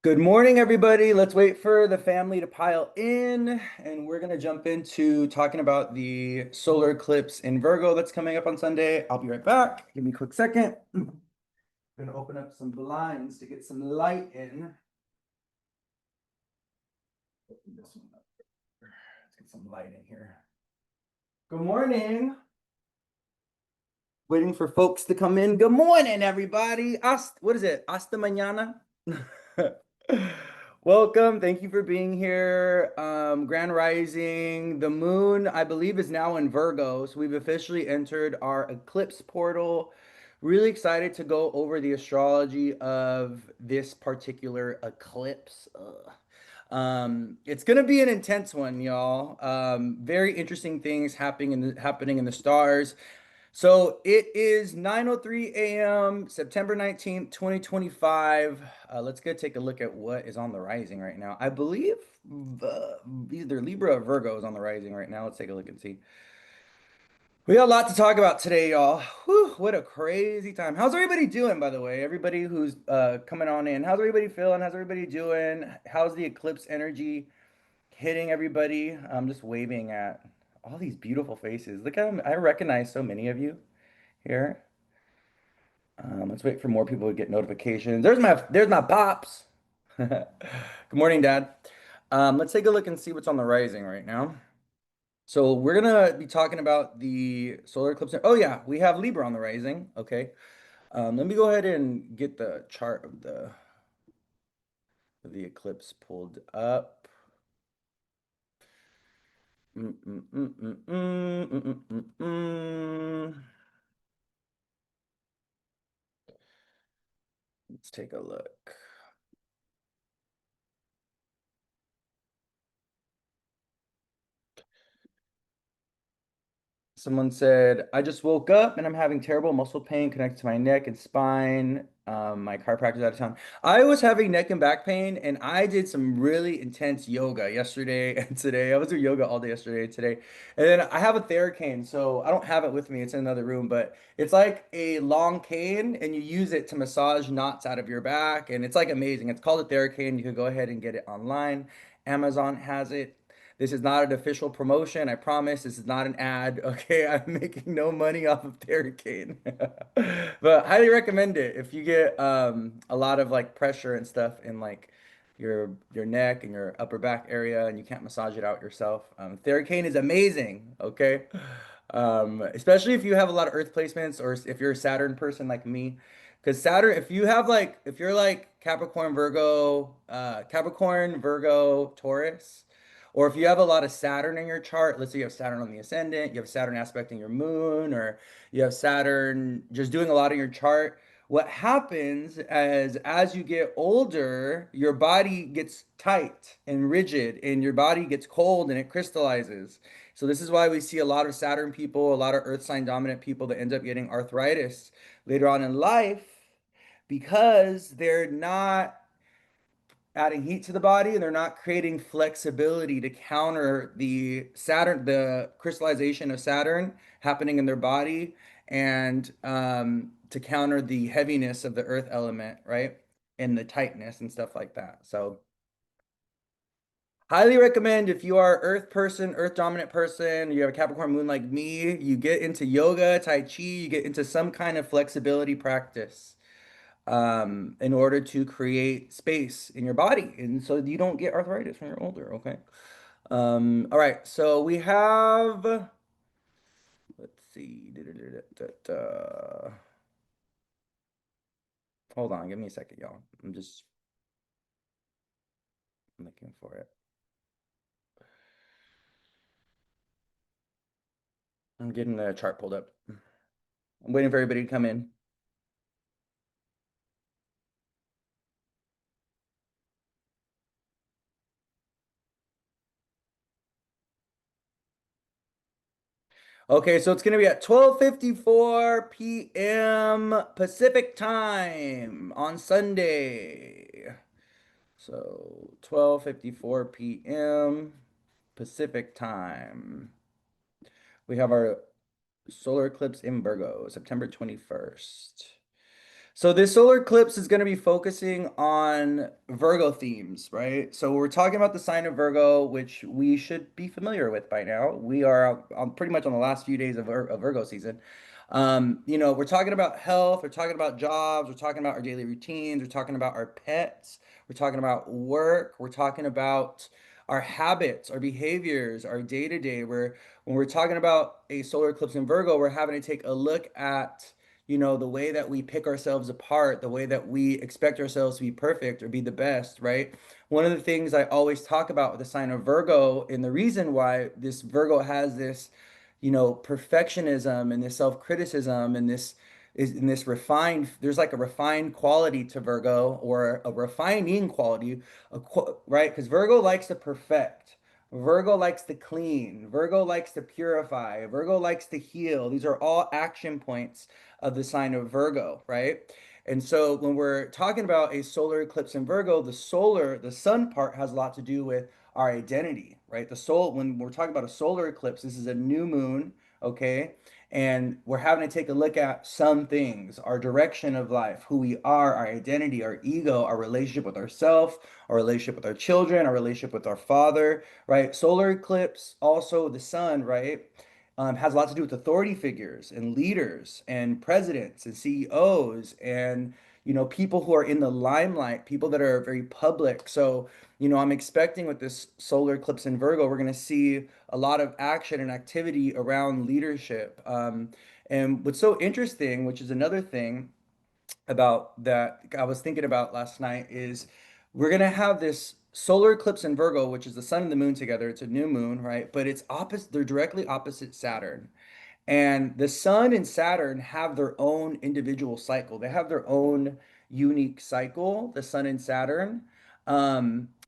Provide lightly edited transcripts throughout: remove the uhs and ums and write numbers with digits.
Good morning, everybody. Let's wait for the family to pile in, and we're going to jump into talking about the solar eclipse in Virgo that's coming up on Sunday. I'll be right back. Give me a quick second. I'm going to open up some blinds to get some light in. Open this one up. Let's get some light in here. Good morning. Waiting for folks to come in. Good morning, everybody. What is it? Hasta mañana. Welcome. Thank you for being here. Grand Rising. The moon, I believe, is now in Virgo. So we've officially entered our eclipse portal. Really excited to go over the astrology of this particular eclipse. It's gonna be an intense one, y'all. Very interesting things happening in the stars. So it is 9:03 a.m., September 19th, 2025. Let's go take a look at what is on the rising right now. I believe either Libra or Virgo is on the rising right now. Let's take a look and see. We got a lot to talk about today, y'all. Whew, what a crazy time. How's everybody doing, by the way? Everybody who's coming on in. How's everybody feeling? How's everybody doing? How's the eclipse energy hitting everybody? I'm just waving at all these beautiful faces. Look at them. I recognize so many of you here. Let's wait for more people to get notifications. There's my pops. Good morning, Dad. Let's take a look and see what's on the rising right now. So we're gonna be talking about the solar eclipse. Oh yeah, we have Libra on the rising. Okay. Let me go ahead and get the chart of the eclipse pulled up. Mm, mm, mm, mm, mm, mm, mm, mm, mm. Let's take a look. Someone said, I just woke up and I'm having terrible muscle pain connected to my neck and spine. My chiropractor's out of town. I was having neck and back pain, and I did some really intense yoga yesterday and today. I was doing yoga all day yesterday and today. And then I have a TheraCane, so I don't have it with me. It's in another room, but it's like a long cane, and you use it to massage knots out of your back, and it's like amazing. It's called a TheraCane. You can go ahead and get it online. Amazon has it. This is not an official promotion. I promise. This is not an ad. Okay, I'm making no money off of Terracane, but highly recommend it if you get a lot of like pressure and stuff in like your neck and your upper back area, and you can't massage it out yourself. Theracane is amazing. Okay, especially if you have a lot of Earth placements or if you're a Saturn person like me. Because Saturn, if you're like Capricorn, Virgo, Taurus, or if you have a lot of Saturn in your chart, let's say you have Saturn on the ascendant, you have Saturn aspecting your moon, or you have Saturn just doing a lot in your chart. What happens as you get older, your body gets tight and rigid, and your body gets cold and it crystallizes. So this is why we see a lot of Saturn people, a lot of Earth sign dominant people that end up getting arthritis later on in life because they're not adding heat to the body and they're not creating flexibility to counter the crystallization of Saturn happening in their body and to counter the heaviness of the earth element, right? And the tightness and stuff like that. So highly recommend if you are earth person, earth dominant person, you have a Capricorn moon like me, you get into yoga, Tai Chi, you get into some kind of flexibility practice in order to create space in your body and so you don't get arthritis when you're older, okay? All right, so we have, let's see, hold on, give me a second, y'all. I'm just looking for it. I'm getting the chart pulled up. I'm waiting for everybody to come in. Okay, so it's gonna be at 12:54 p.m. Pacific time on Sunday. So 12:54 p.m. Pacific time. We have our solar eclipse in Virgo, September 21st. So this solar eclipse is going to be focusing on Virgo themes, right? So we're talking about the sign of Virgo, which we should be familiar with by now. We are pretty much on the last few days of Virgo season. We're talking about health, we're talking about jobs, we're talking about our daily routines, we're talking about our pets, we're talking about work, we're talking about our habits, our behaviors, our day to day. When we're talking about a solar eclipse in Virgo, we're having to take a look at the way that we pick ourselves apart, the way that we expect ourselves to be perfect or be the best, right? One of the things I always talk about with the sign of Virgo, and the reason why this Virgo has this, perfectionism and this self-criticism and this is in this refined, there's like a refined quality to Virgo or a refining quality, right? Because Virgo likes to perfect. Virgo likes to clean. Virgo likes to purify. Virgo likes to heal. These are all action points of the sign of Virgo, right? And so when we're talking about a solar eclipse in Virgo, the sun part has a lot to do with our identity, right? When we're talking about a solar eclipse, this is a new moon, okay? And we're having to take a look at some things, our direction of life, who we are, our identity, our ego, our relationship with ourselves, our relationship with our children, our relationship with our father, right? Solar eclipse, also the sun, right? Has a lot to do with authority figures and leaders and presidents and CEOs and people who are in the limelight, people that are very public. So I'm expecting with this solar eclipse in Virgo, we're going to see a lot of action and activity around leadership. And what's so interesting, which is another thing about that I was thinking about last night, is we're gonna have this solar eclipse in Virgo, which is the sun and the moon together. It's a new moon, right? But it's opposite, they're directly opposite Saturn. And the sun and Saturn have their own individual cycle. They have their own unique cycle, the sun and Saturn,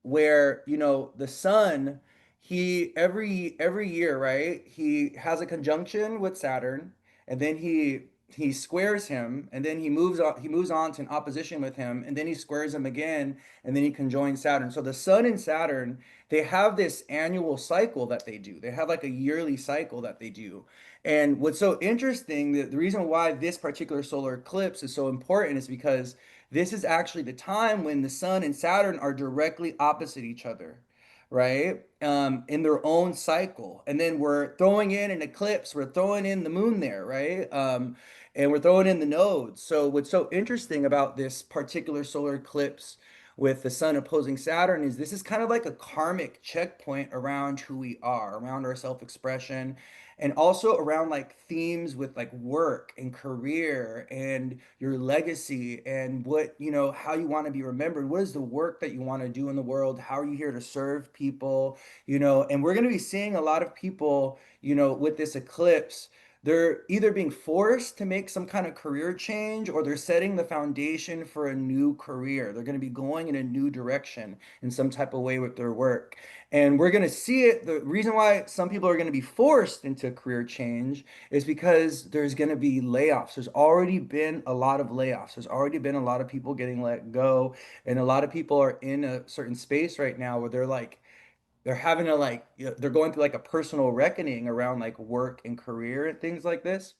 where, the sun, he every year, right? He has a conjunction with Saturn, and then he squares him, and then he moves on to an opposition with him, and then he squares him again, and then he conjoins Saturn. So the sun and Saturn, they have this annual cycle that they do. They have like a yearly cycle that they do. And what's so interesting, the reason why this particular solar eclipse is so important is because this is actually the time when the sun and Saturn are directly opposite each other, right? In their own cycle. And then we're throwing in an eclipse, we're throwing in the moon there, right? And we're throwing in the nodes. So what's so interesting about this particular solar eclipse with the sun opposing Saturn is this is kind of like a karmic checkpoint around who we are, around our self-expression, and also around like themes with like work and career and your legacy and what, how you want to be remembered. What is the work that you want to do in the world? How are you here to serve people? And we're going to be seeing a lot of people, with this eclipse. They're either being forced to make some kind of career change or they're setting the foundation for a new career. They're going to be going in a new direction in some type of way with their work. And we're going to see it. The reason why some people are going to be forced into career change is because there's going to be layoffs. There's already been a lot of layoffs. There's already been a lot of people getting let go. And a lot of people are in a certain space right now where they're having to they're going through like a personal reckoning around like work and career and things like this.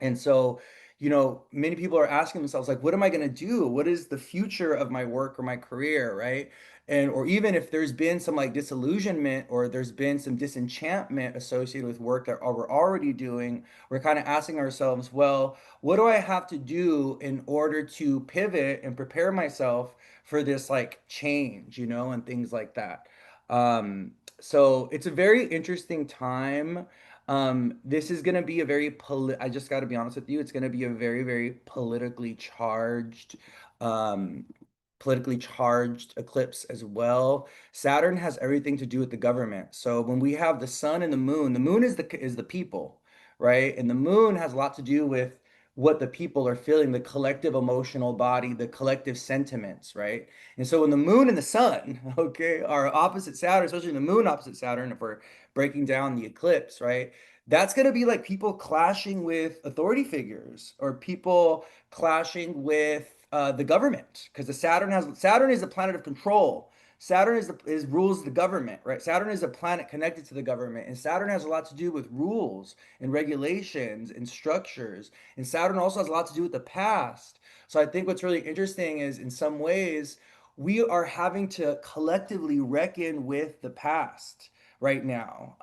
And so, many people are asking themselves, like, what am I going to do? What is the future of my work or my career, right? And, or even if there's been some like disillusionment or there's been some disenchantment associated with work that we're already doing, we're kind of asking ourselves, well, what do I have to do in order to pivot and prepare myself for this like change, and things like that. So it's a very interesting time. This is gonna be a I just got to be honest with you, it's gonna be a very, very um, politically charged eclipse as well. Saturn has everything to do with the government. So when we have the sun and the moon is the people, right? And the moon has a lot to do with what the people are feeling, the collective emotional body, the collective sentiments, right? And so when the moon and the sun, okay, are opposite Saturn, especially the moon opposite Saturn, if we're breaking down the eclipse, right? That's going to be like people clashing with authority figures or people clashing with the government because the Saturn is the planet of control. Saturn is rules the government, right? Saturn is a planet connected to the government, and Saturn has a lot to do with rules and regulations and structures. And Saturn also has a lot to do with the past. So I think what's really interesting is in some ways we are having to collectively reckon with the past right now.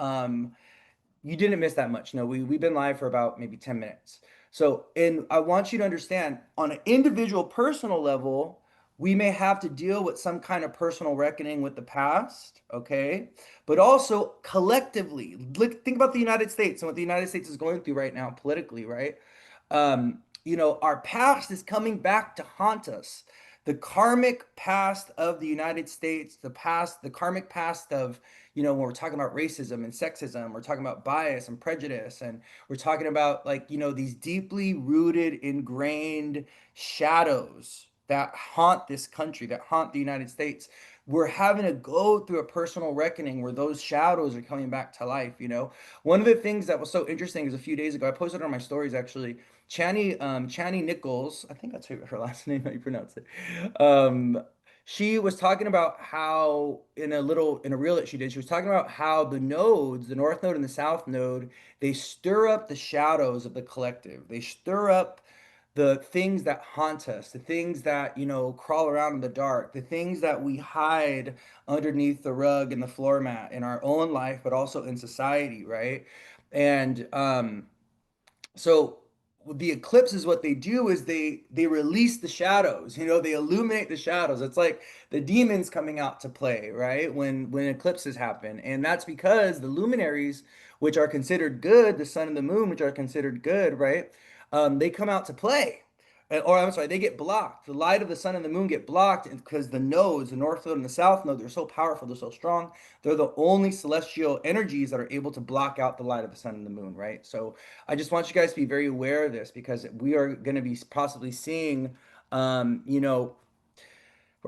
You didn't miss that much. No, we've been live for about maybe 10 minutes. So, and I want you to understand on an individual personal level, we may have to deal with some kind of personal reckoning with the past, okay? But also collectively, look, think about the United States and what the United States is going through right now politically, right? Our past is coming back to haunt us. The karmic past of the United States, the karmic past of, when we're talking about racism and sexism, we're talking about bias and prejudice, and we're talking about like, these deeply rooted, ingrained shadows that haunt this country, that haunt the United States. We're having to go through a personal reckoning where those shadows are coming back to life. One of the things that was so interesting is a few days ago, I posted on my stories actually. Chani Nichols, I think that's her last name, how you pronounce it. Um, she was talking about how in a reel that she was talking about how the nodes, the North Node and the South Node, they stir up the shadows of the collective. They stir up the things that haunt us, the things that, crawl around in the dark, the things that we hide underneath the rug and the floor mat in our own life, but also in society, right? And so the eclipses, what they do is they release the shadows, they illuminate the shadows. It's like the demons coming out to play, right? When eclipses happen. And that's because the luminaries, which are considered good, the sun and the moon, which are considered good, right? They come out to play. Or I'm sorry, they get blocked. The light of the sun and the moon get blocked because the nodes, the north node and the south node, they're so powerful, they're so strong. They're the only celestial energies that are able to block out the light of the sun and the moon, right? So I just want you guys to be very aware of this because we are going to be possibly seeing, um, you know,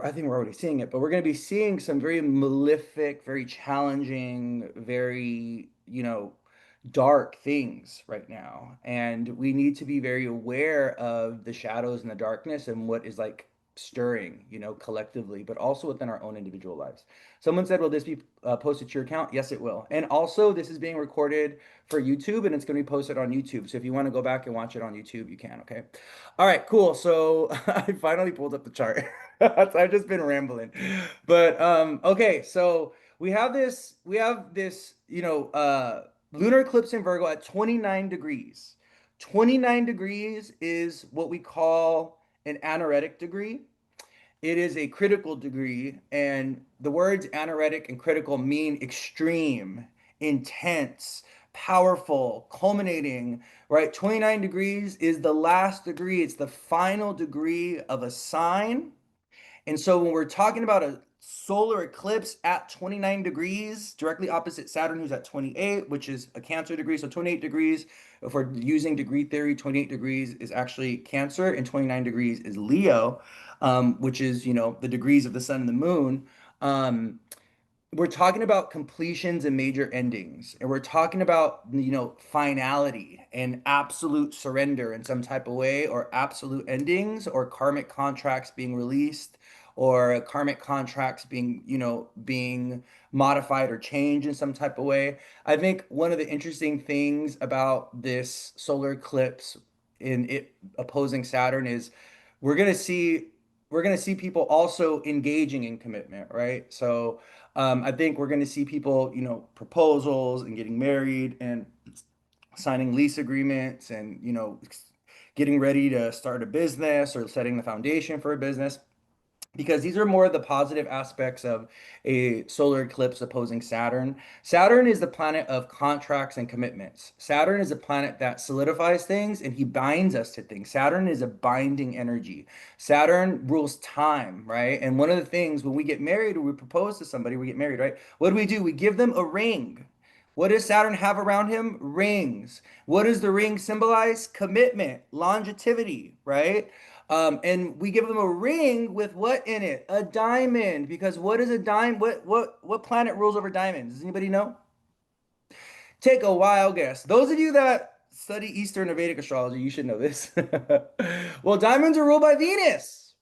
I think we're already seeing it, but we're going to be seeing some very malefic, very challenging, very, dark things right now. And we need to be very aware of the shadows and the darkness and what is like stirring, collectively, but also within our own individual lives. Someone said, will this be posted to your account? Yes, it will. And also, this is being recorded for YouTube and it's going to be posted on YouTube. So if you want to go back and watch it on YouTube, you can, okay? All right, cool. So I finally pulled up the chart. I've just been rambling. But okay, so we have this, lunar eclipse in Virgo at 29 degrees. 29 degrees is what we call an anaretic degree. It is a critical degree, and the words anaretic and critical mean extreme, intense, powerful, culminating, right? 29 degrees is the last degree, it's the final degree of a sign. And so when we're talking about a solar eclipse at 29 degrees, directly opposite Saturn, who's at 28, which is a Cancer degree. So 28 degrees, if we're using degree theory, 28 degrees is actually Cancer and 29 degrees is Leo, which is, the degrees of the sun and the moon. Um, we're talking about completions and major endings, and we're talking about, finality and absolute surrender in some type of way, or absolute endings, or karmic contracts being released, or karmic contracts being modified or changed in some type of way. I think one of the interesting things about this solar eclipse in it opposing Saturn is we're gonna see we're gonna see people also engaging in commitment, right? So I think we're going to see people, proposals and getting married and signing lease agreements and, getting ready to start a business or setting the foundation for a business because these are more of the positive aspects of a solar eclipse opposing Saturn. Saturn is the planet of contracts and commitments. Saturn is a planet that solidifies things and he binds us to things. Saturn is a binding energy. Saturn rules time, right? And one of the things when we get married or we propose to somebody, we get married, right? What do? We give them a ring. What does Saturn have around him? Rings. What does the ring symbolize? Commitment, longevity, right? And we give them a ring with what in it? A diamond. Because what is a diamond? What planet rules over diamonds? Does anybody know? Take a wild guess. Those of you that study Eastern or Vedic astrology, you should know this. Well, diamonds are ruled by Venus.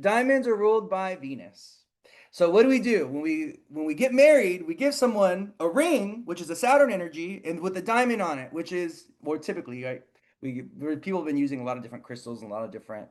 Diamonds are ruled by Venus. So what do we do when we get married? We give someone a ring, which is a Saturn energy, and with a diamond on it, which is more typically, right? People have been using a lot of different crystals and a lot of different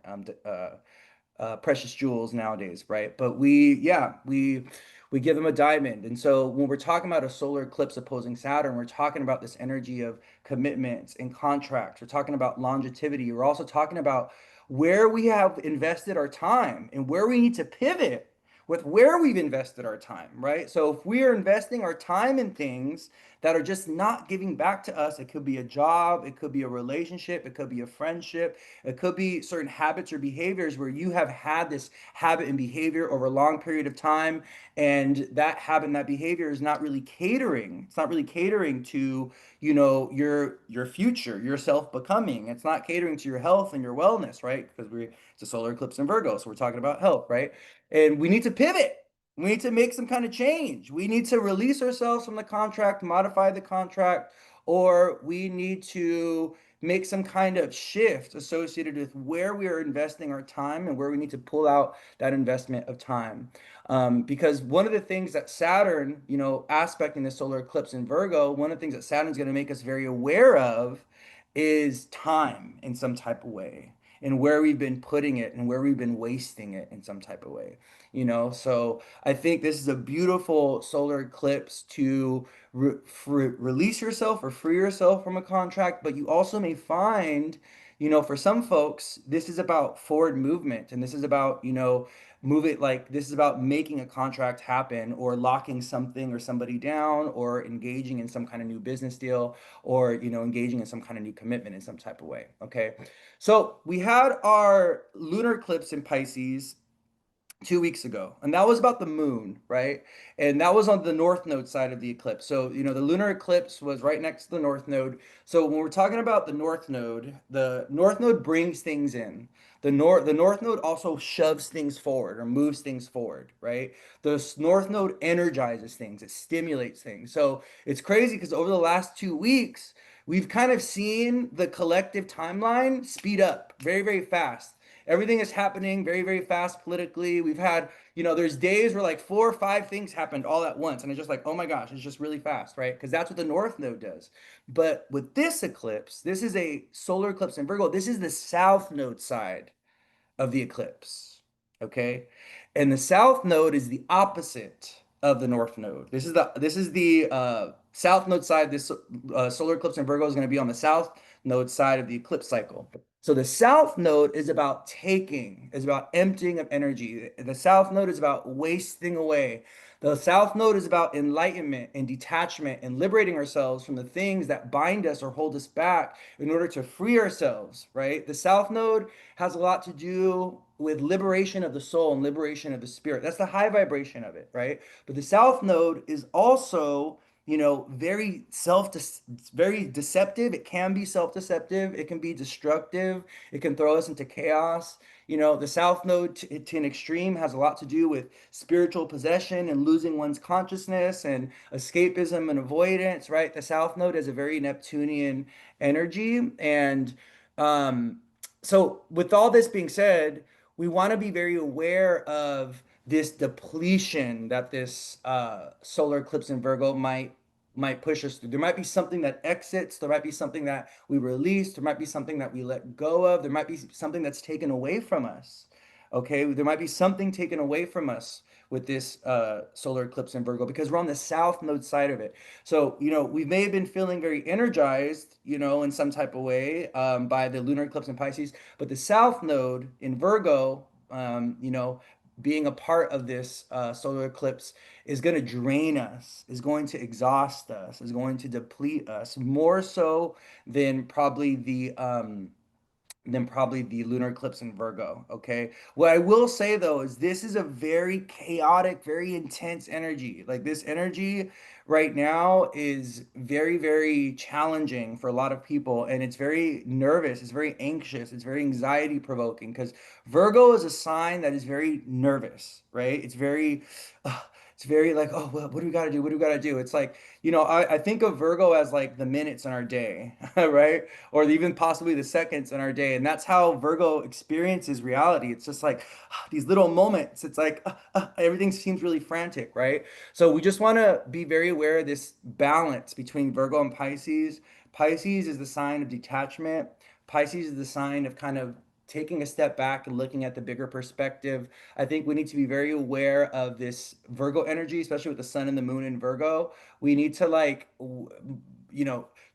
precious jewels nowadays, right? But we give them a diamond. And so when we're talking about a solar eclipse opposing Saturn, we're talking about this energy of commitments and contracts. We're talking about longevity. We're also talking about where we have invested our time and where we need to pivot with where we've invested our time, right? So if we are investing our time in things that are just not giving back to us, it could be a job, it could be a relationship, it could be a friendship, it could be certain habits or behaviors where you have had this habit and behavior over a long period of time, and that habit and that behavior is not really catering. It's not really catering to, your future, your self-becoming. It's not catering to your health and your wellness, right? Because it's a solar eclipse in Virgo, so we're talking about health, right? And we need to pivot. We need to make some kind of change. We need to release ourselves from the contract, modify the contract, or we need to make some kind of shift associated with where we are investing our time and where we need to pull out that investment of time. Because one of the things that Saturn, aspecting the solar eclipse in Virgo, one of the things that Saturn's going to make us very aware of is time in some type of way, and where we've been putting it and where we've been wasting it in some type of way. So I think this is a beautiful solar eclipse to release yourself or free yourself from a contract, but you also may find, for some folks, this is about forward movement, and this is about, move it, like this is about making a contract happen or locking something or somebody down or engaging in some kind of new business deal or, engaging in some kind of new commitment in some type of way. Okay. So we had our lunar eclipse in Pisces 2 weeks ago, and that was about the moon, right? And that was on the north node side of the eclipse. So, the lunar eclipse was right next to the north node. So when we're talking about the north node brings things in. The north node also shoves things forward or moves things forward, right? The north node energizes things, it stimulates things. So it's crazy because over the last 2 weeks, we've kind of seen the collective timeline speed up very, very fast. Everything is happening very, very fast politically. We've had, there's days where like 4 or 5 things happened all at once. And it's just like, oh my gosh, it's just really fast, right? Because that's what the North Node does. But with this eclipse, this is a solar eclipse in Virgo. This is the South Node side of the eclipse. Okay. And the South Node is the opposite of the North Node. This is the South Node side. This solar eclipse in Virgo is going to be on the South Node side of the eclipse cycle. So the South Node is about taking, is about emptying of energy. The South Node is about wasting away. The South Node is about enlightenment and detachment and liberating ourselves from the things that bind us or hold us back in order to free ourselves, right? The South Node has a lot to do with liberation of the soul and liberation of the spirit. That's the high vibration of it, right? But the South Node is also, very deceptive. It can be self-deceptive. It can be destructive. It can throw us into chaos. The South Node to an extreme has a lot to do with spiritual possession and losing one's consciousness and escapism and avoidance, right? The South Node has a very Neptunian energy. And um, so, with all this being said, we want to be very aware of this depletion that this solar eclipse in Virgo might push us through. There might be something that exits, there might be something that we release, there might be something that we let go of, there might be something that's taken away from us. Okay, there might be something taken away from us with this solar eclipse in Virgo because we're on the south node side of it. So, we may have been feeling very energized, in some type of way by the lunar eclipse in Pisces, but the south node in Virgo, being a part of this solar eclipse is going to drain us, is going to exhaust us, is going to deplete us more so than probably the lunar eclipse in Virgo. Okay. What I will say though is this is a very chaotic, very intense energy. Like this energy right now is very, very challenging for a lot of people. And it's very nervous. It's very anxious. It's very anxiety provoking because Virgo is a sign that is very nervous, right? It's very, It's very like, oh, what do we got to do? What do we got to do? It's like, I think of Virgo as like the minutes in our day, right? Or even possibly the seconds in our day. And that's how Virgo experiences reality. It's just like these little moments. It's like everything seems really frantic, right? So we just want to be very aware of this balance between Virgo and Pisces. Pisces is the sign of detachment. Pisces is the sign of kind of taking a step back and looking at the bigger perspective. I think we need to be very aware of this Virgo energy, especially with the sun and the moon in Virgo. We need to like,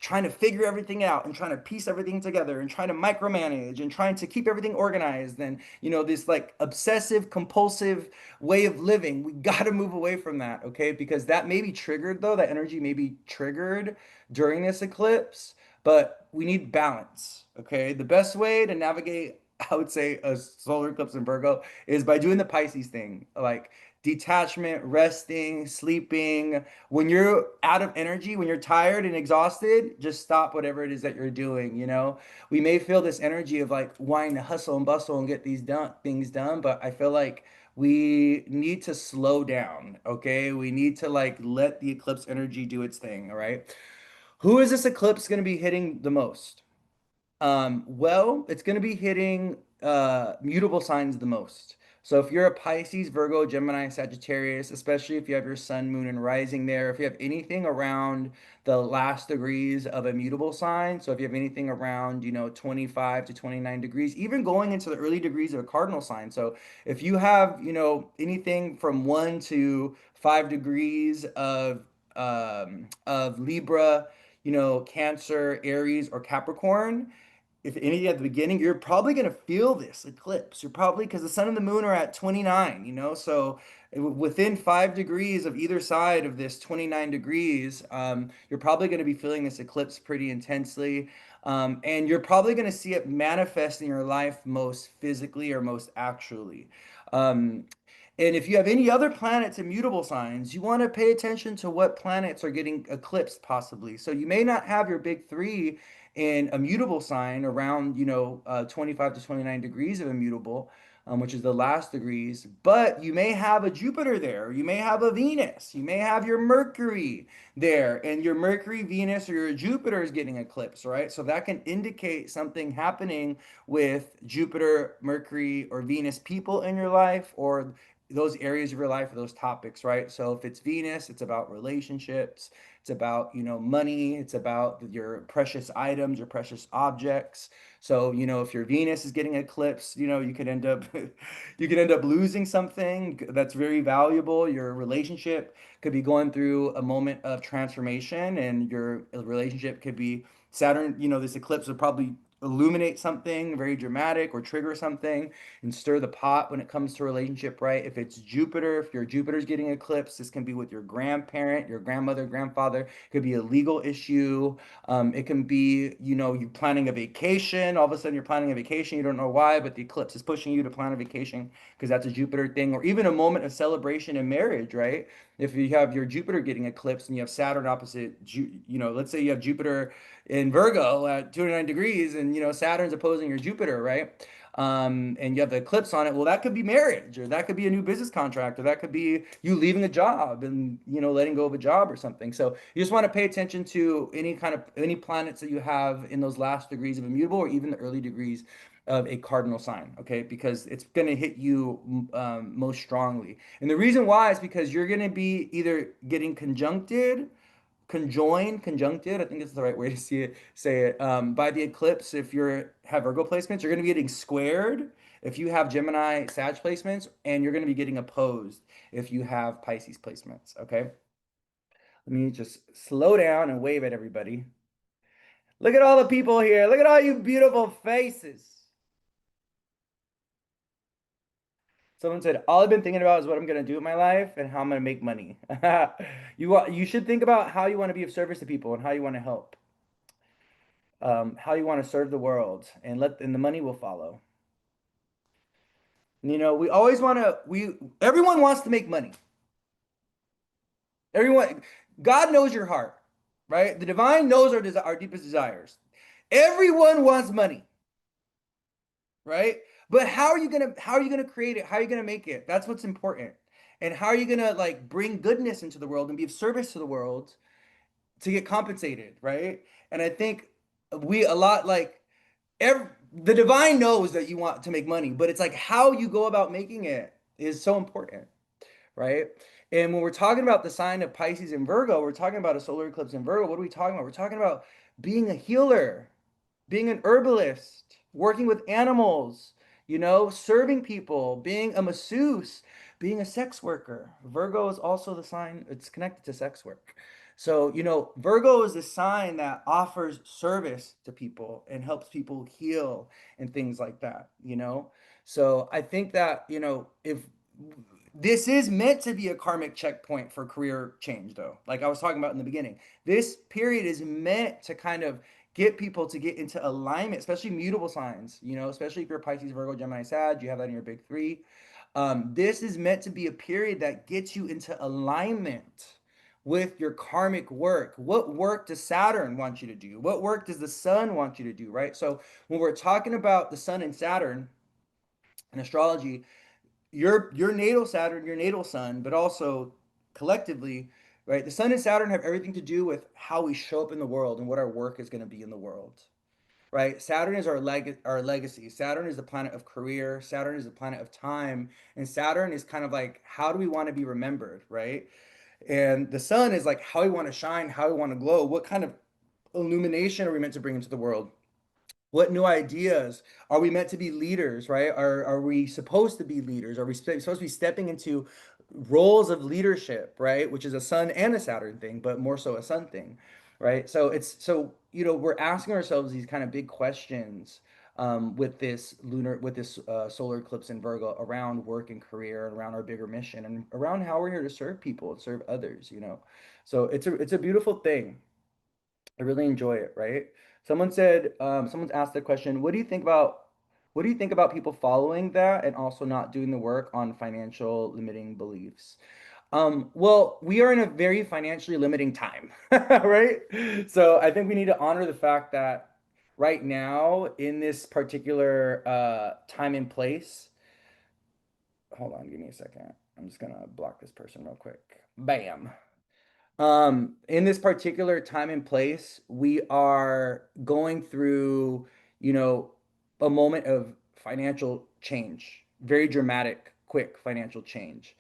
trying to figure everything out and trying to piece everything together and trying to micromanage and trying to keep everything organized and, this like obsessive compulsive way of living. We got to move away from that, okay? Because that may be triggered though, that energy may be triggered during this eclipse, but we need balance, okay? The best way to navigate, I would say, a solar eclipse in Virgo is by doing the Pisces thing, like detachment, resting, sleeping. When you're out of energy, when you're tired and exhausted, just stop whatever it is that you're doing, We may feel this energy of like wanting to hustle and bustle and get things done, but I feel like we need to slow down, okay? We need to like let the eclipse energy do its thing, all right? Who is this eclipse going to be hitting the most? Well, it's going to be hitting mutable signs the most. So if you're a Pisces, Virgo, Gemini, Sagittarius, especially if you have your sun, moon, and rising there, if you have anything around the last degrees of a mutable sign, so if you have anything around, 25 to 29 degrees, even going into the early degrees of a cardinal sign. So if you have, anything from 1 to 5 degrees of Libra, Cancer, Aries, or Capricorn, if any at the beginning, you're probably going to feel this eclipse. You're probably, because the sun and the moon are at 29, so within 5 degrees of either side of this 29 degrees, you're probably going to be feeling this eclipse pretty intensely. And you're probably going to see it manifest in your life most physically or most actually. Um, and if you have any other planets in mutable signs, you want to pay attention to what planets are getting eclipsed possibly. So you may not have your big three in a mutable sign around, 25 to 29 degrees of immutable, which is the last degrees, but you may have a Jupiter there, you may have a Venus, you may have your Mercury there, and your Mercury, Venus, or your Jupiter is getting eclipsed, right? So that can indicate something happening with Jupiter, Mercury, or Venus people in your life, or those areas of your life or those topics, right? So if it's Venus, it's about relationships, it's about, money, it's about your precious items, your precious objects. So, if your Venus is getting eclipsed, you could end up you could end up losing something that's very valuable. Your relationship could be going through a moment of transformation, and your relationship could be Saturn, this eclipse would probably illuminate something very dramatic or trigger something and stir the pot when it comes to relationship, right? If it's Jupiter, if your Jupiter's getting eclipsed, this can be with your grandparent, your grandmother, grandfather. It could be a legal issue. It can be, you planning a vacation. All of a sudden, you're planning a vacation. You don't know why, but the eclipse is pushing you to plan a vacation because that's a Jupiter thing, or even a moment of celebration in marriage, right? If you have your Jupiter getting eclipsed and you have Saturn opposite, let's say you have Jupiter in Virgo at 29 degrees and, Saturn's opposing your Jupiter, right? And you have the eclipse on it, well, that could be marriage, or that could be a new business contract, or that could be you leaving a job and, letting go of a job or something. So you just want to pay attention to any planets that you have in those last degrees of immutable, or even the early degrees of a cardinal sign, okay? Because it's going to hit you most strongly. And the reason why is because you're going to be either getting conjuncted, I think it's the right way to say it, by the eclipse. If you have Virgo placements, you're going to be getting squared if you have Gemini, Sag placements, and you're going to be getting opposed if you have Pisces placements, okay? Let me just slow down and wave at everybody. Look at all the people here. Look at all you beautiful faces. Someone said, all I've been thinking about is what I'm going to do with my life and how I'm going to make money. You should think about how you want to be of service to people and how you want to help. How you want to serve the world, and the money will follow. We always want to we everyone wants to make money. Everyone, God knows your heart, right? The divine knows our deepest desires. Everyone wants money, right? But how are you gonna create it? How are you gonna make it? That's what's important. And how are you gonna like bring goodness into the world and be of service to the world to get compensated, right? And I think we a lot like every, the divine knows that you want to make money, but it's like how you go about making it is so important, right? And when we're talking about the sign of Pisces and Virgo, we're talking about a solar eclipse in Virgo. What are we talking about? We're talking about being a healer, being an herbalist, working with animals, serving people, being a masseuse, being a sex worker. Virgo is also the sign, it's connected to sex work. So, Virgo is the sign that offers service to people and helps people heal and things like that. So I think that, if this is meant to be a karmic checkpoint for career change, though, like I was talking about in the beginning, this period is meant to kind of get people to get into alignment, especially mutable signs, especially if you're Pisces, Virgo, Gemini, Sag, you have that in your big three. This is meant to be a period that gets you into alignment with your karmic work. What work does Saturn want you to do? What work does the sun want you to do, right? So when we're talking about the sun and Saturn in astrology, your natal Saturn, your natal sun, but also collectively, right? The sun and Saturn have everything to do with how we show up in the world and what our work is going to be in the world, right? Saturn is our legacy. Saturn is the planet of career. Saturn is the planet of time, and Saturn is kind of like how do we want to be remembered, right? And the sun is like how we want to shine, how we want to glow. What kind of illumination are we meant to bring into the world? What new ideas are we meant to be leaders, right? Are we supposed to be leaders? Are we supposed to be stepping into roles of leadership, right? Which is a sun and a Saturn thing, but more so a sun thing, right? So we're asking ourselves these kind of big questions with this solar eclipse in Virgo around work and career, and around our bigger mission, and around how we're here to serve people and serve others. So it's a beautiful thing. I really enjoy it, right? Someone's asked the question, what do you think about people following that and also not doing the work on financial limiting beliefs? Well, we are in a very financially limiting time, right? So I think we need to honor the fact that right now, in this particular time and place, hold on, give me a second. I'm just gonna block this person real quick. Bam. In this particular time and place, we are going through, you know, a moment of financial change, very dramatic, quick financial change.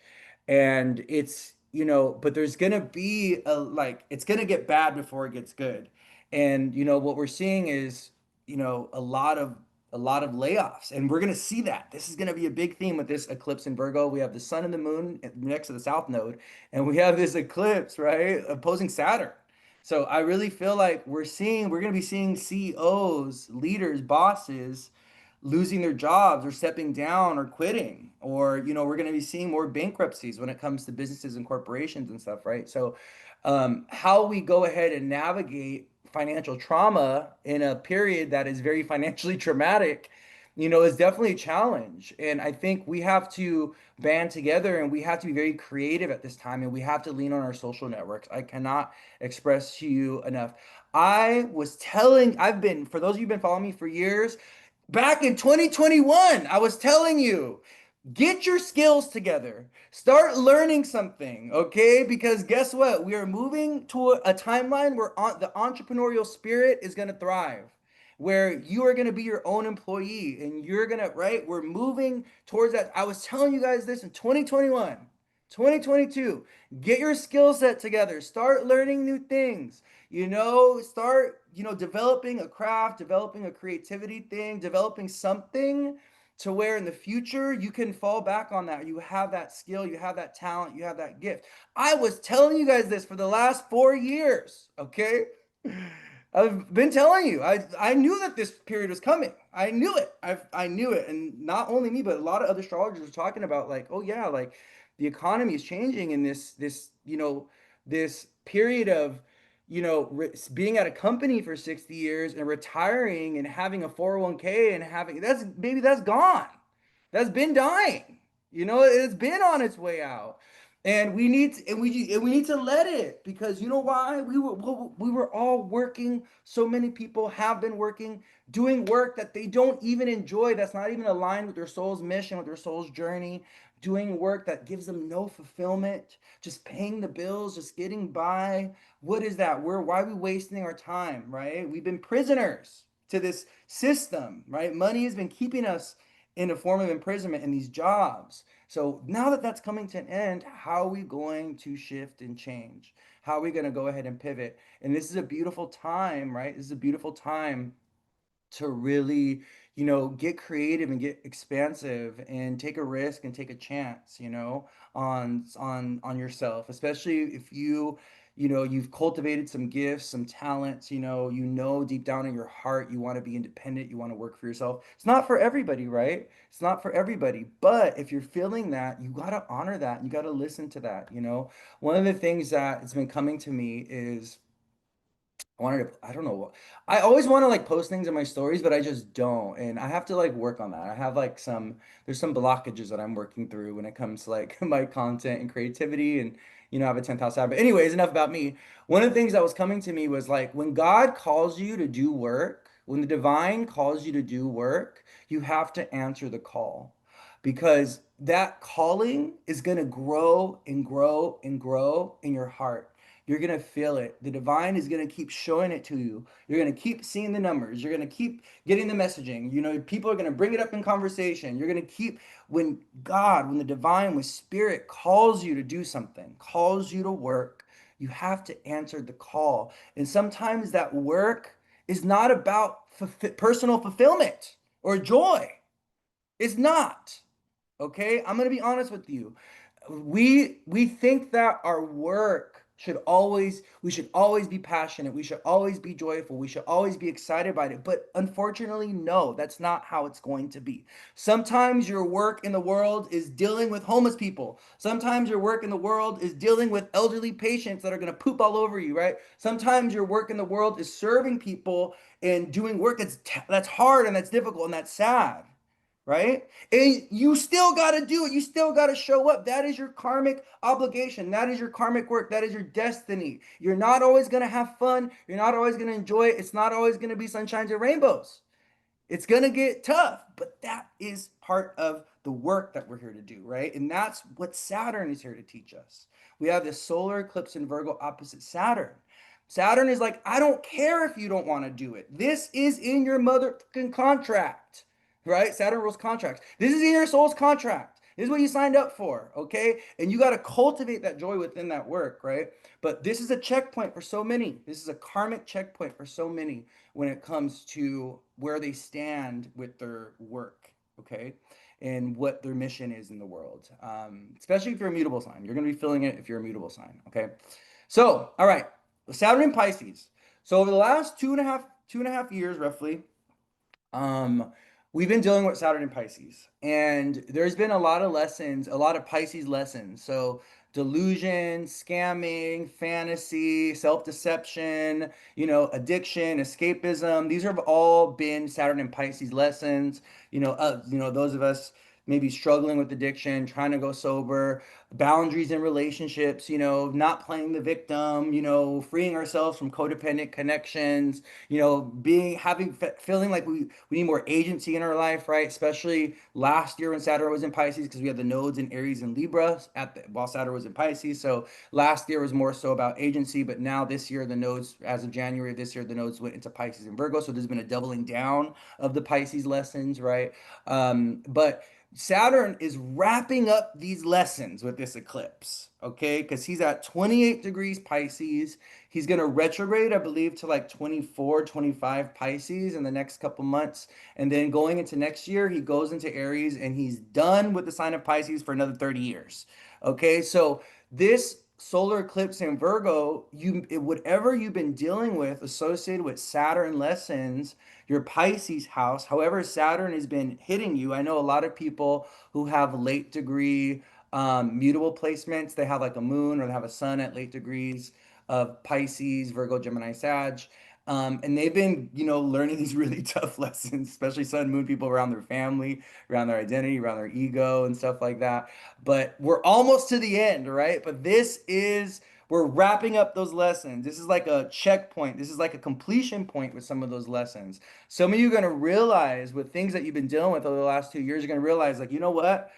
And but there's gonna be it's gonna get bad before it gets good. And what we're seeing is, a lot of layoffs, and we're gonna see that. This is gonna be a big theme with this eclipse in Virgo. We have the sun and the moon next to the south node, and we have this eclipse, right, opposing Saturn. So I really feel like we're going to be seeing CEOs, leaders, bosses losing their jobs or stepping down or quitting, or we're going to be seeing more bankruptcies when it comes to businesses and corporations and stuff, right? So how we go ahead and navigate financial trauma in a period that is very financially traumatic, is definitely a challenge. And I think we have to band together, and we have to be very creative at this time, and we have to lean on our social networks. I cannot express to you enough. For those of you who've been following me for years, back in 2021, I was telling you, get your skills together. Start learning something, okay? Because guess what? We are moving to a timeline where the entrepreneurial spirit is going to thrive, where you are going to be your own employee and you're going to, right? We're moving towards that. I was telling you guys this in 2021, 2022. Get your skill set together. Start learning new things. Start, developing a craft, developing a creativity thing, developing something to where in the future you can fall back on that. You have that skill, you have that talent, you have that gift. I was telling you guys this for the last 4 years, okay? I've been telling you. I knew that this period was coming. I knew it. I knew it. And not only me, but a lot of other astrologers were talking about like, oh yeah, like the economy is changing in this period of being at a company for 60 years and retiring and having a 401k and having that's gone. That's been dying. It's been on its way out. And we need to let it, because you know why? We were all working. So many people have been working, doing work that they don't even enjoy, that's not even aligned with their soul's mission, with their soul's journey, doing work that gives them no fulfillment, just paying the bills, just getting by. What is that? Why are we wasting our time, right? We've been prisoners to this system, right? Money has been keeping us in a form of imprisonment in these jobs. So now that that's coming to an end, how are we going to shift and change? How are we going to go ahead and pivot? And this is a beautiful time, right? This is a beautiful time to really, get creative and get expansive and take a risk and take a chance, on yourself, especially if you've cultivated some gifts, some talents, deep down in your heart you want to be independent, you want to work for yourself. It's not for everybody, right? It's not for everybody, but if you're feeling that, you got to honor that. You got to listen to that. One of the things that has been coming to me is I don't know what, I always want to like post things in my stories, but I just don't. And I have to like work on that. I have like there's some blockages that I'm working through when it comes to like my content and creativity. And, I have a 10th house habit. Anyways, enough about me. One of the things that was coming to me was like, when God calls you to do work, when the divine calls you to do work, you have to answer the call, because that calling is going to grow and grow and grow in your heart. You're going to feel it. The divine is going to keep showing it to you. You're going to keep seeing the numbers. You're going to keep getting the messaging. People are going to bring it up in conversation. You're going to keep, when the divine, when spirit calls you to do something, calls you to work, you have to answer the call. And sometimes that work is not about personal fulfillment or joy. It's not. Okay? I'm going to be honest with you. We think that our work we should always be passionate, we should always be joyful, we should always be excited by it, but unfortunately, no, that's not how it's going to be. Sometimes your work in the world is dealing with homeless people. Sometimes your work in the world is dealing with elderly patients that are going to poop all over you, right? Sometimes your work in the world is serving people and doing work that's hard and that's difficult and that's sad, right? And you still got to do it. You still got to show up. That is your karmic obligation. That is your karmic work. That is your destiny. You're not always going to have fun. You're not always going to enjoy it. It's not always going to be sunshines and rainbows. It's going to get tough, but that is part of the work that we're here to do, right? And that's what Saturn is here to teach us. We have this solar eclipse in Virgo opposite Saturn. Saturn is like, I don't care if you don't want to do it. This is in your motherfucking contract, right? Saturn rules contracts. This is in your soul's contract. This is what you signed up for, okay? And you got to cultivate that joy within that work, right? But this is a checkpoint for so many. This is a karmic checkpoint for so many when it comes to where they stand with their work, okay? And what their mission is in the world. Especially if you're a mutable sign. You're going to be feeling it if you're a mutable sign, okay? So, all right, Saturn in Pisces. So over the last two and a half years, roughly, um, we've been dealing with Saturn and Pisces, and there's been a lot of lessons, a lot of Pisces lessons. So delusion, scamming, fantasy, self-deception, addiction, escapism. These have all been Saturn and Pisces lessons. Those of us maybe struggling with addiction, trying to go sober, boundaries in relationships, not playing the victim, freeing ourselves from codependent connections, feeling like we need more agency in our life, right? Especially last year when Saturn was in Pisces, because we had the nodes in Aries and Libra while Saturn was in Pisces. So last year was more so about agency, but now this year the nodes, as of January of this year, the nodes went into Pisces and Virgo. So there's been a doubling down of the Pisces lessons, right? But Saturn is wrapping up these lessons with this eclipse, okay? Because he's at 28 degrees Pisces. He's going to retrograde, I believe, to like 24, 25 Pisces in the next couple months. And then going into next year, he goes into Aries and he's done with the sign of Pisces for another 30 years. Okay, so this solar eclipse in Virgo, whatever you've been dealing with associated with Saturn lessons, your Pisces house, however Saturn has been hitting you. I know a lot of people who have late degree mutable placements. They have like a moon or they have a sun at late degrees of Pisces, Virgo, Gemini, Sag. And they've been, learning these really tough lessons, especially Sun and Moon people around their family, around their identity, around their ego, and stuff like that. But we're almost to the end, right? But we're wrapping up those lessons. This is like a checkpoint. This is like a completion point with some of those lessons. Some of you are going to realize with things that you've been dealing with over the last 2 years, you're going to realize, like, you know what?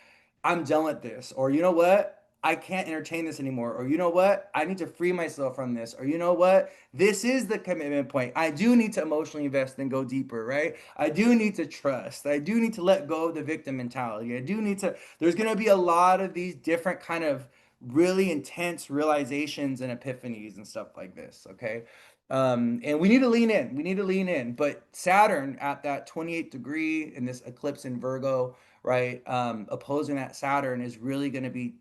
I'm done with this. Or you know what? I can't entertain this anymore. Or you know what? I need to free myself from this. Or you know what? This is the commitment point. I do need to emotionally invest and go deeper, right? I do need to trust. I do need to let go of the victim mentality. I do need to, there's going to be a lot of these different kind of really intense realizations and epiphanies and stuff like this, okay? And we need to lean in. We need to lean in. But Saturn at that 28th degree in this eclipse in Virgo, right? Opposing that Saturn is really going to be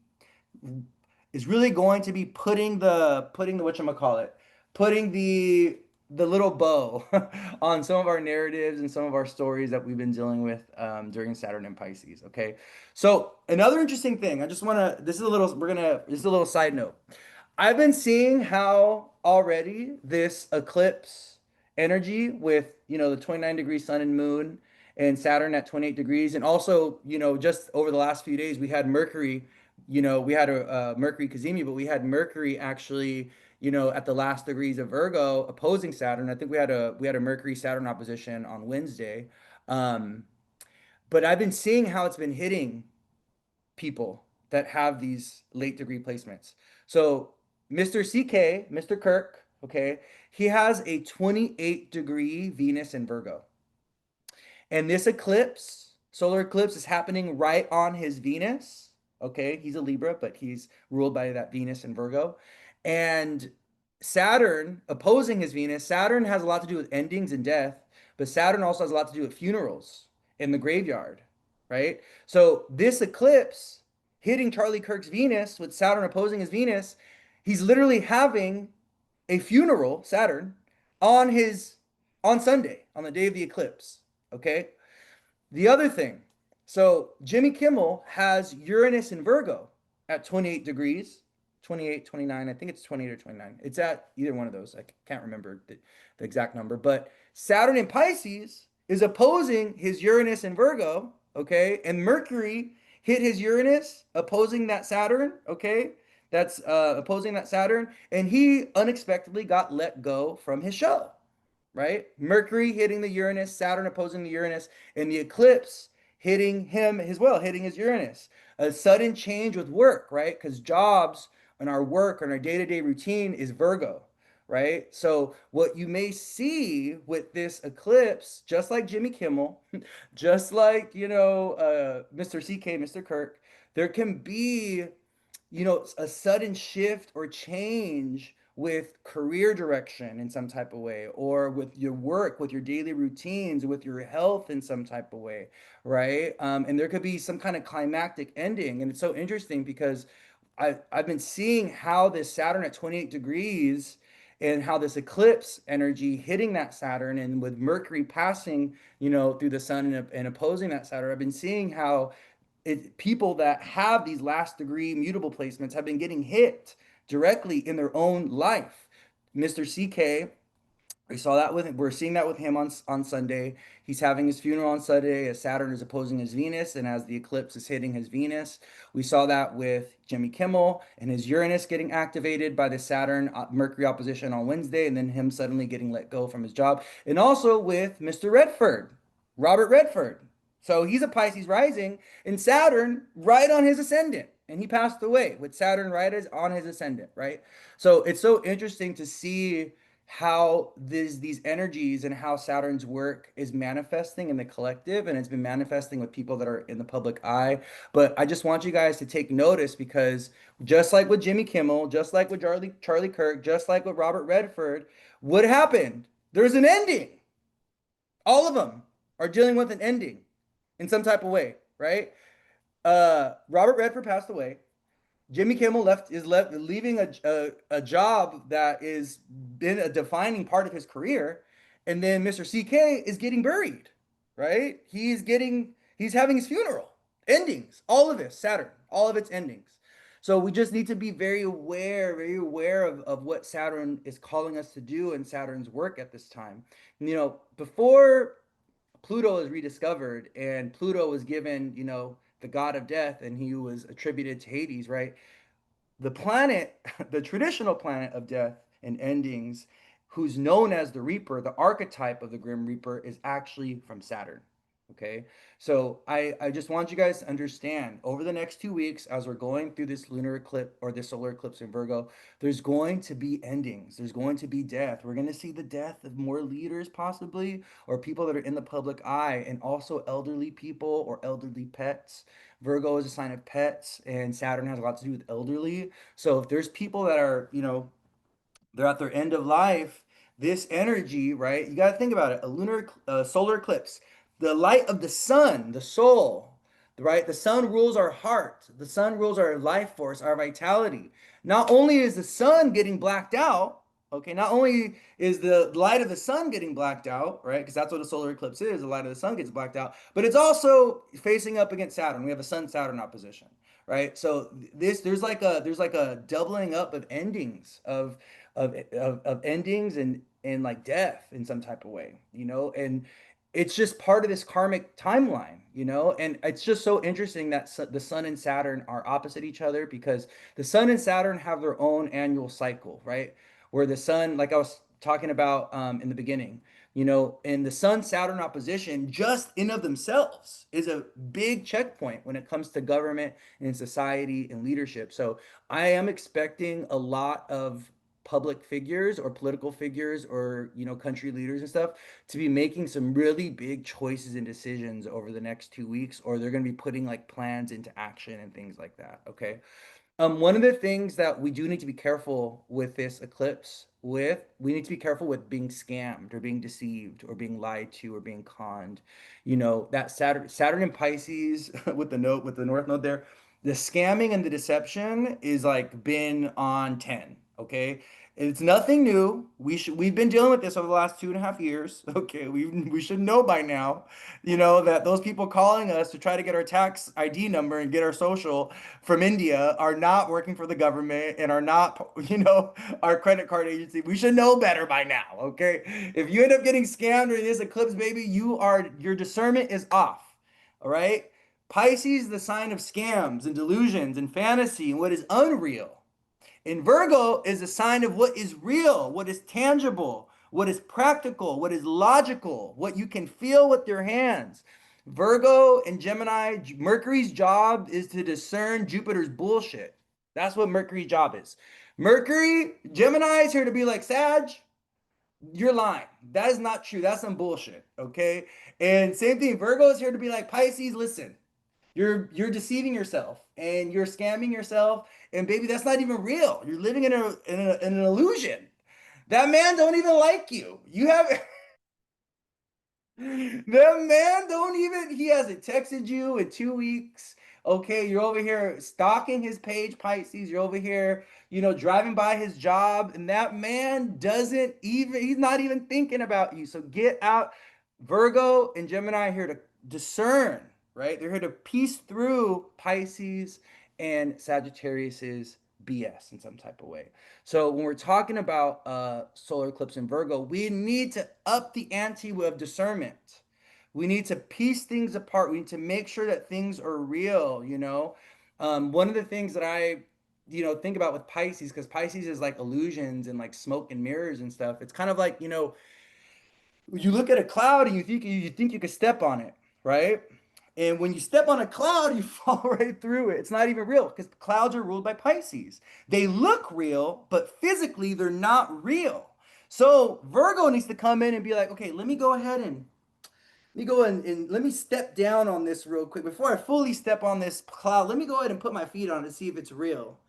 putting the whatchamacallit, putting the little bow on some of our narratives and some of our stories that we've been dealing with during Saturn and Pisces. Okay, so another interesting thing, I just want to. This is a little side note. I've been seeing how already this eclipse energy with, the 29-degree sun and moon and Saturn at 28 degrees. And also, just over the last few days, we had Mercury, we had a Mercury Cazimi, but we had Mercury actually, at the last degrees of Virgo opposing Saturn. I think we had a Mercury Saturn opposition on Wednesday. Um, but I've been seeing how it's been hitting people that have these late degree placements. So Mr. CK, Mr. Kirk, okay, he has a 28-degree Venus in Virgo. And this eclipse, solar eclipse, is happening right on his Venus. Okay, he's a Libra, but he's ruled by that Venus in Virgo. And Saturn opposing his Venus, Saturn has a lot to do with endings and death, but Saturn also has a lot to do with funerals in the graveyard, right? So this eclipse hitting Charlie Kirk's Venus with Saturn opposing his Venus, he's literally having a funeral, Saturn, on his on Sunday, on the day of the eclipse. Okay. The other thing, so Jimmy Kimmel has Uranus in Virgo at 28 degrees, 28, 29. I think it's 28 or 29. It's at either one of those. I can't remember the exact number, but Saturn in Pisces is opposing his Uranus in Virgo, okay? And Mercury hit his Uranus, opposing that Saturn, okay? That's opposing that Saturn, and he unexpectedly got let go from his show, right? Mercury hitting the Uranus, Saturn opposing the Uranus, and the eclipse hitting him as well, hitting his Uranus. A sudden change with work, right? Because jobs and our work and our day-to-day routine is Virgo, right? So what you may see with this eclipse, just like Jimmy Kimmel, just like, Mr. CK, Mr. Kirk, there can be, a sudden shift or change with career direction in some type of way, or with your work, with your daily routines, with your health in some type of way, right? And there could be some kind of climactic ending. And it's so interesting because I've been seeing how this Saturn at 28 degrees and how this eclipse energy hitting that Saturn and with Mercury passing, through the sun and opposing that Saturn, I've been seeing how people that have these last degree mutable placements have been getting hit directly in their own life. Mr. CK, we're seeing that with him on Sunday. He's having his funeral on Sunday as Saturn is opposing his Venus and as the eclipse is hitting his Venus. We saw that with Jimmy Kimmel and his Uranus getting activated by the Saturn Mercury opposition on Wednesday, and then him suddenly getting let go from his job. And also with Mr. Redford, Robert Redford. So he's a Pisces rising and Saturn right on his ascendant. And he passed away with Saturn right as on his ascendant, right? So it's so interesting to see how these energies and how Saturn's work is manifesting in the collective, and it's been manifesting with people that are in the public eye. But I just want you guys to take notice because just like with Jimmy Kimmel, just like with Charlie Kirk, just like with Robert Redford, what happened? There's an ending. All of them are dealing with an ending in some type of way, right? Robert Redford passed away. Jimmy Kimmel leaving a job that is been a defining part of his career, and then Mr. CK is getting buried, right? He's having his funeral. Endings, all of this, Saturn, all of its endings. So we just need to be very aware of what Saturn is calling us to do and Saturn's work at this time. Before Pluto is rediscovered and Pluto was given, the god of death, and he was attributed to Hades, right? The planet, the traditional planet of death and endings, who's known as the Reaper, the archetype of the Grim Reaper, is actually from Saturn. Okay, so I just want you guys to understand over the next 2 weeks, as we're going through this lunar eclipse or this solar eclipse in Virgo, there's going to be endings. There's going to be death. We're going to see the death of more leaders, possibly, or people that are in the public eye, and also elderly people or elderly pets. Virgo is a sign of pets, and Saturn has a lot to do with elderly. So if there's people that are, they're at their end of life, this energy, right? You got to think about it. A lunar, solar eclipse, the light of the sun, the soul, right? The sun rules our heart. The sun rules our life force, our vitality. Not only is the sun getting blacked out, okay, not only is the light of the sun getting blacked out, right? Because that's what a solar eclipse is, the light of the sun gets blacked out, but it's also facing up against Saturn. We have a sun Saturn opposition, right? So there's like a doubling up of endings of endings and like death in some type of way, and it's just part of this karmic timeline, and it's just so interesting that the sun and Saturn are opposite each other because the sun and Saturn have their own annual cycle, right? Where the sun, like I was talking about in the beginning, and the sun Saturn opposition just in of themselves is a big checkpoint when it comes to government and society and leadership. So I am expecting a lot of public figures or political figures or country leaders and stuff to be making some really big choices and decisions over the next 2 weeks, or they're going to be putting like plans into action and things like that. Okay. One of the things that we do need to be careful with this eclipse we need to be careful with being scammed or being deceived or being lied to or being conned. That Saturn in Pisces with the North Node there, the scamming and the deception is like been on 10. Okay. It's nothing new. We've been dealing with this over the last 2.5 years. Okay, we should know by now, that those people calling us to try to get our tax ID number and get our social from India are not working for the government and are not, our credit card agency. We should know better by now, okay? If you end up getting scammed during this eclipse, baby, your discernment is off, all right? Pisces is the sign of scams and delusions and fantasy and what is unreal. And Virgo is a sign of what is real, what is tangible, what is practical, what is logical, what you can feel with your hands. Virgo and Gemini, Mercury's job is to discern Jupiter's bullshit. That's what Mercury's job is. Mercury, Gemini is here to be like, Sag, you're lying. That is not true. That's some bullshit. Okay. And same thing, Virgo is here to be like, Pisces, listen, you're deceiving yourself and you're scamming yourself, and baby, that's not even real. You're living in an illusion. That man don't even like you. You have the man don't even, he hasn't texted you in 2 weeks. Okay, you're over here stalking his page, Pisces. You're over here, driving by his job, and that man doesn't even, he's not even thinking about you. So get out. Virgo and Gemini are here to discern, right? They're here to piece through Pisces and Sagittarius's BS in some type of way. So when we're talking about solar eclipse in Virgo, we need to up the ante of discernment. We need to piece things apart. We need to make sure that things are real. One of the things that I think about with Pisces, because Pisces is like illusions and like smoke and mirrors and stuff. It's kind of like, you look at a cloud and you think you could step on it, right? And when you step on a cloud, you fall right through it. It's not even real because clouds are ruled by Pisces. They look real, but physically they're not real. So Virgo needs to come in and be like, okay, let me go ahead and let me go and let me step down on this real quick. Before I fully step on this cloud, let me go ahead and put my feet on it to see if it's real.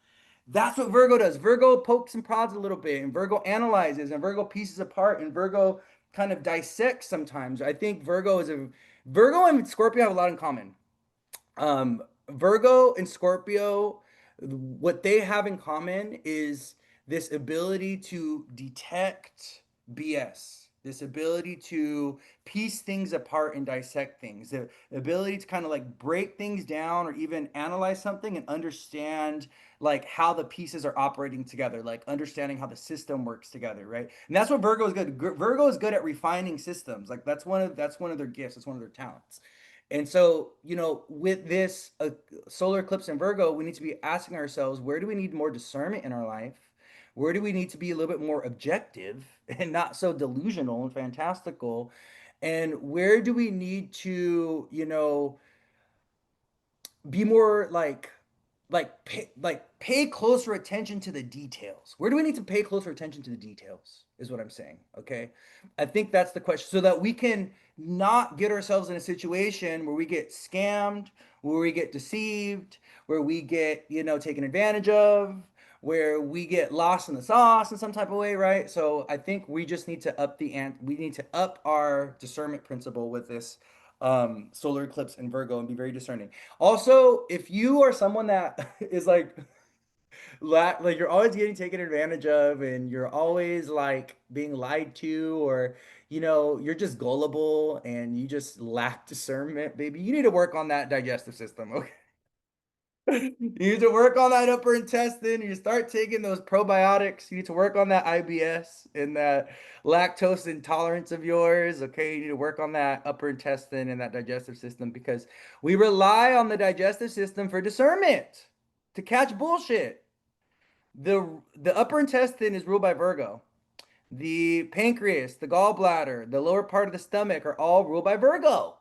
That's what Virgo does. Virgo pokes and prods a little bit, and Virgo analyzes, and Virgo pieces apart, and Virgo kind of dissects sometimes. I think Virgo and Scorpio have a lot in common. Virgo and Scorpio, what they have in common is this ability to detect BS. this ability to piece things apart and dissect things, the ability to kind of like break things down or even analyze something and understand like how the pieces are operating together, like understanding how the system works together, right? And that's what Virgo is good. Virgo is good at refining systems. Like that's one of their gifts. It's one of their talents. And so, with this solar eclipse in Virgo, we need to be asking ourselves, where do we need more discernment in our life? Where do we need to be a little bit more objective and not so delusional and fantastical? And where do we need to, be more like pay closer attention to the details? Where do we need to pay closer attention to the details is what I'm saying. Okay, I think that's the question, so that we can not get ourselves in a situation where we get scammed, where we get deceived, where we get taken advantage of, where we get lost in the sauce in some type of way, right? So I think we just need to up the ant we need to up our discernment principle with this solar eclipse in Virgo, and be very discerning. Also, if you are someone that is like you're always getting taken advantage of, and you're always like being lied to, or you're just gullible and you just lack discernment, baby, you need to work on that digestive system, okay? You need to work on that upper intestine. You start taking those probiotics. You need to work on that IBS and that lactose intolerance of yours. Okay. You need to work on that upper intestine and that digestive system, because we rely on the digestive system for discernment to catch bullshit. The upper intestine is ruled by Virgo. The pancreas, the gallbladder, the lower part of the stomach are all ruled by Virgo.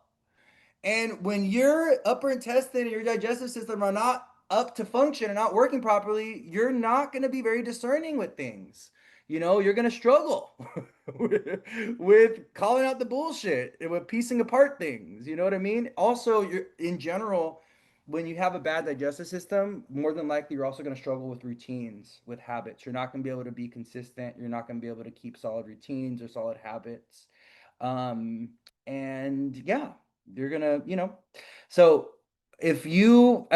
And when your upper intestine and your digestive system are not up to function and not working properly, you're not going to be very discerning with things. You're going to struggle with calling out the bullshit and with piecing apart things. You know what I mean? Also, you're in general, when you have a bad digestive system, more than likely you're also going to struggle with routines, with habits. You're not going to be able to be consistent. You're not going to be able to keep solid routines or solid habits. Um, and yeah, you're gonna, so I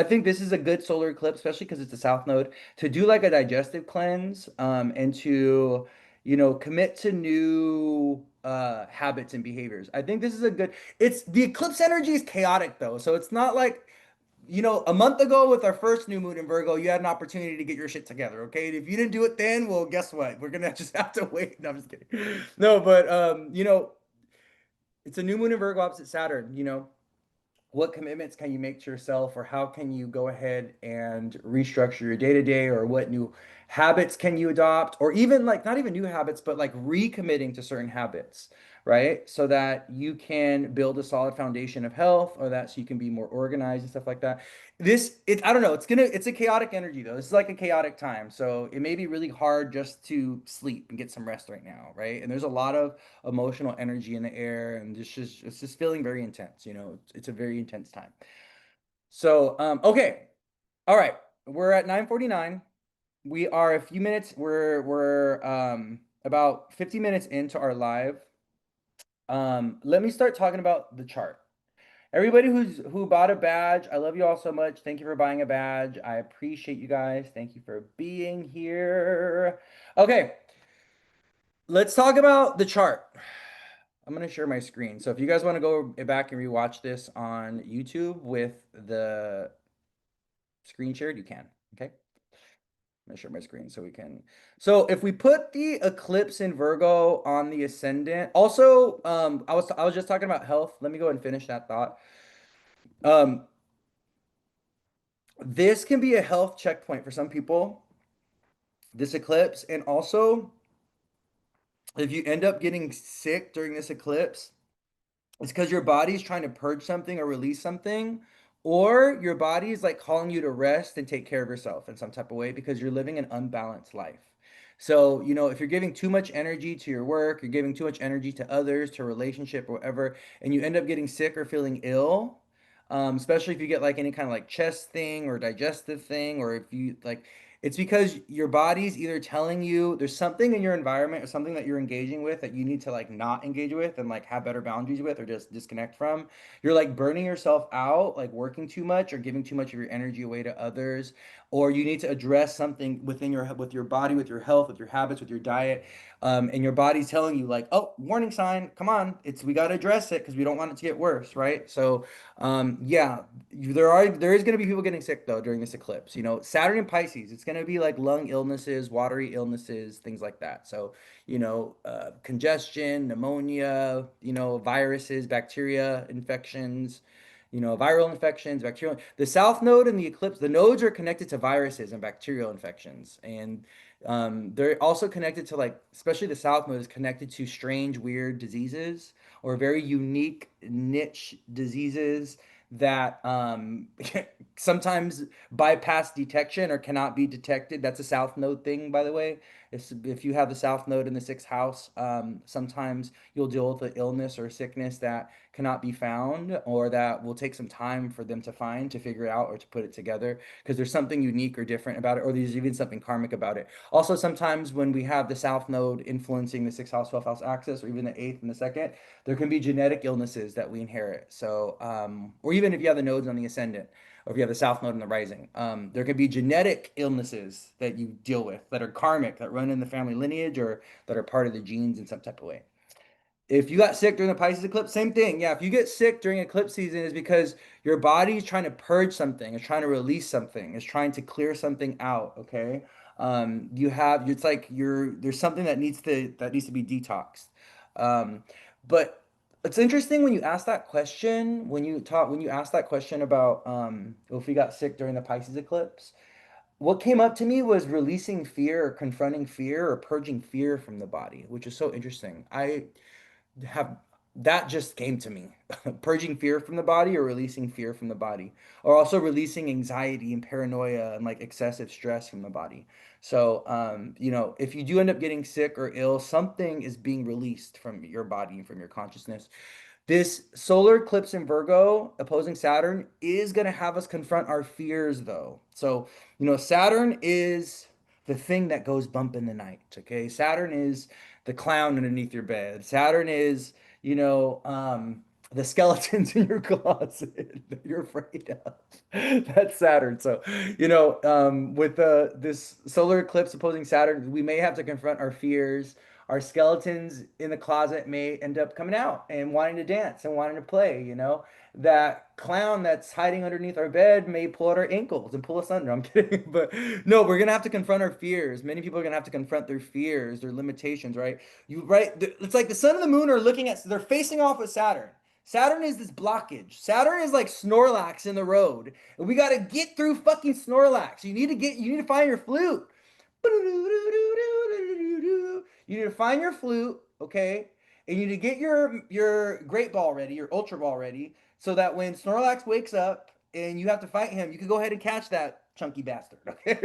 think this is a good solar eclipse, especially because it's a south node, to do like a digestive cleanse, and to, commit to new habits and behaviors. I think this is a good, it's the eclipse energy is chaotic though. So it's not like, a month ago with our first new moon in Virgo, you had an opportunity to get your shit together. Okay. And if you didn't do it then, well, guess what? We're gonna just have to wait. No, I'm just kidding. No, but it's a new moon in Virgo opposite Saturn. What commitments can you make to yourself, or how can you go ahead and restructure your day to day, or what new habits can you adopt, or even like not even new habits, but like recommitting to certain habits, right? So that you can build a solid foundation of health, or that so you can be more organized and stuff like that. I don't know, it's a chaotic energy though. This is like a chaotic time. So it may be really hard just to sleep and get some rest right now, right? And there's a lot of emotional energy in the air, and it's just feeling very intense. It's a very intense time. So okay, all right, we're at 9:49. We are a few minutes. We're about 50 minutes into our live. Let me start talking about the chart. Everybody who bought a badge, I love you all so much. Thank you for buying a badge. I appreciate you guys. Thank you for being here. Okay, let's talk about the chart. I'm gonna share my screen. So if you guys want to go back and rewatch this on YouTube with the screen shared, you can. Okay. I'm gonna share my screen so we can. So if we put the eclipse in Virgo on the ascendant, also, I was just talking about health. Let me go and finish that thought. Um, this can be a health checkpoint for some people, this eclipse, and also if you end up getting sick during this eclipse, it's because your body's trying to purge something or release something, or your body is like calling you to rest and take care of yourself in some type of way, because you're living an unbalanced life. So, if you're giving too much energy to your work, you're giving too much energy to others, to a relationship or whatever, and you end up getting sick or feeling ill, especially if you get like any kind of like chest thing or digestive thing, or if you like, It's because your body's either telling you there's something in your environment or something that you're engaging with that you need to like not engage with and like have better boundaries with or just disconnect from. You're like burning yourself out, like working too much or giving too much of your energy away to others, or you need to address something within your with your body, with your health, with your habits, with your diet. And your body's telling you like, oh, warning sign, come on, it's we got to address it because we don't want it to get worse, right? So yeah, there is going to be people getting sick though during this eclipse. You know, Saturn and Pisces, it's going to be like lung illnesses, watery illnesses, things like that. So, congestion, pneumonia, viruses, bacteria infections, viral infections, bacterial. The south node and the eclipse, the nodes are connected to viruses and bacterial infections, and they're also connected to like, especially the south node is connected to strange, weird diseases or very unique niche diseases that sometimes bypass detection or cannot be detected. That's a south node thing, by the way. If you have the south node in the sixth house, sometimes you'll deal with an illness or sickness that cannot be found or that will take some time for them to find, to figure out, or to put it together because there's something unique or different about it, or there's even something karmic about it. Also, sometimes when we have the south node influencing the sixth house, 12th house axis, or even the eighth and the second, there can be genetic illnesses that we inherit. So, or even if you have the nodes on the ascendant, or if you have the south node in the rising, there can be genetic illnesses that you deal with that are karmic, that run in the family lineage, or that are part of the genes in some type of way. If you got sick during the Pisces eclipse, same thing. Yeah, if you get sick during eclipse season, it's because your body's trying to purge something, it's trying to release something, it's trying to clear something out. Okay, it's like there's something that needs to be detoxed. Um, but it's interesting when you ask that question, when you ask that question about if we got sick during the Pisces eclipse. What came up to me was releasing fear or confronting fear or purging fear from the body, which is so interesting. I have that just came to me. Purging fear from the body or releasing fear from the body, or also releasing anxiety and paranoia and like excessive stress from the body. So if you do end up getting sick or ill, something is being released from your body and from your consciousness. This solar eclipse in Virgo opposing Saturn is going to have us confront our fears, though. So, Saturn is the thing that goes bump in the night, okay? Saturn is the clown underneath your bed. Saturn is, you know, um, the skeletons in your closet that you're afraid of. That's Saturn. So, with this solar eclipse opposing Saturn, we may have to confront our fears. Our skeletons in the closet may end up coming out and wanting to dance and wanting to play. That clown that's hiding underneath our bed may pull out our ankles and pull us under. I'm kidding. But no, we're gonna have to confront our fears. Many people are gonna have to confront their fears, their limitations, right? It's like the sun and the moon are they're facing off with Saturn. Saturn is this blockage. Saturn is like Snorlax in the road. And we gotta get through fucking Snorlax. You need to find your flute. You need to find your flute, okay? And you need to get your great ball ready, your ultra ball ready, so that when Snorlax wakes up and you have to fight him, you can go ahead and catch that chunky bastard. Okay,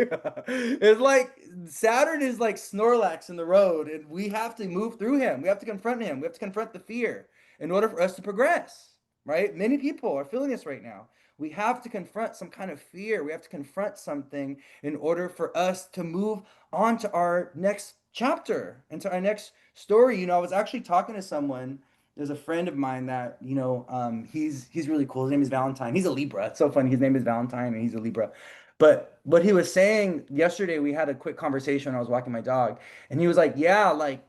it's like Saturn is like Snorlax in the road, and we have to move through him. We have to confront him. We have to confront the fear in order for us to progress. Right? Many people are feeling this right now. We have to confront some kind of fear. We have to confront something in order for us to move on to our next chapter, into our next story. I was actually talking to someone. There's a friend of mine that, he's really cool. His name is Valentine. He's a Libra. It's so funny. His name is Valentine and he's a Libra. But what he was saying yesterday, we had a quick conversation when I was walking my dog, and he was like, yeah, like,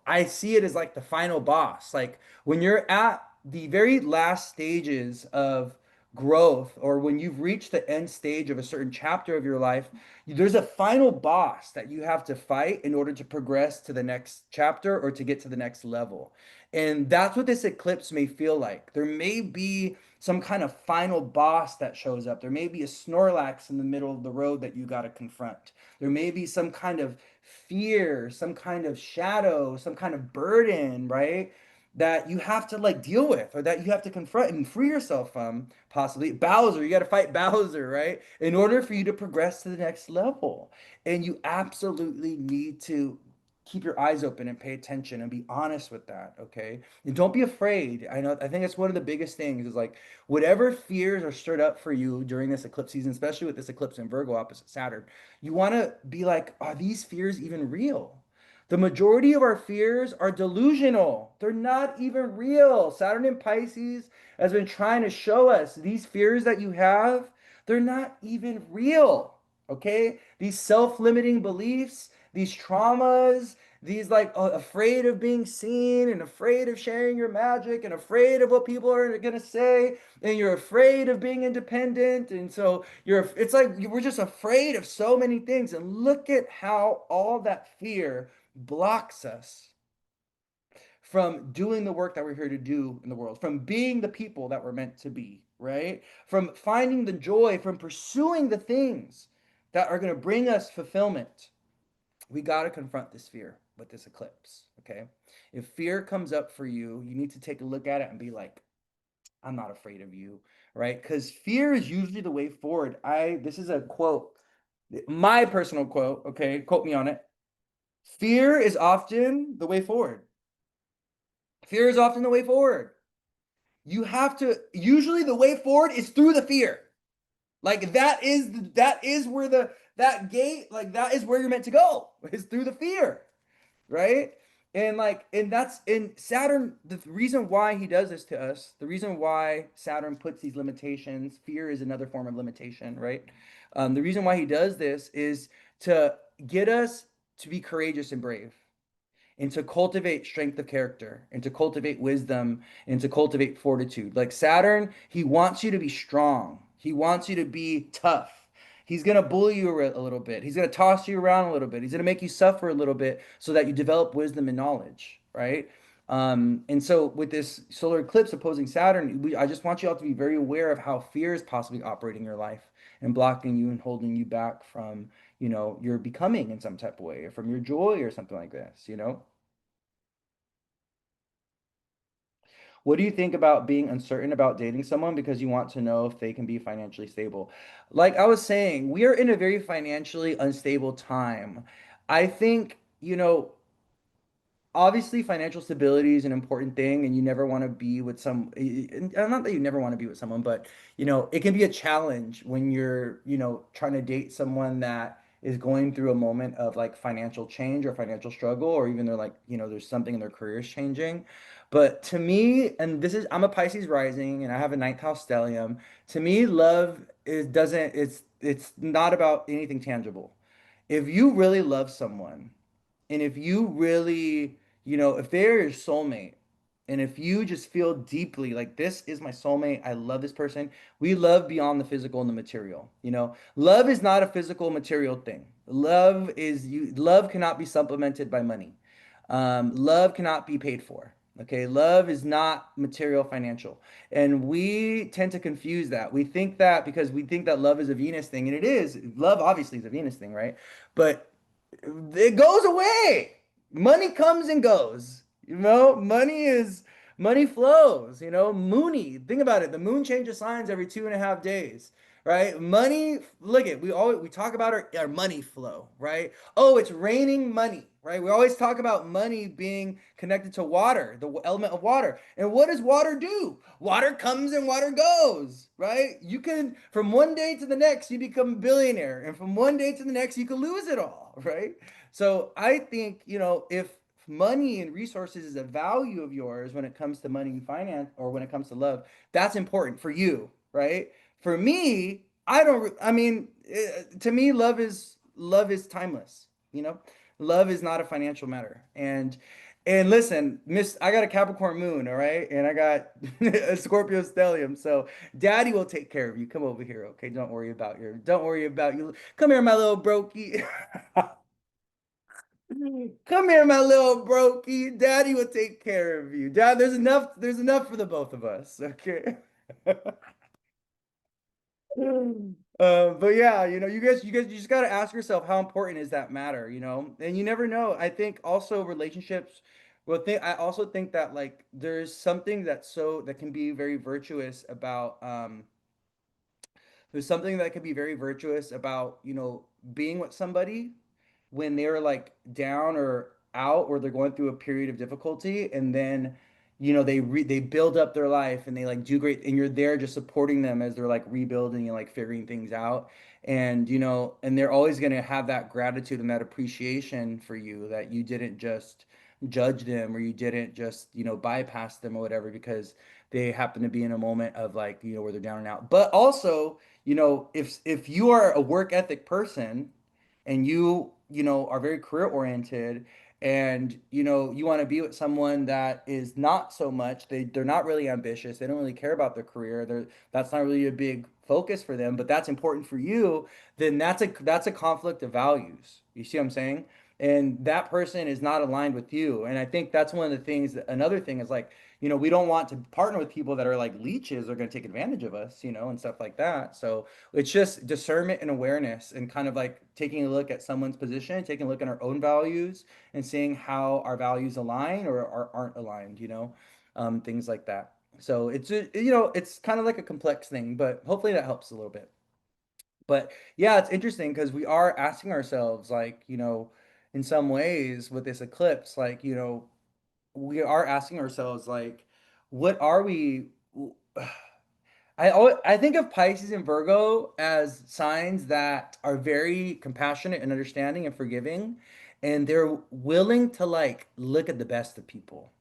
I see it as like the final boss. Like when you're at the very last stages of growth, or when you've reached the end stage of a certain chapter of your life, there's a final boss that you have to fight in order to progress to the next chapter or to get to the next level. And that's what this eclipse may feel like. There may be some kind of final boss that shows up. There may be a Snorlax in the middle of the road that you got to confront. There may be some kind of fear, some kind of shadow, some kind of burden, right? That you have to like deal with, or that you have to confront and free yourself from. Possibly Bowser, you got to fight Bowser, right? In order for you to progress to the next level. And you absolutely need to keep your eyes open and pay attention and be honest with that, okay? And don't be afraid. I think that's one of the biggest things is like whatever fears are stirred up for you during this eclipse season, especially with this eclipse in Virgo opposite Saturn, you want to be like, are these fears even real? The majority of our fears are delusional. They're not even real. Saturn in Pisces has been trying to show us these fears that you have, they're not even real. Okay? These self-limiting beliefs, these traumas, these like afraid of being seen and afraid of sharing your magic and afraid of what people are going to say and you're afraid of being independent and so you're it's like we're just afraid of so many things and look at how all that fear blocks us from doing the work that we're here to do in the world, from being the people that we're meant to be, right? From finding the joy, from pursuing the things that are going to bring us fulfillment. We got to confront this fear with this eclipse, okay? If fear comes up for you, you need to take a look at it and be like, I'm not afraid of you, right? Because fear is usually the way forward. This is a quote, my personal quote, okay? Quote me on it. Fear is often the way forward. Fear is often the way forward. You have to, usually the way forward is through the fear. Like that is where that gate, like that is where you're meant to go, is through the fear, right? And that's in Saturn, the reason why he does this to us, the reason why Saturn puts these limitations, fear is another form of limitation, right? The reason why he does this is to get us to be courageous and brave and to cultivate strength of character and to cultivate wisdom and to cultivate fortitude. Like Saturn, he wants you to be strong. He wants you to be tough. He's going to bully you a little bit. He's going to toss you around a little bit. He's going to make you suffer a little bit so that you develop wisdom and knowledge, right? And so with this solar eclipse opposing Saturn, I just want you all to be very aware of how fear is possibly operating your life and blocking you and holding you back from, your becoming in some type of way, or from your joy or something like this. What do you think about being uncertain about dating someone because you want to know if they can be financially stable? Like I was saying, we are in a very financially unstable time. I think, obviously financial stability is an important thing and you never want to be with not that you never want to be with someone, but it can be a challenge when you're trying to date someone that is going through a moment of like financial change or financial struggle, or even they're like there's something in their careers changing. But to me, and this is I'm a Pisces rising and I have a ninth house stellium. To me, love is doesn't it's not about anything tangible. If you really love someone, and if you really, if they're your soulmate, and if you just feel deeply like this is my soulmate, I love this person, we love beyond the physical and the material. Love is not a physical material thing. Love cannot be supplemented by money. Love cannot be paid for. Okay, love is not material financial. And we tend to confuse that. We think that because we think that love is a Venus thing, and it is. Love obviously is a Venus thing, right? But it goes away. Money comes and goes. Money flows. Moony. Think about it. The moon changes signs every 2.5 days, right? Money. Look at we talk about our money flow, right? Oh, it's raining money, right? We always talk about money being connected to water, the element of water. And what does water do? Water comes and water goes, right? You can from one day to the next you become a billionaire, and from one day to the next you can lose it all, right? So I think, if money and resources is a value of yours when it comes to money and finance or when it comes to love, that's important for you, right? For me, I mean, to me, love is timeless, you know? Love is not a financial matter. And listen, I got a Capricorn moon, all right? And I got a Scorpio stellium. So daddy will take care of you. Come over here, okay? Don't worry about you. Come here, my little brokey. Come here, my little brokey. Daddy will take care of you. Dad, there's enough for the both of us, okay? But yeah, you just gotta ask yourself how important is that matter, And you never know. I think also relationships. I also think that like there's something that can be very virtuous about there's something that can be very virtuous about being with somebody when they're like down or out or they're going through a period of difficulty, and then they build up their life and they like do great, and you're there just supporting them as they're like rebuilding and like figuring things out. And and they're always going to have that gratitude and that appreciation for you, that you didn't just judge them or you didn't just bypass them or whatever, because they happen to be in a moment of like where they're down and out. But also, if you are a work ethic person and you are very career oriented, and you want to be with someone that is not so much, they're not really ambitious, they don't really care about their career, that's not really a big focus for them, but that's important for you, then that's a conflict of values. You see what I'm saying? And that person is not aligned with you. And I think that's one of the things another thing is like, we don't want to partner with people that are like leeches, are going to take advantage of us, and stuff like that. So it's just discernment and awareness, and kind of like taking a look at someone's position, taking a look at our own values, and seeing how our values align or aren't aligned, things like that. So it's kind of like a complex thing, but hopefully that helps a little bit. But yeah, it's interesting because we are asking ourselves, like, in some ways with this eclipse, like, we are asking ourselves, like, what are we? I think of Pisces and Virgo as signs that are very compassionate and understanding and forgiving, and they're willing to like look at the best of people.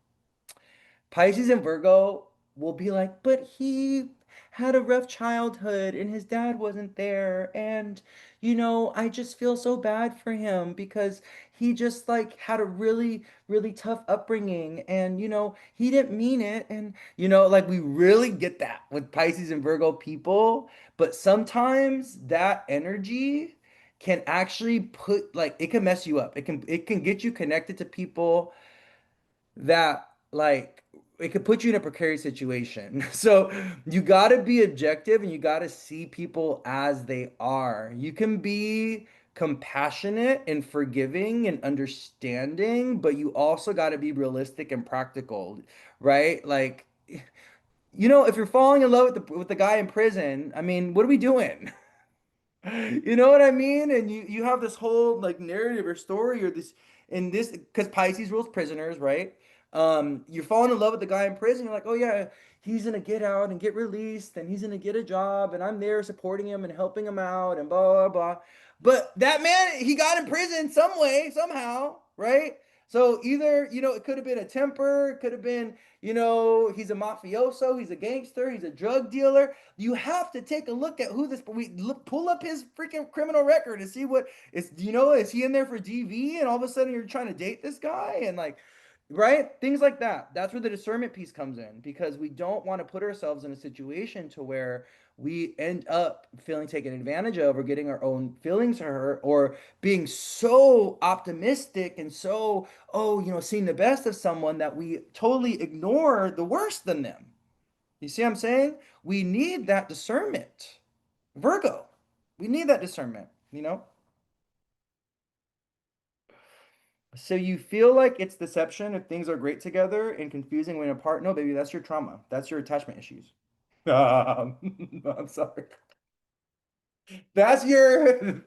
Pisces and Virgo will be like, but he had a rough childhood and his dad wasn't there. And, I just feel so bad for him because he just like had a really, really tough upbringing and, he didn't mean it. And, like we really get that with Pisces and Virgo people. But sometimes that energy can actually it can mess you up. It can get you connected to people that like it could put you in a precarious situation. So you got to be objective and you got to see people as they are. You can be compassionate and forgiving and understanding, but you also got to be realistic and practical, right? Like, if you're falling in love with the guy in prison, I mean, what are we doing? You know what I mean? And you have this whole like narrative or story or this in this because Pisces rules prisoners, right? You're falling in love with the guy in prison. You're like, oh yeah, he's gonna get out and get released, and he's gonna get a job, and I'm there supporting him and helping him out, and blah blah blah. But that man, he got in prison some way, somehow, right? So either it could have been a temper, it could have been he's a mafioso, he's a gangster, he's a drug dealer. You have to take a look at who this. Pull up his freaking criminal record and see what is. Is he in there for DV? And all of a sudden you're trying to date this guy and like, right? Things like that. That's where the discernment piece comes in, because we don't want to put ourselves in a situation to where we end up feeling taken advantage of or getting our own feelings hurt or being so optimistic and so, oh, seeing the best of someone that we totally ignore the worst than them. You see what I'm saying? We need that discernment. Virgo, we need that discernment. So you feel like it's deception if things are great together and confusing when apart. No, baby, that's your trauma. That's your attachment issues. I'm sorry. That's your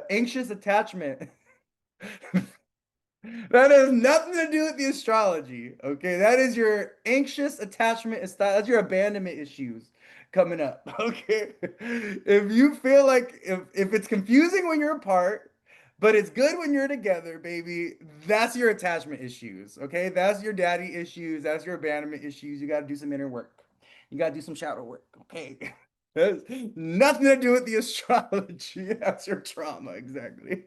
anxious attachment. That has nothing to do with the astrology. Okay, that is your anxious attachment and style. That's your abandonment issues coming up. Okay, if you feel like if it's confusing when you're apart, but it's good when you're together, baby, that's your attachment issues. Okay, that's your daddy issues. That's your abandonment issues. You got to do some inner work. You got to do some shadow work. Okay, that's nothing to do with the astrology. That's your trauma, exactly.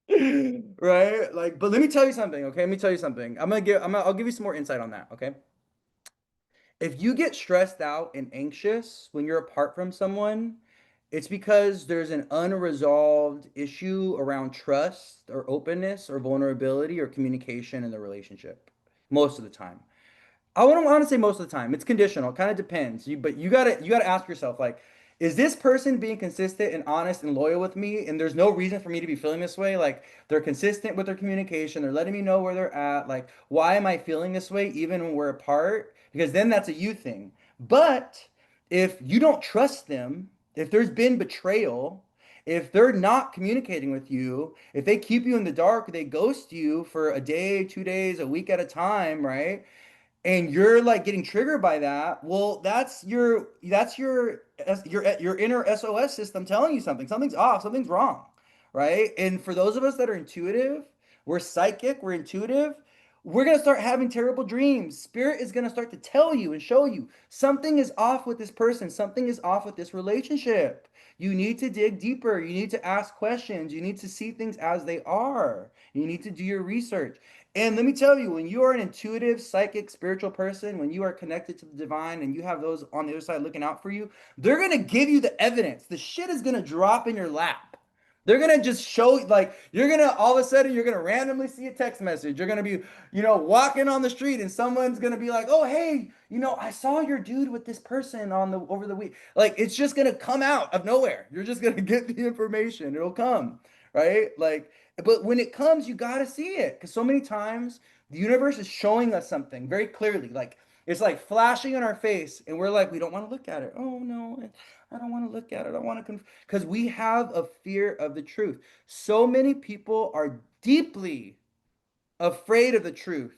Right? Like, but let me tell you something, okay? Let me tell you something. I'll give you some more insight on that, okay? If you get stressed out and anxious when you're apart from someone, it's because there's an unresolved issue around trust or openness or vulnerability or communication in the relationship most of the time. I wouldn't want to say most of the time. It's conditional. It kind of depends. But you gotta ask yourself, like, is this person being consistent and honest and loyal with me? And there's no reason for me to be feeling this way. Like, they're consistent with their communication. They're letting me know where they're at. Like, why am I feeling this way even when we're apart? Because then that's a you thing. But if you don't trust them, if there's been betrayal, If they're not communicating with you, if they keep you in the dark, they ghost you for a day, 2 days, a week at a time, right? And you're like getting triggered by that, well, that's your inner SOS system telling you something's off, something's wrong, right? And for those of us that are intuitive, we're psychic, we're intuitive, we're going to start having terrible dreams. Spirit is going to start to tell you and show you something is off with this person, something is off with this relationship. You need to dig deeper, you need to ask questions, you need to see things as they are, you need to do your research. And let me tell you, when you are an intuitive, psychic, spiritual person, when you are connected to the divine and you have those on the other side looking out for you, they're going to give you the evidence. The shit is going to drop in your lap. They're going to just show, like, you're going to, all of a sudden, you're going to randomly see a text message. You're going to be, walking on the street and someone's going to be like, oh, hey, I saw your dude with this person over the week. Like, it's just going to come out of nowhere. You're just going to get the information. It'll come, right? Like, but when it comes, you got to see it because so many times the universe is showing us something very clearly. Like it's like flashing in our face, and we're like, we don't want to look at it. Oh no, I don't want to look at it. I want to because we have a fear of the truth. So many people are deeply afraid of the truth,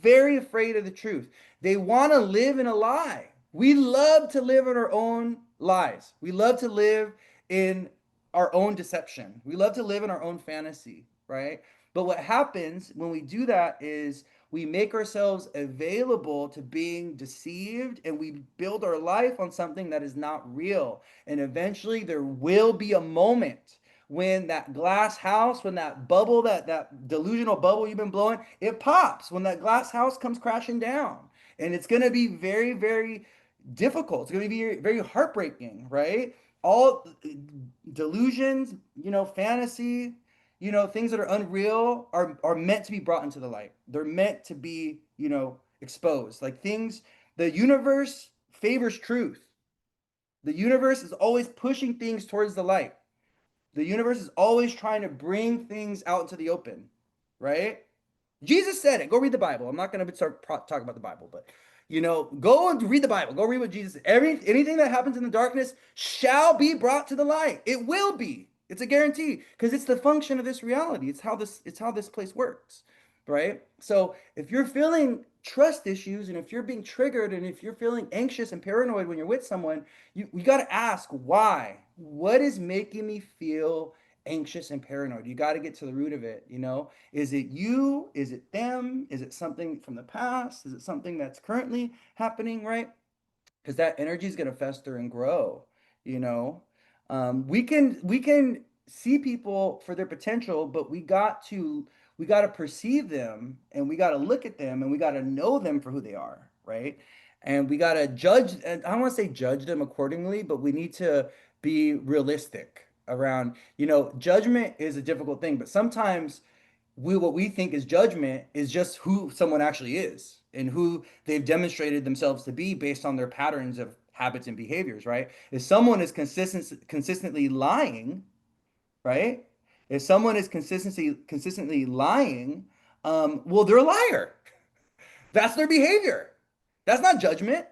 very afraid of the truth. They want to live in a lie. We love to live in our own lies. We love to live in our own deception. We love to live in our own fantasy, right? But what happens when we do that is we make ourselves available to being deceived and we build our life on something that is not real. And eventually there will be a moment when that glass house, when that bubble, that delusional bubble you've been blowing, it pops when that glass house comes crashing down. And it's going to be very, very difficult. It's going to be very, very heartbreaking, right? All delusions, fantasy, things that are unreal are meant to be brought into the light. They're meant to be, exposed. Like things, the universe favors truth. The universe is always pushing things towards the light. The universe is always trying to bring things out into the open, right? Jesus said it. Go read the Bible. I'm not going to start talking about the Bible, but go and read the Bible. Go read what Jesus said. Anything that happens in the darkness shall be brought to the light. It will be. It's a guarantee because it's the function of this reality. It's how this place works, right? So if you're feeling trust issues and if you're being triggered and if you're feeling anxious and paranoid when you're with someone, you got to ask why. What is making me feel anxious and paranoid? You got to get to the root of it, Is it you? Is it them? Is it something from the past? Is it something that's currently happening, right? Because that energy is going to fester and grow, you know. We can see people for their potential, but we got to perceive them and we got to look at them and we got to know them for who they are, right? And we got to judge, and I don't want to say judge them accordingly, but we need to be realistic around, judgment is a difficult thing, but sometimes what we think is judgment is just who someone actually is and who they've demonstrated themselves to be based on their patterns of habits and behaviors, right? If someone is consistently lying, right? If someone is consistently lying, well, they're a liar. That's their behavior. That's not judgment,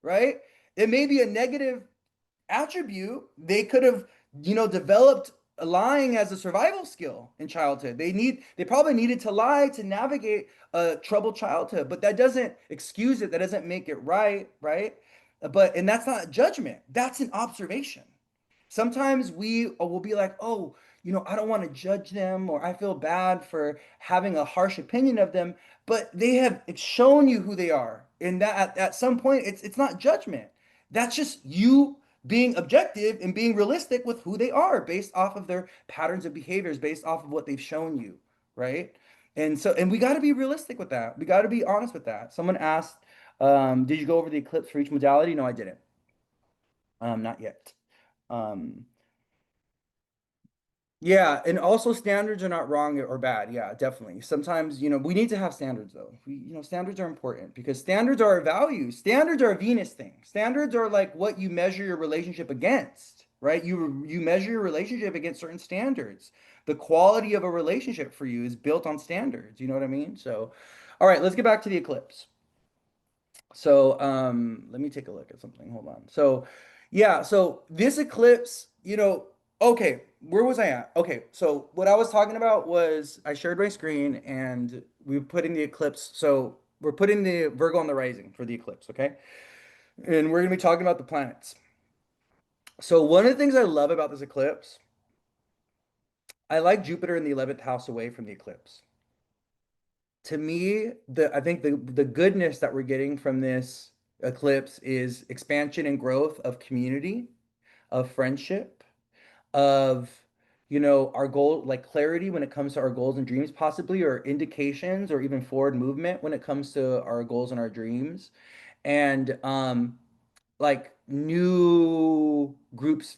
right? It may be a negative attribute. They could have, developed lying as a survival skill in childhood. They probably needed to lie to navigate a troubled childhood, but that doesn't excuse it. That doesn't make it right, right? And that's not judgment. That's an observation. Sometimes we will be like, oh, I don't want to judge them or I feel bad for having a harsh opinion of them, but they have shown you who they are. And that at some point it's not judgment. That's just you being objective and being realistic with who they are based off of their patterns of behaviors, based off of what they've shown you, right? And we got to be realistic with that. We got to be honest with that. Someone asked, did you go over the eclipse for each modality? No, I didn't. Not yet. Um, Yeah, and also standards are not wrong or bad. Yeah, definitely. Sometimes, we need to have standards though. Standards are important because standards are a value. Standards are a Venus thing. Standards are like what you measure your relationship against, right? You measure your relationship against certain standards. The quality of a relationship for you is built on standards. You know what I mean? So, all right, let's get back to the eclipse. So let me take a look at something. Hold on. So yeah, so this eclipse, Okay, where was I at? Okay, so what I was talking about was I shared my screen and we put in the eclipse. So we're putting the Virgo on the rising for the eclipse, okay? And we're gonna be talking about the planets. So one of the things I love about this eclipse, I like Jupiter in the 11th house away from the eclipse. To me, I think the goodness that we're getting from this eclipse is expansion and growth of community, of friendship, of our goal, like clarity when it comes to our goals and dreams possibly, or indications or even forward movement when it comes to our goals and our dreams, and like new groups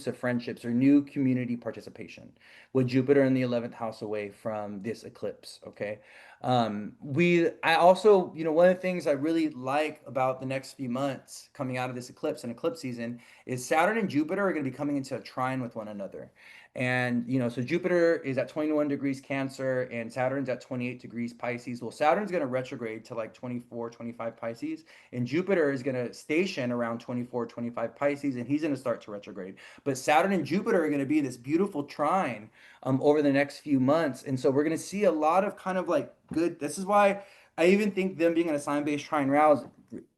of friendships or new community participation with Jupiter in the 11th house away from this eclipse. Okay. I also, one of the things I really like about the next few months coming out of this eclipse and eclipse season is Saturn and Jupiter are going to be coming into a trine with one another. And, so Jupiter is at 21 degrees Cancer and Saturn's at 28 degrees Pisces. Well, Saturn's going to retrograde to like 24, 25 Pisces, and Jupiter is going to station around 24, 25 Pisces, and he's going to start to retrograde. But Saturn and Jupiter are going to be this beautiful trine over the next few months. And so we're going to see a lot of kind of like good. This is why I even think them being in a sign-based trine rouse,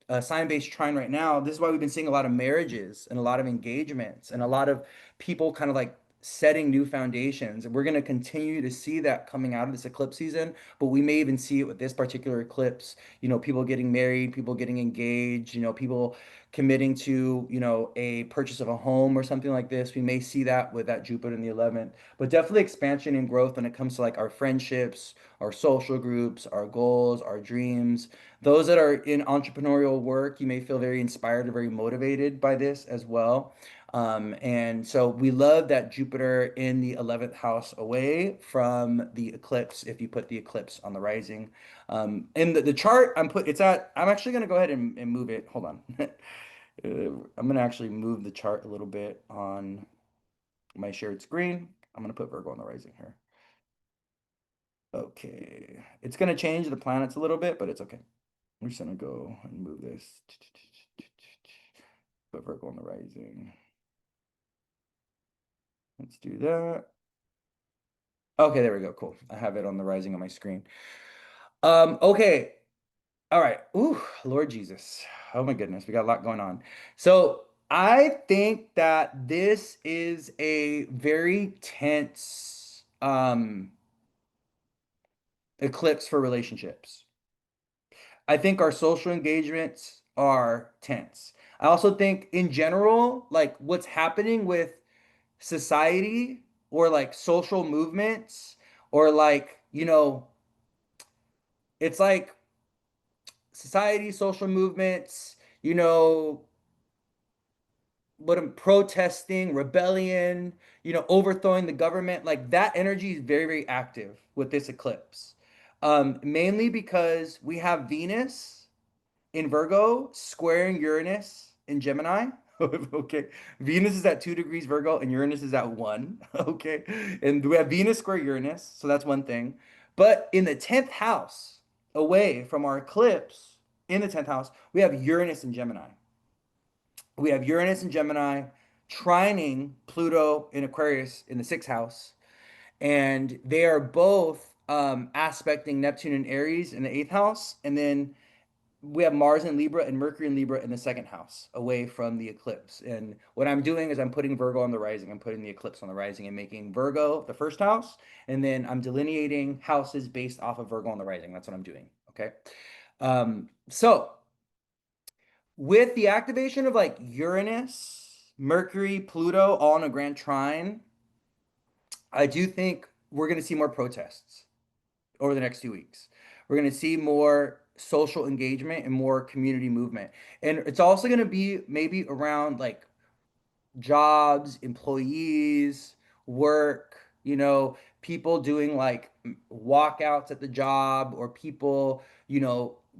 a sign-based trine right now. This is why we've been seeing a lot of marriages and a lot of engagements and a lot of people kind of like setting new foundations. And we're going to continue to see that coming out of this eclipse season, but we may even see it with this particular eclipse, people getting married, people getting engaged, people committing to, a purchase of a home or something like this. We may see that with that Jupiter in the 11th, but definitely expansion and growth when it comes to like our friendships, our social groups, our goals, our dreams. Those that are in entrepreneurial work, you may feel very inspired or very motivated by this as well. And so we love that Jupiter in the 11th house away from the eclipse if you put the eclipse on the rising. In the chart I'm actually going to go ahead and move it. Hold on. I'm going to actually move the chart a little bit on my shared screen. I'm going to put Virgo on the rising here. Okay. It's going to change the planets a little bit, but it's okay. We're just going to go and move this. Put Virgo on the rising. Let's do that. Okay, there we go. Cool. I have it on the rising on my screen. Okay. All right. Ooh, Lord Jesus. Oh my goodness, we got a lot going on. So I think that this is a very tense eclipse for relationships. I think our social engagements are tense. I also think in general, like what's happening with society or like social movements or like, it's like society, social movements, what I'm protesting, rebellion, overthrowing the government, like that energy is very, very active with this eclipse. Mainly because we have Venus in Virgo squaring Uranus in Gemini. Okay. Venus is at 2 degrees Virgo and Uranus is at one. Okay. And we have Venus square Uranus. So that's one thing. But in the 10th house, away from our eclipse, in the 10th house, we have Uranus in Gemini. We have Uranus in Gemini trining Pluto in Aquarius in the 6th house. And they are both aspecting Neptune and Aries in the 8th house. And then we have Mars in Libra and Mercury in Libra in the 2nd house away from the eclipse. And what I'm doing is I'm putting Virgo on the rising. I'm putting the eclipse on the rising and making Virgo the 1st house. And then I'm delineating houses based off of Virgo on the rising. That's what I'm doing. Okay. So with the activation of like Uranus, Mercury, Pluto all in a grand trine, I do think we're going to see more protests over the next 2 weeks. We're going to see more social engagement and more community movement. And it's also going to be maybe around like jobs, employees, work, people doing like walkouts at the job or people,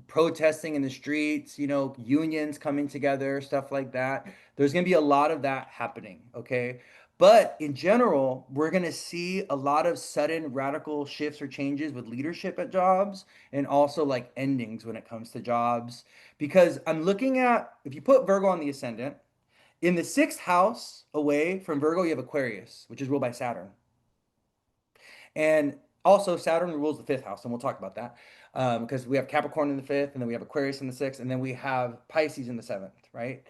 protesting in the streets, unions coming together, stuff like that. There's going to be a lot of that happening, okay? But in general, we're going to see a lot of sudden radical shifts or changes with leadership at jobs and also like endings when it comes to jobs. Because I'm looking at, if you put Virgo on the ascendant, In the sixth house away from Virgo, you have Aquarius, which is ruled by Saturn. And also, Saturn rules the fifth house, and we'll talk about that because we have Capricorn in the fifth, and then we have Aquarius in the sixth, and then we have Pisces in the seventh, right?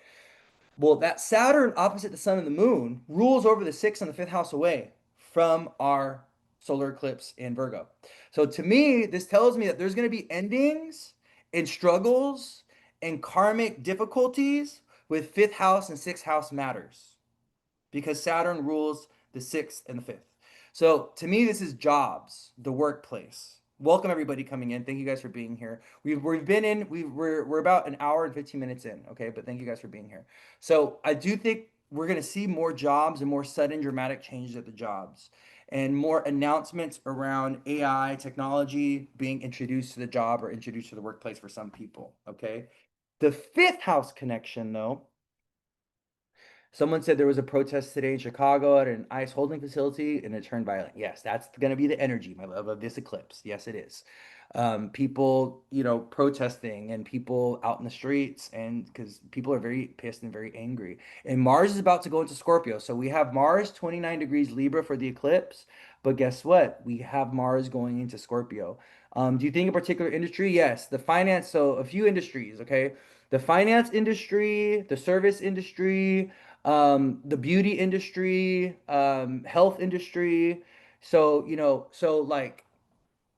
Well, that Saturn opposite the sun and the moon rules over the sixth and the fifth house away from our solar eclipse in Virgo. So to me, this tells me that there's going to be endings and struggles and karmic difficulties with fifth house and sixth house matters because Saturn rules the sixth and the fifth. So to me, this is jobs, the workplace. Welcome everybody coming in. Thank you guys for being here. We've been in. We're about an hour and 15 minutes in. Okay, but thank you guys for being here. So I do think we're gonna see more jobs and more sudden dramatic changes at the jobs and more announcements around AI technology being introduced to the job or introduced to the workplace for some people. Okay. The fifth house connection, though, someone said there was a protest today in Chicago at an ice holding facility and it turned violent. Yes, that's going to be the energy, my love, of this eclipse. Yes, it is. People, protesting and people out in the streets, and because people are very pissed and very angry. And Mars is about to go into Scorpio. So we have Mars 29 degrees Libra for the eclipse. But guess what? We have Mars going into Scorpio. Do you think a particular industry? Yes, the finance. So a few industries, okay? The finance industry, the service industry, the beauty industry, health industry. So, like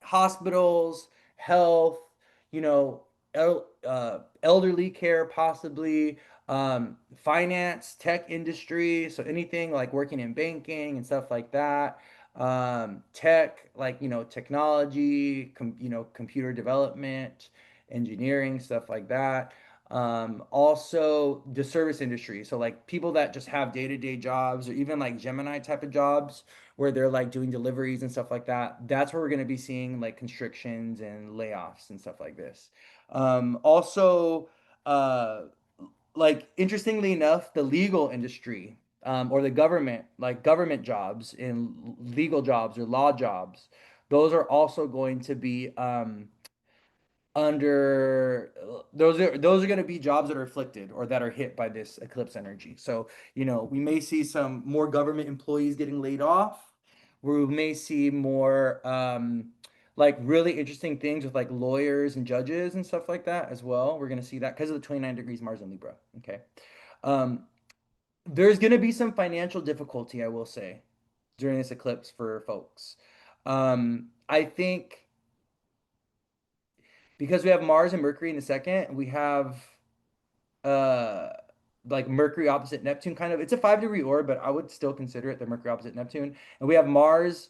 hospitals, health, elderly care, possibly, finance, tech industry. So anything like working in banking and stuff like that. Tech, like, technology, computer development, engineering, stuff like that. Also the service industry. So like people that just have day-to-day jobs or even like Gemini type of jobs where they're like doing deliveries and stuff like that. That's where we're going to be seeing like constrictions and layoffs and stuff like this. Also, uh, like interestingly enough, the legal industry or the government, like government jobs in legal jobs or law jobs, those are also going to be under those are going to be jobs that are afflicted or that are hit by this eclipse energy. So, we may see some more government employees getting laid off. We may see more like really interesting things with like lawyers and judges and stuff like that as well. We're going to see that because of the 29 degrees Mars in Libra. Okay. Um, there's going to be some financial difficulty, I will say, during this eclipse for folks. I think because we have Mars and Mercury in the second, we have uh like Mercury opposite Neptune kind of. It's a 5 degree orb, but I would still consider it the Mercury opposite Neptune. And we have Mars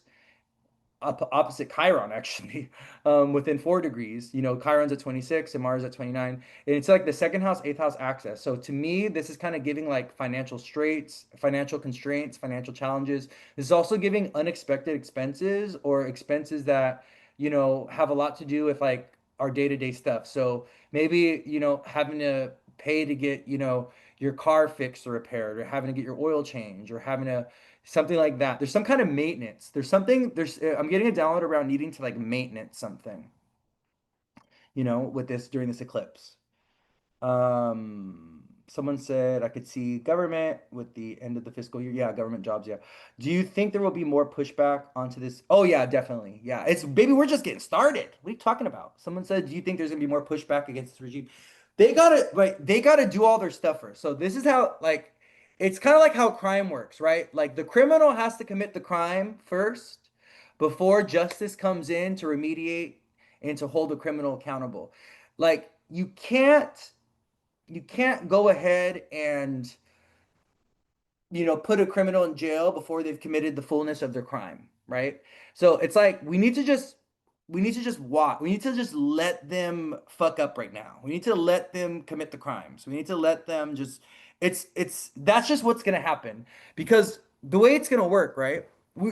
opposite Chiron actually, within 4 degrees. Chiron's at 26 and Mars at 29. And it's like the second house, eighth house access. So to me, this is kind of giving like financial straits, financial constraints, financial challenges. This is also giving unexpected expenses or expenses that, have a lot to do with like our day-to-day stuff. So maybe, having to pay to get, your car fixed or repaired, or having to get your oil changed, or having to something like that. There's some kind of maintenance. I'm getting a download around needing to like maintenance something, with this during this eclipse. Someone said I could see government with the end of the fiscal year. Yeah, government jobs. Yeah. Do you think there will be more pushback onto this? Oh yeah, definitely. Yeah, it's baby, we're just getting started. What are you talking about? Someone said, do you think there's gonna be more pushback against this regime? They gotta do all their stuff first. So this is how like it's kind of like how crime works, right? Like the criminal has to commit the crime first before justice comes in to remediate and to hold the criminal accountable. Like you can't go ahead and put a criminal in jail before they've committed the fullness of their crime, right? So it's like we need to just watch. We need to just let them fuck up right now. We need to let them commit the crimes. We need to let them just it's that's just what's gonna happen because the way it's gonna work, right?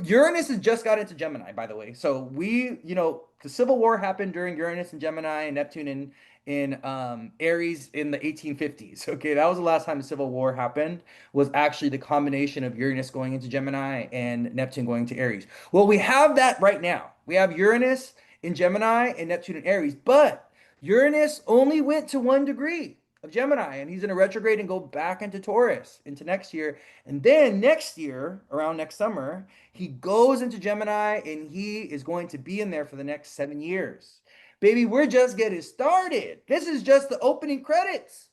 Uranus has just got into Gemini, by the way. So the Civil War happened during Uranus and Gemini and Neptune in Aries in the 1850s. Okay, that was the last time the Civil War happened, was actually the combination of Uranus going into Gemini and Neptune going to Aries. Well, we have that right now. We have Uranus in Gemini and Neptune in Aries, but Uranus only went to 1 degree. of Gemini, and he's in a retrograde and go back into Taurus into next year. And then next year, around next summer, he goes into Gemini and he is going to be in there for the next 7 years. Baby, we're just getting started. This is just the opening credits.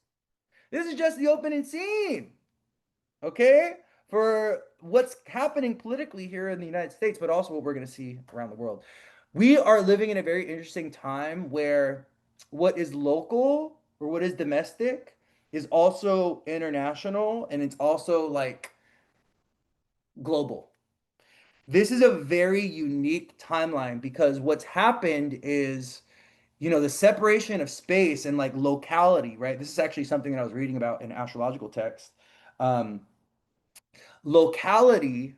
This is just the opening scene, okay? For what's happening politically here in the United States, but also what we're going to see around the world. We are living in a very interesting time where what is local or what is domestic is also international and it's also like global. This is a very unique timeline because what's happened is, the separation of space and like locality, right? This is actually something that I was reading about in astrological text. Um, Locality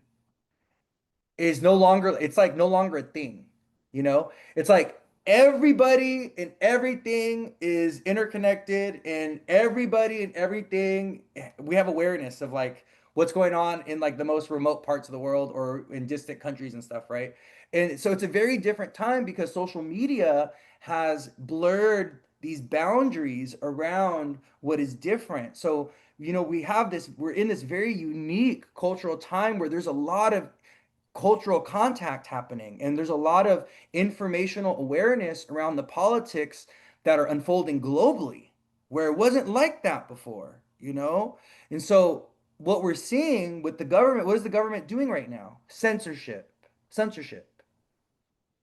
is no longer, it's like no longer a thing, it's like everybody and everything is interconnected, and everybody and everything, we have awareness of like what's going on in like the most remote parts of the world or in distant countries and stuff, right? And so it's a very different time because social media has blurred these boundaries around what is different. So we're in this very unique cultural time where there's a lot of cultural contact happening and there's a lot of informational awareness around the politics that are unfolding globally where it wasn't like that before. And so what we're seeing with the government, what is the government doing right now? Censorship,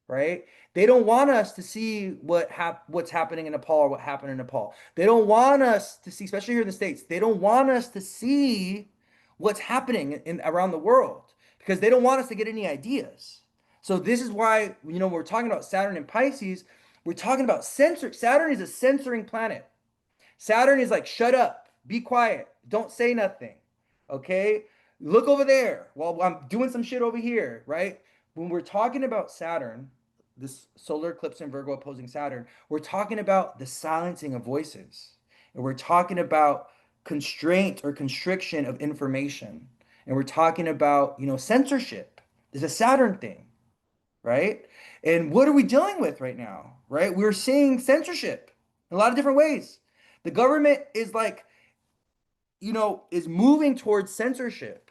right? They don't want us to see what's happening in Nepal or what happened in Nepal. They don't want us to see, especially here in the States, they don't want us to see what's happening in around the world because they don't want us to get any ideas. So this is why, we're talking about Saturn and Pisces, we're talking about Saturn is a censoring planet. Saturn is like, shut up, be quiet, don't say nothing. Okay? Look over there while I'm doing some shit over here, right? When we're talking about Saturn, this solar eclipse in Virgo opposing Saturn, we're talking about the silencing of voices. And we're talking about constraint or constriction of information. And we're talking about, censorship. It's a Saturn thing, right? And what are we dealing with right now, right? We're seeing censorship in a lot of different ways. The government is like, is moving towards censorship.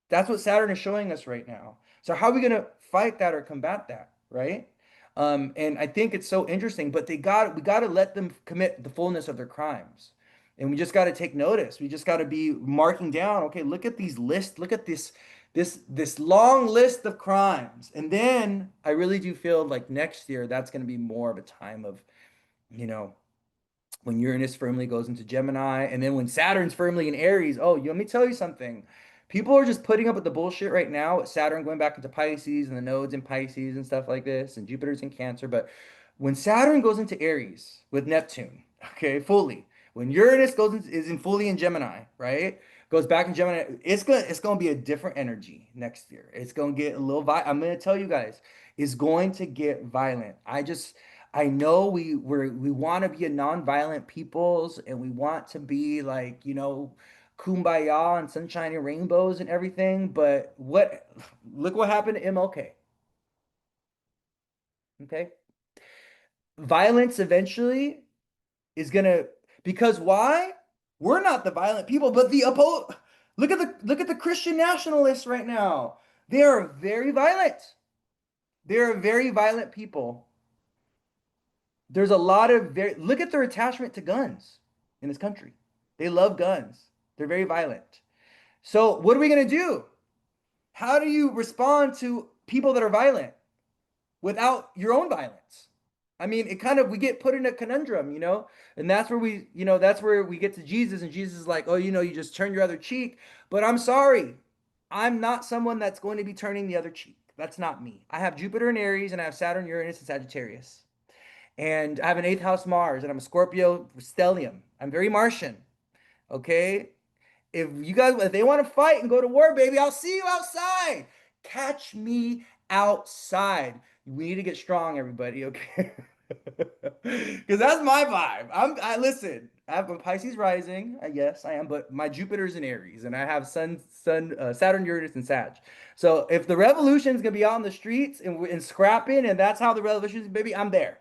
That's what Saturn is showing us right now. So how are we going to fight that or combat that, right? And I think it's so interesting, but we got to let them commit the fullness of their crimes. And we just got to take notice. We just got to be marking down, okay, look at these lists, look at this long list of crimes. And then I really do feel like next year that's going to be more of a time of, you know, when Uranus firmly goes into Gemini, and then when Saturn's firmly in Aries. Oh, let me tell you something. People are just putting up with the bullshit right now with Saturn going back into Pisces and the nodes in Pisces and stuff like this, and Jupiter's in Cancer. But when Saturn goes into Aries with Neptune, okay, fully, when Uranus is in fully in Gemini, right? Goes back in Gemini, it's gonna be a different energy next year. It's gonna get a little I'm gonna tell you guys, it's going to get violent. I know we want to be a non-violent peoples and we want to be like, kumbaya and sunshine and rainbows and everything, but look what happened to MLK. Okay? Violence eventually is gonna, because why? We're not the violent people, but the oppo look at the Christian nationalists right now. They are very violent. They're a very violent people. There's a lot of look at their attachment to guns in this country. They love guns. They're very violent. So what are we going to do? How do you respond to people that are violent without your own violence? I mean, we get put in a conundrum. And that's where we get to Jesus, and Jesus is like, oh, you just turn your other cheek. But I'm sorry. I'm not someone that's going to be turning the other cheek. That's not me. I have Jupiter in Aries, and I have Saturn, Uranus, and Sagittarius. And I have an eighth house Mars, and I'm a Scorpio stellium. I'm very Martian. Okay. If they want to fight and go to war, baby, I'll see you outside. Catch me outside. We need to get strong, everybody, okay? Because that's my vibe. I listen. I have a Pisces rising. Yes, I am, but my Jupiter's in Aries, and I have Saturn, Uranus, and Sag. So if the revolution's gonna be on the streets and scrapping, and that's how the revolution is, baby, I'm there.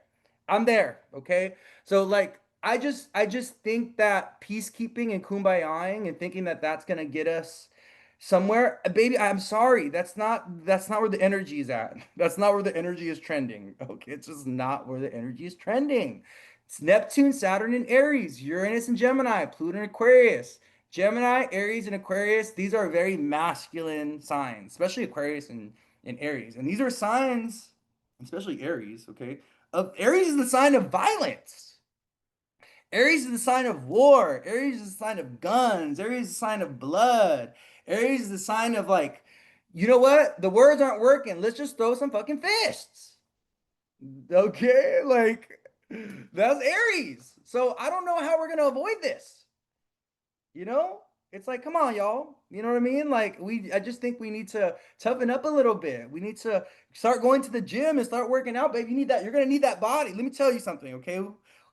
I'm there. Okay. So like I just think that peacekeeping and kumbayaing and thinking that that's gonna get us somewhere, baby. I'm sorry, that's not where the energy is at. That's not where the energy is trending. Okay, it's just not where the energy is trending. It's Neptune, Saturn, and Aries, Uranus and Gemini, Pluto and Aquarius. Gemini, Aries, and Aquarius. These are very masculine signs, especially Aquarius and Aries. And these are signs, especially Aries. Okay, of Aries is the sign of violence. Aries is the sign of war. Aries is the sign of guns. Aries is the sign of blood. Aries is the sign of like, you know what? The words aren't working. Let's just throw some fucking fists. Okay? Like, that's Aries. So I don't know how we're gonna avoid this. You know? It's like, come on, y'all. You know what I mean? Like I just think we need to toughen up a little bit. We need to start going to the gym and start working out, babe. You need that. You're gonna need that body. Let me tell you something, okay?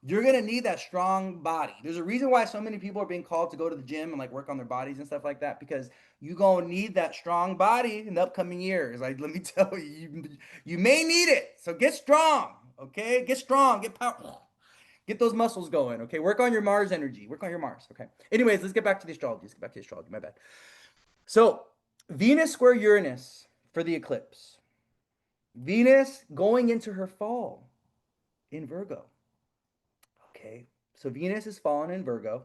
You're gonna need that strong body. There's a reason why so many people are being called to go to the gym and like work on their bodies and stuff like that because you gonna need that strong body in the upcoming years. Like, let me tell you, you may need it. So get strong, okay? Get strong, get power. Get those muscles going, okay? Work on your Mars energy. Work on your Mars, okay? Anyways, let's get back to the astrology. Let's get back to the astrology. My bad. So, Venus square Uranus for the eclipse. Venus going into her fall in Virgo, okay? So, Venus is fallen in Virgo.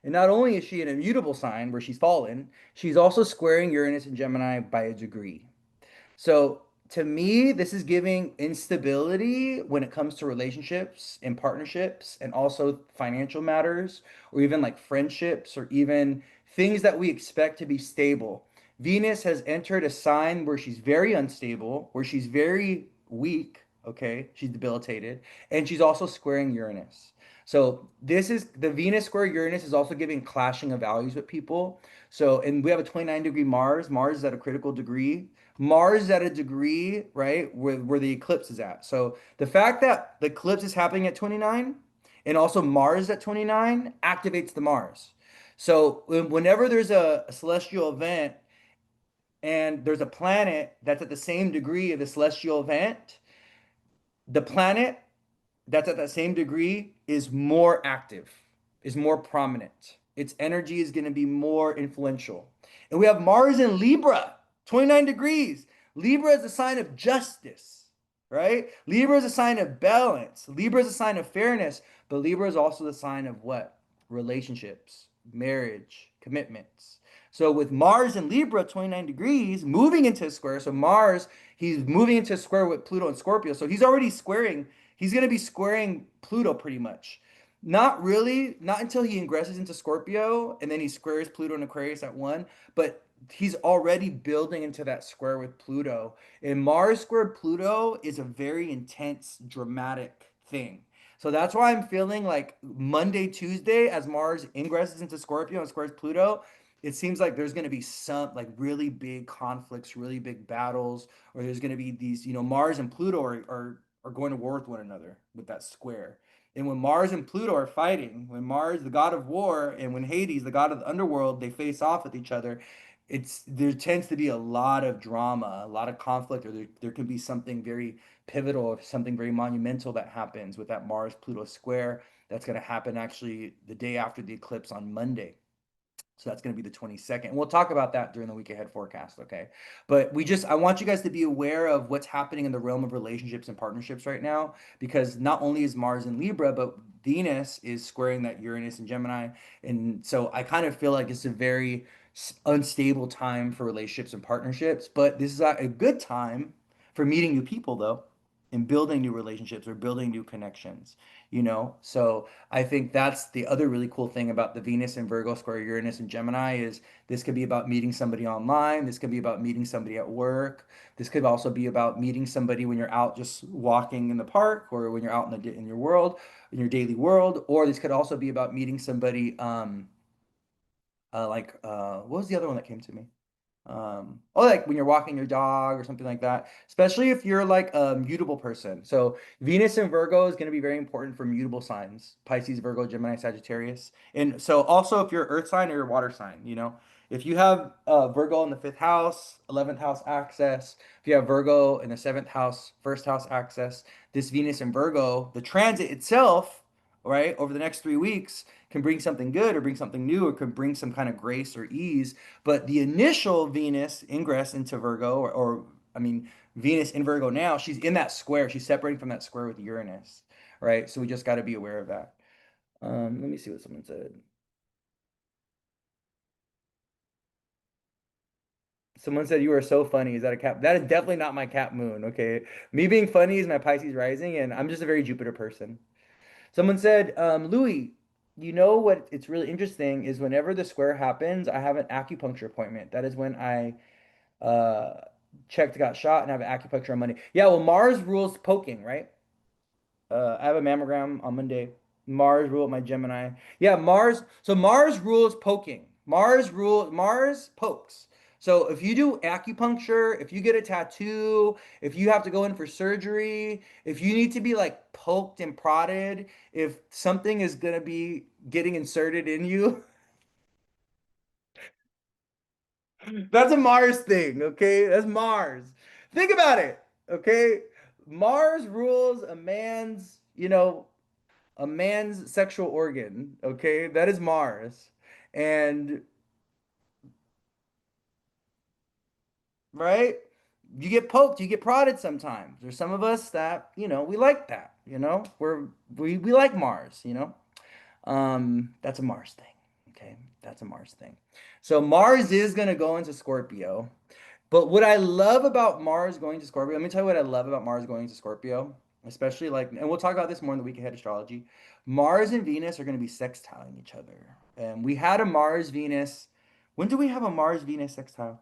And not only is she an immutable sign where she's fallen, she's also squaring Uranus and Gemini by a degree. So to me, this is giving instability when it comes to relationships and partnerships and also financial matters or even like friendships or even things that we expect to be stable. Venus has entered a sign where she's very unstable, where she's very weak, okay? She's debilitated, and she's also squaring Uranus. So this is the Venus square Uranus is also giving clashing of values with people. So, and we have a 29-degree Mars. Mars is at a critical degree. Mars is at a degree, right, where the eclipse is at. So the fact that the eclipse is happening at 29 and also Mars at 29 activates the Mars. So whenever there's a celestial event and there's a planet that's at the same degree of the celestial event, the planet that's at that same degree is more active, is more prominent. Its energy is going to be more influential. And we have Mars in Libra, 29 degrees. Libra is a sign of justice, right? Libra is a sign of balance. Libra is a sign of fairness. But Libra is also the sign of what? Relationships, marriage, commitments. So with Mars in Libra, 29 degrees, moving into a square. So Mars, he's moving into a square with Pluto and Scorpio. So he's already squaring. He's going to be squaring Pluto pretty much. Not really, not until he ingresses into Scorpio and then he squares Pluto and Aquarius at one, but he's already building into that square with Pluto. And Mars squared Pluto is a very intense, dramatic thing. So that's why I'm feeling like Monday, Tuesday, as Mars ingresses into Scorpio and squares Pluto, it seems like there's going to be some like really big conflicts, really big battles, or there's going to be these, Mars and Pluto are going to war with one another with that square. And when Mars and Pluto are fighting, when Mars, the god of war, and when Hades, the god of the underworld, they face off with each other, there tends to be a lot of drama, a lot of conflict, or there can be something very pivotal or something very monumental that happens with that Mars Pluto square. That's going to happen actually the day after the eclipse on Monday. So that's going to be the 22nd. And we'll talk about that during the week ahead forecast, okay? But I want you guys to be aware of what's happening in the realm of relationships and partnerships right now, because not only is Mars in Libra, but Venus is squaring that Uranus and Gemini. And so I kind of feel like it's a very unstable time for relationships and partnerships, but this is a good time for meeting new people, though, and building new relationships or building new connections. So I think that's the other really cool thing about the Venus and Virgo square Uranus and Gemini is this could be about meeting somebody online. This could be about meeting somebody at work. This could also be about meeting somebody when you're out just walking in the park or when you're out in your world, in your daily world. Or this could also be about meeting somebody what was the other one that came to me? Or like when you're walking your dog or something like that, especially if you're like a mutable person. So Venus and Virgo is going to be very important for mutable signs, Pisces, Virgo, Gemini, Sagittarius. And so also if you're earth sign or your water sign, if you have Virgo in the fifth house, 11th house access, if you have Virgo in the seventh house, first house access, this Venus and Virgo, the transit itself right, over the next 3 weeks can bring something good or bring something new or could bring some kind of grace or ease. But the initial Venus ingress into Virgo, or I mean, Venus in Virgo now, she's in that square. She's separating from that square with Uranus, right? So we just got to be aware of that. Let me see what someone said. Someone said you are so funny. Is that a cap? That is definitely not my cap moon. Okay. Me being funny is my Pisces rising, and I'm just a very Jupiter person. Someone said, Louie, you know what? It's really interesting is whenever the square happens, I have an acupuncture appointment. That is when I checked, got shot, and have an acupuncture on Monday. Yeah, well, Mars rules poking, right? I have a mammogram on Monday. Mars ruled my Gemini. Yeah, Mars. So Mars rules poking. Mars pokes. So if you do acupuncture, if you get a tattoo, if you have to go in for surgery, if you need to be like poked and prodded, if something is gonna be getting inserted in you, that's a Mars thing, okay? That's Mars. Think about it, okay? Mars rules a man's sexual organ, okay? That is Mars. And right? You get poked, you get prodded sometimes. There's some of us that, we like that, we like Mars. That's a Mars thing. Okay? That's a Mars thing. So Mars is gonna go into Scorpio. But what I love about Mars going to Scorpio, let me tell you what I love about Mars going to Scorpio, especially like, and we'll talk about this more in the week ahead astrology. Mars and Venus are going to be sextiling each other. And we had a Mars Venus. When do we have a Mars Venus sextile?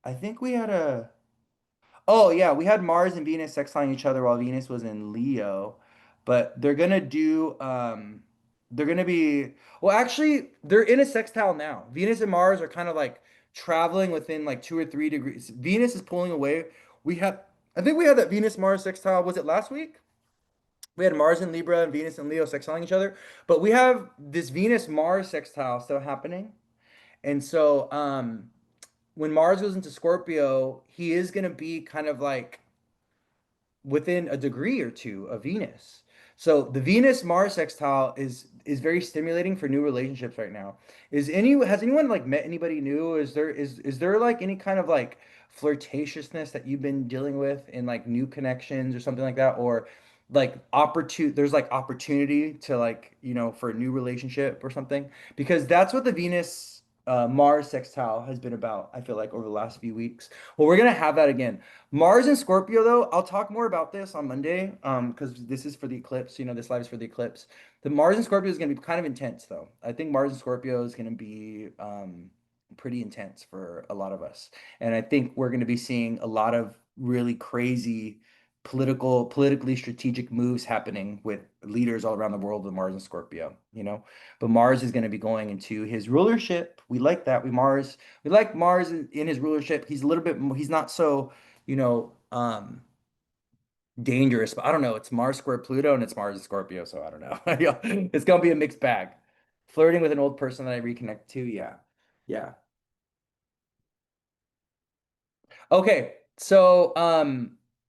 I think we had a, oh yeah, we had Mars and Venus sextiling each other while Venus was in Leo. But they're gonna be, well, actually, they're in a sextile now. Venus and Mars are kind of like traveling within like 2 or 3 degrees. Venus is pulling away. We had, I think we had that Venus Mars sextile. Was it last week? We had Mars in Libra and Venus and Leo sextiling each other. But we have this Venus Mars sextile still happening. And so when Mars goes into Scorpio, he is gonna be kind of like within a degree or two of Venus. So the Venus Mars sextile is very stimulating for new relationships right now. Has anyone like met anybody new? Is there like any kind of like flirtatiousness that you've been dealing with in like new connections or something like that, or like there's like opportunity to like, for a new relationship or something? Because that's what the Venus Mars sextile has been about, I feel like, over the last few weeks. Well, we're gonna have that again. Mars and Scorpio, though, I'll talk more about this on Monday, because this is for the eclipse. This live is for the eclipse. The Mars and Scorpio is going to be kind of intense, though. I think Mars and Scorpio is going to be pretty intense for a lot of us, and I think we're going to be seeing a lot of really crazy politically strategic moves happening with leaders all around the world with Mars and Scorpio. But Mars is going to be going into his rulership. We like that. We like Mars in his rulership. He's a little bit he's not so dangerous, but I don't know. It's Mars square Pluto and it's Mars and Scorpio, so I don't know. Yeah, it's gonna be a mixed bag. Flirting with an old person that I reconnect to, yeah. Yeah. Okay, so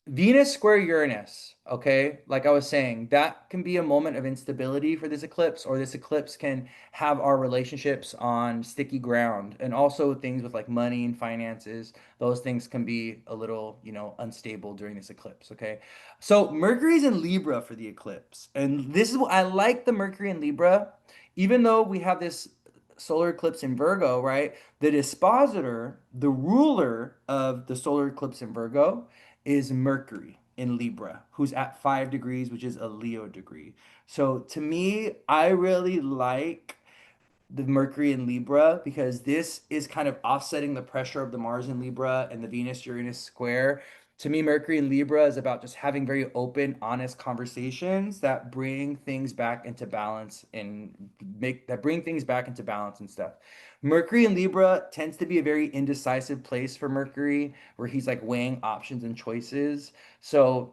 Venus square Uranus, okay? Like I was saying, that can be a moment of instability for this eclipse, or this eclipse can have our relationships on sticky ground. And also things with like money and finances, those things can be a little, unstable during this eclipse, okay? So Mercury's in Libra for the eclipse. And this is what I like, the Mercury in Libra, even though we have this solar eclipse in Virgo, right? The dispositor, the ruler of the solar eclipse in Virgo, is Mercury in Libra, who's at 5 degrees, which is a Leo degree. So to me, I really like the Mercury in Libra because this is kind of offsetting the pressure of the Mars in Libra and the Venus Uranus square. To me, Mercury in Libra is about just having very open, honest conversations that bring things back into balance and bring things back into balance and stuff. Mercury in Libra tends to be a very indecisive place for Mercury, where he's like weighing options and choices. So,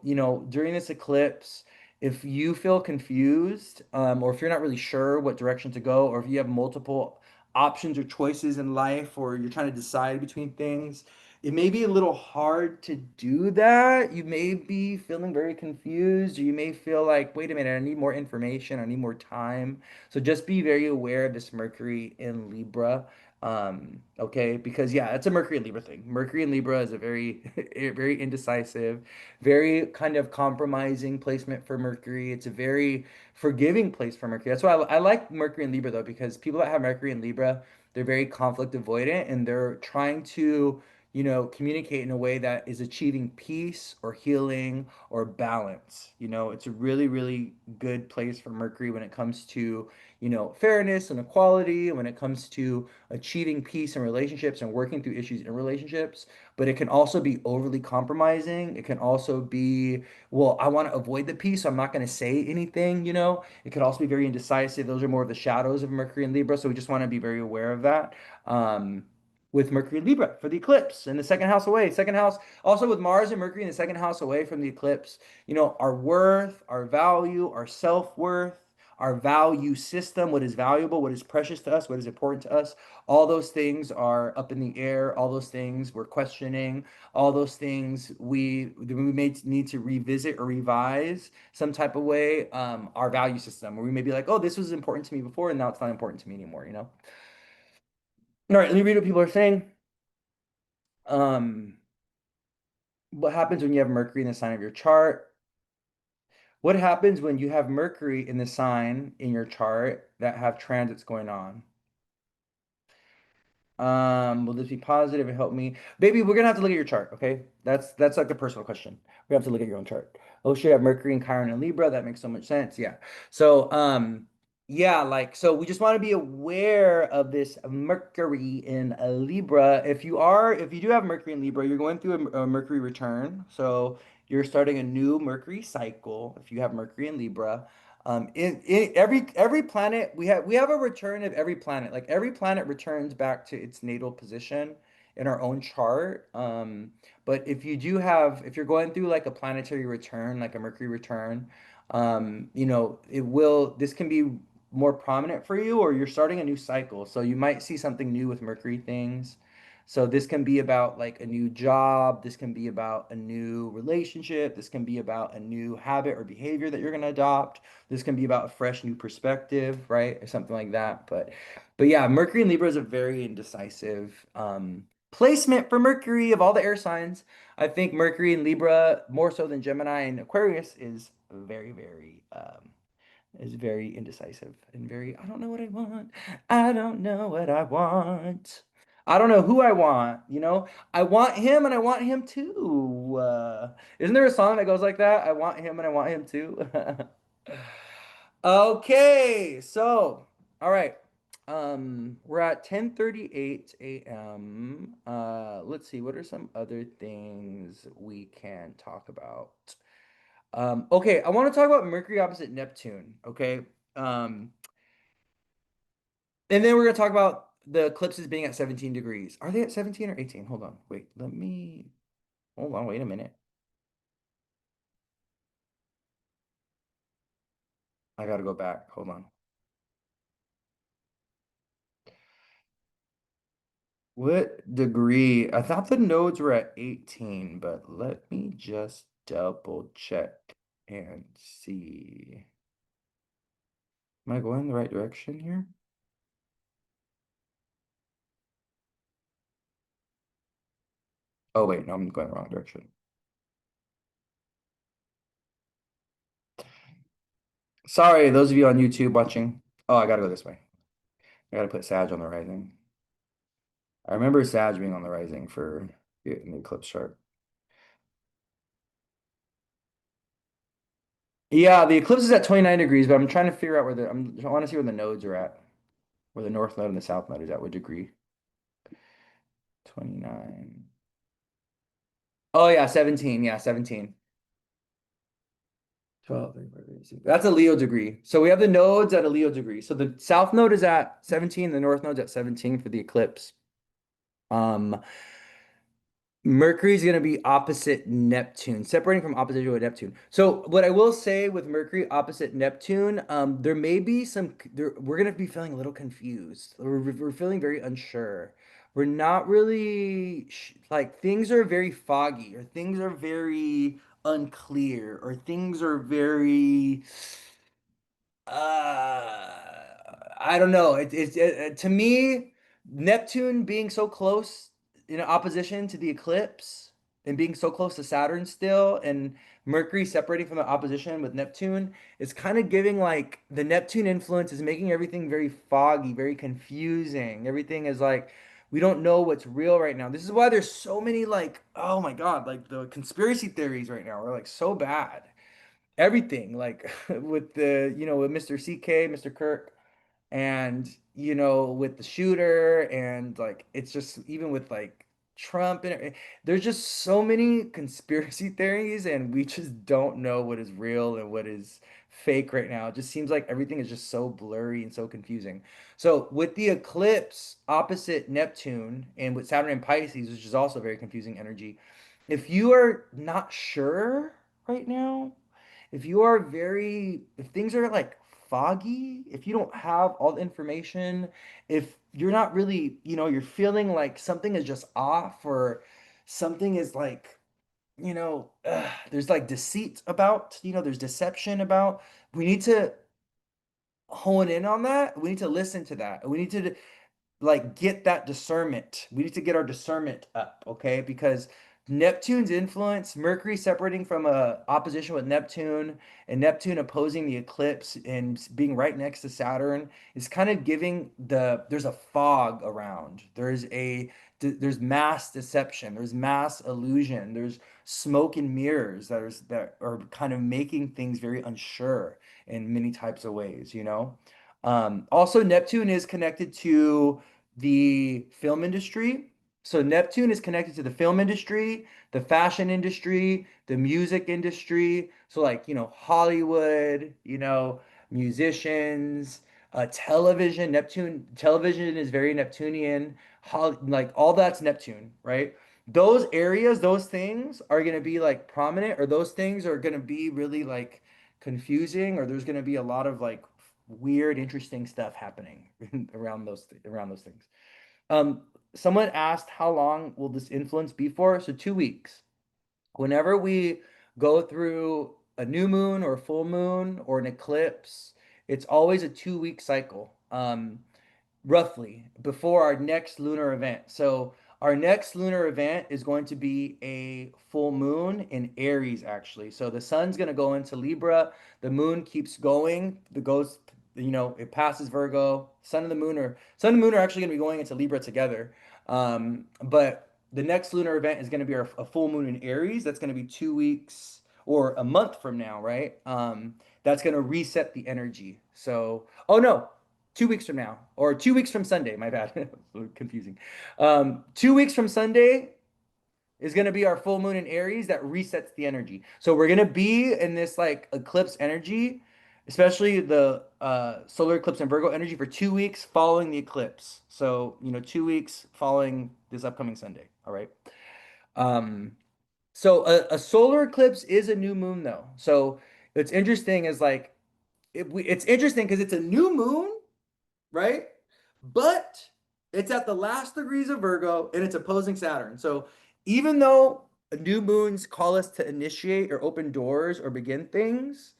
during this eclipse, if you feel confused, or if you're not really sure what direction to go, or if you have multiple options or choices in life, or you're trying to decide between things, it may be a little hard to do that. You may be feeling very confused, or you may feel like, wait a minute, I need more information, I need more time. So just be very aware of this Mercury in Libra. Okay, because yeah, it's a Mercury and Libra thing. Mercury and Libra is a very, very indecisive, very kind of compromising placement for Mercury. It's a very forgiving place for Mercury. That's why I like Mercury and Libra though, because people that have Mercury and Libra, they're very conflict avoidant and they're trying to, communicate in a way that is achieving peace or healing or balance. It's a really, really good place for Mercury when it comes to, fairness and equality, when it comes to achieving peace in relationships and working through issues in relationships. But it can also be overly compromising. It can also be, well, I want to avoid the peace, so I'm not going to say anything. It could also be very indecisive. Those are more of the shadows of Mercury and Libra. So we just want to be very aware of that. With Mercury and Libra for the eclipse in the second house away. Second house, also with Mars and Mercury in the second house away from the eclipse, our worth, our value, our self-worth, our value system, what is valuable, what is precious to us, what is important to us, all those things are up in the air. All those things we're questioning. All those things we may need to revisit or revise some type of way. Our value system, where we may be like, oh, this was important to me before, and now it's not important to me anymore. All right, let me read what people are saying. Um, what happens when you have Mercury in the sign of your chart? What happens when you have Mercury in the sign in your chart that have transits going on? Will this be positive and help me? Baby, we're gonna have to look at your chart, okay? That's like a personal question. We have to look at your own chart. Oh, should have Mercury and Chiron and Libra. That makes so much sense. Yeah. So, yeah, like so we just want to be aware of this Mercury in a Libra. If you do have Mercury in Libra, you're going through a Mercury return. So you're starting a new Mercury cycle if you have Mercury in Libra. In every planet we have a return of every planet. Like every planet returns back to its natal position in our own chart. But if you're going through like a planetary return, like a Mercury return, this can be more prominent for you, or you're starting a new cycle. So you might see something new with Mercury things. So this can be about like a new job. This can be about a new relationship. This can be about a new habit or behavior that you're going to adopt. This can be about a fresh new perspective, right? Or something like that. But yeah, Mercury and Libra is a very indecisive placement for Mercury of all the air signs. I think Mercury and Libra, more so than Gemini and Aquarius, is very indecisive and very, I don't know what I want. I don't know what I want. I don't know who I want. I want him and I want him too. Isn't there a song that goes like that? I want him and I want him too. Okay, so all right. We're at 10:38 a.m. Let's see, what are some other things we can talk about? Okay, I want to talk about Mercury opposite Neptune, okay? Um, and then we're gonna talk about the eclipses being at 17 degrees. Are they at 17 or 18? Hold on, wait, hold on, wait a minute. I gotta go back. Hold on. What degree? I thought the nodes were at 18, but let me just double check and see. Am I going the right direction here? Oh, wait, no, I'm going the wrong direction. Sorry, those of you on YouTube watching. Oh, I gotta go this way. I gotta put Sag on the rising. I remember Sag being on the rising for the eclipse chart. Yeah, the eclipse is at 29 degrees, but I'm trying to figure out I want to see where the nodes are at, where the north node and the south node is at, what degree? 29. Oh yeah, 17. Yeah, 17. 12, 35, 36. That's a Leo degree. So we have the nodes at a Leo degree. So the south node is at 17, the north node's at 17 for the eclipse. Um, Mercury is going to be opposite Neptune, separating from opposition with Neptune. So what I will say with Mercury opposite Neptune, there may be we're going to be feeling a little confused. We're feeling very unsure. we're not really like things are very foggy or things are very unclear or things are very I don't know. To me, Neptune being so close in opposition to the eclipse and being so close to Saturn still, and Mercury separating from the opposition with Neptune, is kind of giving like the Neptune influence is making everything very foggy, very confusing. Everything is like we don't know what's real right now. This is why there's so many like, oh my God, like the conspiracy theories right now are like so bad everything like with the with Mr. CK, Mr. Kirk, and with the shooter, and like it's just even with like Trump and there's just so many conspiracy theories, and we just don't know what is real and what is fake right now. It just seems like everything is just so blurry and so confusing. So with the eclipse opposite Neptune and with Saturn and Pisces, which is also very confusing energy, if you are not sure right now, if things are like foggy, if you don't have all the information, if you're not really, you're feeling like something is just off or something is like, there's like deceit about, there's deception about, we need to hone in on that. We need to listen to that. We need to like get that discernment. We need to get our discernment up, okay? Because Neptune's influence, Mercury separating from a opposition with Neptune, and Neptune opposing the eclipse and being right next to Saturn is kind of giving there's a fog around. There's mass deception, there's mass illusion, there's smoke and mirrors that are kind of making things very unsure in many types of ways, Also, Neptune is connected to the film industry. So Neptune is connected to the film industry, the fashion industry, the music industry. So like, Hollywood, musicians, television. Neptune television is very Neptunian. Like all that's Neptune, right? Those areas, those things are going to be like prominent, or those things are going to be really like confusing, or there's going to be a lot of like weird, interesting stuff happening around those things. Um, Someone asked how long will this influence be for? So 2 weeks. Whenever we go through a new moon or a full moon or an eclipse, it's always a 2 week cycle. Roughly before our next lunar event. So our next lunar event is going to be a full moon in Aries, actually. So the sun's going to go into Libra. The moon keeps going. It passes Virgo. Sun and moon are actually going to be going into Libra together. But the next lunar event is going to be a full moon in Aries. That's going to be 2 weeks or a month from now, right? That's going to reset the energy. So, oh no, 2 weeks from now, or 2 weeks from Sunday. My bad, confusing. 2 weeks from Sunday is going to be our full moon in Aries that resets the energy. So we're going to be in this like eclipse energy, especially the solar eclipse and Virgo energy for 2 weeks following the eclipse. So 2 weeks following this upcoming Sunday. All right. Um, so a solar eclipse is a new moon though. So it's interesting is like it's interesting because it's a new moon, right? But it's at the last degrees of Virgo and it's opposing Saturn. So even though new moons call us to initiate or open doors or begin things,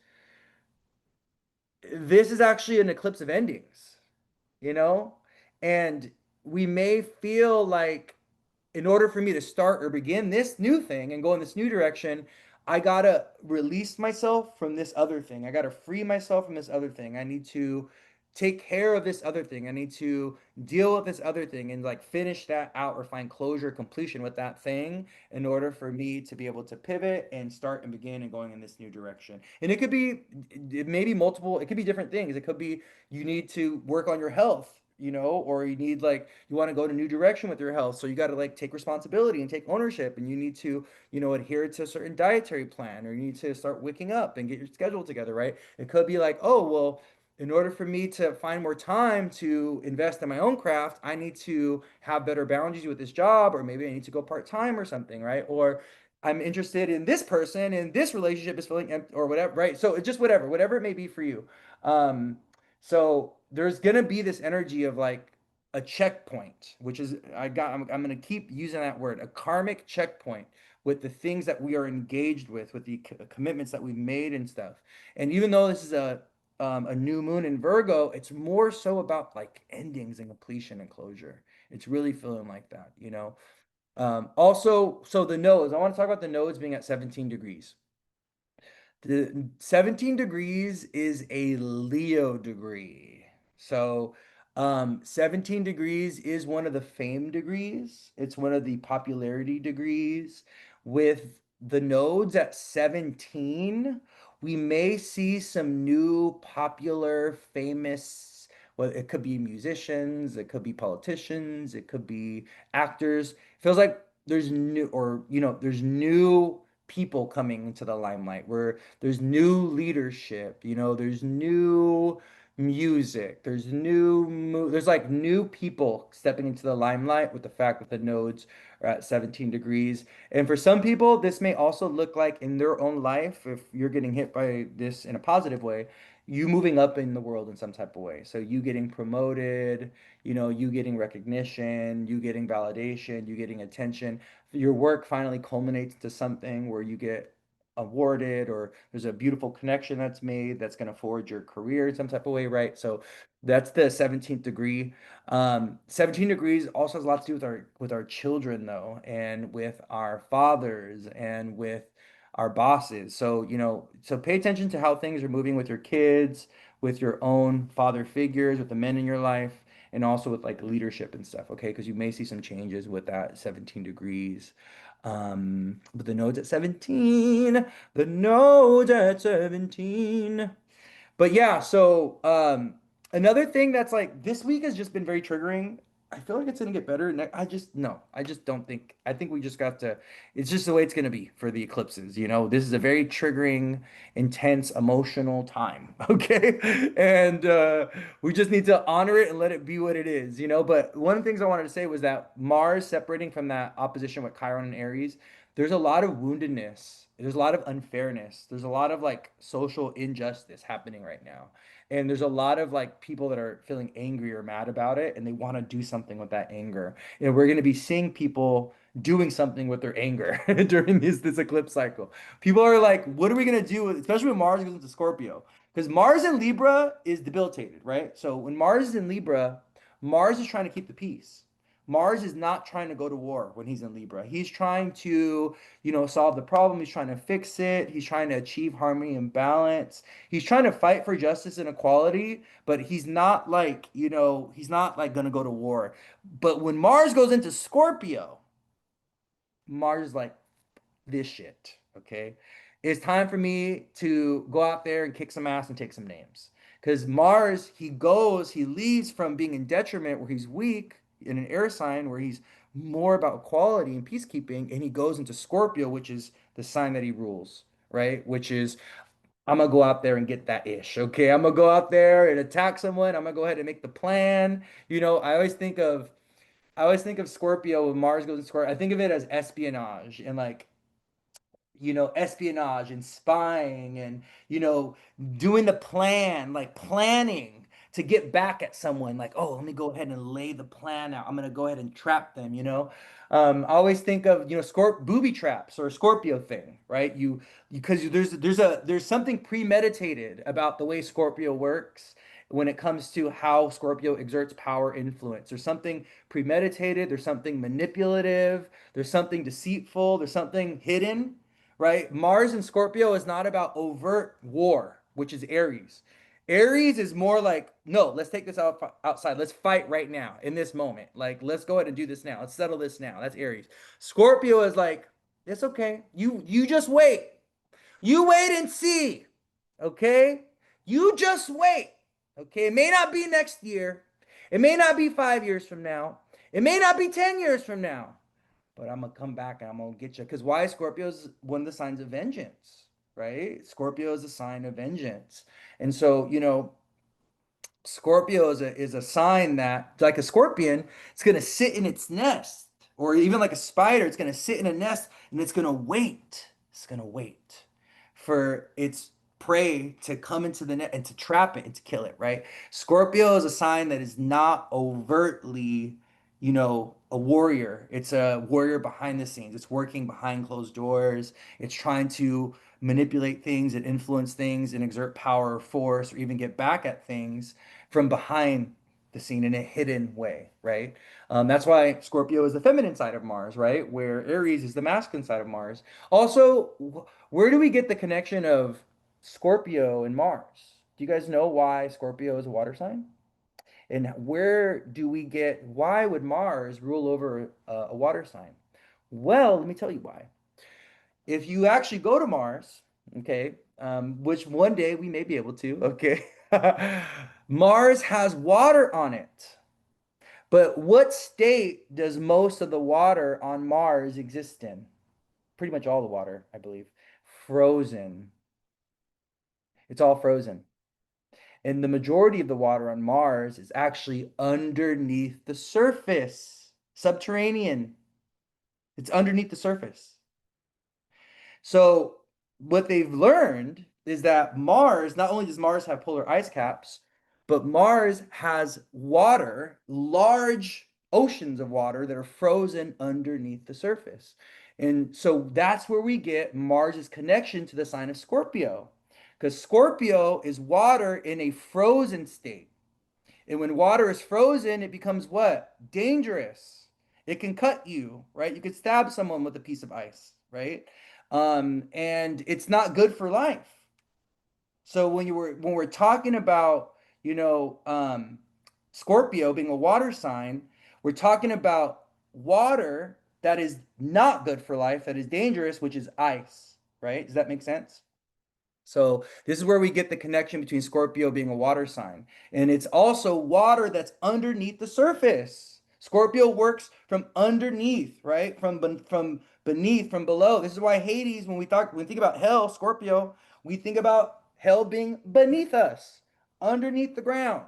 this is actually an eclipse of endings, you know? And we may feel like in order for me to start or begin this new thing and go in this new direction, I gotta release myself from this other thing. I gotta free myself from this other thing. I need to take care of this other thing. I need to deal with this other thing and like finish that out or find closure, completion with that thing in order for me to be able to pivot and start and begin and going in this new direction. And it may be multiple, it could be different things. It could be you need to work on your health, or you need like you want to go in a new direction with your health. So you got to like take responsibility and take ownership, and you need to, adhere to a certain dietary plan, or you need to start waking up and get your schedule together, right? It could be like, oh, well, in order for me to find more time to invest in my own craft, I need to have better boundaries with this job, or maybe I need to go part-time or something, right? Or I'm interested in this person and this relationship is feeling empty or whatever, right? So it's just whatever it may be for you. Um, so there's gonna be this energy of like a checkpoint, which is I'm going to keep using that word, a karmic checkpoint with the things that we are engaged with the commitments that we've made and stuff. And even though this is a new moon in Virgo, it's more so about like endings and completion and closure. It's really feeling like that, you know. Also, so the nodes, I want to talk about the nodes being at 17 degrees. The 17 degrees is a Leo degree. So, 17 degrees is one of the fame degrees. It's one of the popularity degrees. With the nodes at 17, we may see some new popular, famous, well, it could be musicians, it could be politicians, it could be actors. Feels like there's new, or, there's new people coming into the limelight where there's new leadership, there's new music, there's like new people stepping into the limelight with the fact that the nodes are at 17 degrees. And for some people, this may also look like in their own life, if you're getting hit by this in a positive way, you moving up in the world in some type of way. So you getting promoted, you getting recognition, you getting validation, you getting attention, your work finally culminates to something where you get awarded, or there's a beautiful connection that's made that's going to forge your career in some type of way, right? So that's the 17th degree. 17 degrees also has a lot to do with our children though, and with our fathers and with our bosses. So, so pay attention to how things are moving with your kids, with your own father figures, with the men in your life, and also with like leadership and stuff, okay? Because you may see some changes with that 17 degrees. But the nodes at 17, the nodes at 17. But yeah, so another thing that's like this week has just been very triggering. I feel like it's gonna get better. I just no, I just don't think. I think we just got to. It's just the way it's gonna be for the eclipses. This is a very triggering, intense, emotional time. Okay, and we just need to honor it and let it be what it is. But one of the things I wanted to say was that Mars separating from that opposition with Chiron and Aries, there's a lot of woundedness. There's a lot of unfairness. There's a lot of like social injustice happening right now. And there's a lot of like people that are feeling angry or mad about it, and they want to do something with that anger. We're going to be seeing people doing something with their anger during this eclipse cycle. People are like, what are we going to do, especially when Mars goes into Scorpio? Because Mars in Libra is debilitated, right? So when Mars is in Libra, Mars is trying to keep the peace. Mars is not trying to go to war when he's in Libra. He's trying to, solve the problem. He's trying to fix it. He's trying to achieve harmony and balance. He's trying to fight for justice and equality, but he's not like going to go to war. But when Mars goes into Scorpio, Mars is like, this shit. Okay. It's time for me to go out there and kick some ass and take some names. Because Mars, he leaves from being in detriment where he's weak in an air sign where he's more about equality and peacekeeping, and he goes into Scorpio, which is the sign that he rules, right? Which is, I'm gonna go out there and get that ish. Okay. I'm gonna go out there and attack someone. I'm gonna go ahead and make the plan. I always think of Scorpio when Mars goes in Scorpio. I think of it as espionage and like espionage and spying and, doing the plan, like planning to get back at someone. Like, oh, let me go ahead and lay the plan out. I'm gonna go ahead and trap them. I always think of, booby traps or a Scorpio thing, right? Because there's something premeditated about the way Scorpio works when it comes to how Scorpio exerts power influence. There's something premeditated, there's something manipulative, there's something deceitful, there's something hidden, right? Mars in Scorpio is not about overt war, which is Aries. Aries is more like, no, let's take this outside. Let's fight right now in this moment. Like, let's go ahead and do this now. Let's settle this now. That's Aries. Scorpio is like, it's okay. You just wait. You wait and see. Okay? You just wait. Okay? It may not be next year. It may not be 5 years from now. It may not be 10 years from now. But I'm gonna come back and I'm gonna get you. Because why? Scorpio is one of the signs of vengeance, right? Scorpio is a sign of vengeance. And so, Scorpio is a sign that, like a scorpion, it's gonna sit in its nest, or even like a spider, it's gonna sit in a nest and it's gonna wait. It's gonna wait for its prey to come into the net and to trap it and to kill it, right? Scorpio is a sign that is not overtly, a warrior. It's a warrior behind the scenes. It's working behind closed doors. It's trying to manipulate things and influence things and exert power or force or even get back at things from behind the scene in a hidden way, right? That's why Scorpio is the feminine side of Mars, right? Where Aries is the masculine side of Mars. Also, where do we get the connection of Scorpio and Mars? Do you guys know why Scorpio is a water sign? And where do we get, why would Mars rule over a water sign? Well, let me tell you why. If you actually go to Mars, okay, which one day we may be able to, okay, Mars has water on it. But what state does most of the water on Mars exist in? Pretty much all the water, I believe. Frozen. It's all frozen. And the majority of the water on Mars is actually underneath the surface, subterranean. It's underneath the surface. So what they've learned is that Mars, not only does Mars have polar ice caps, but Mars has water, large oceans of water that are frozen underneath the surface. And so that's where we get Mars's connection to the sign of Scorpio. Because Scorpio is water in a frozen state. And when water is frozen, it becomes what? Dangerous. It can cut you, right? You could stab someone with a piece of ice, right? And it's not good for life. So when we're talking about, you know, um, Scorpio being a water sign, we're talking about water that is not good for life, that is dangerous, which is ice, right? Does that make sense? So this is where we get the connection between Scorpio being a water sign. And it's also water that's underneath the surface. Scorpio works from underneath, right? From beneath, from below. This is why Hades, when we think about hell, Scorpio, we think about hell being beneath us, underneath the ground.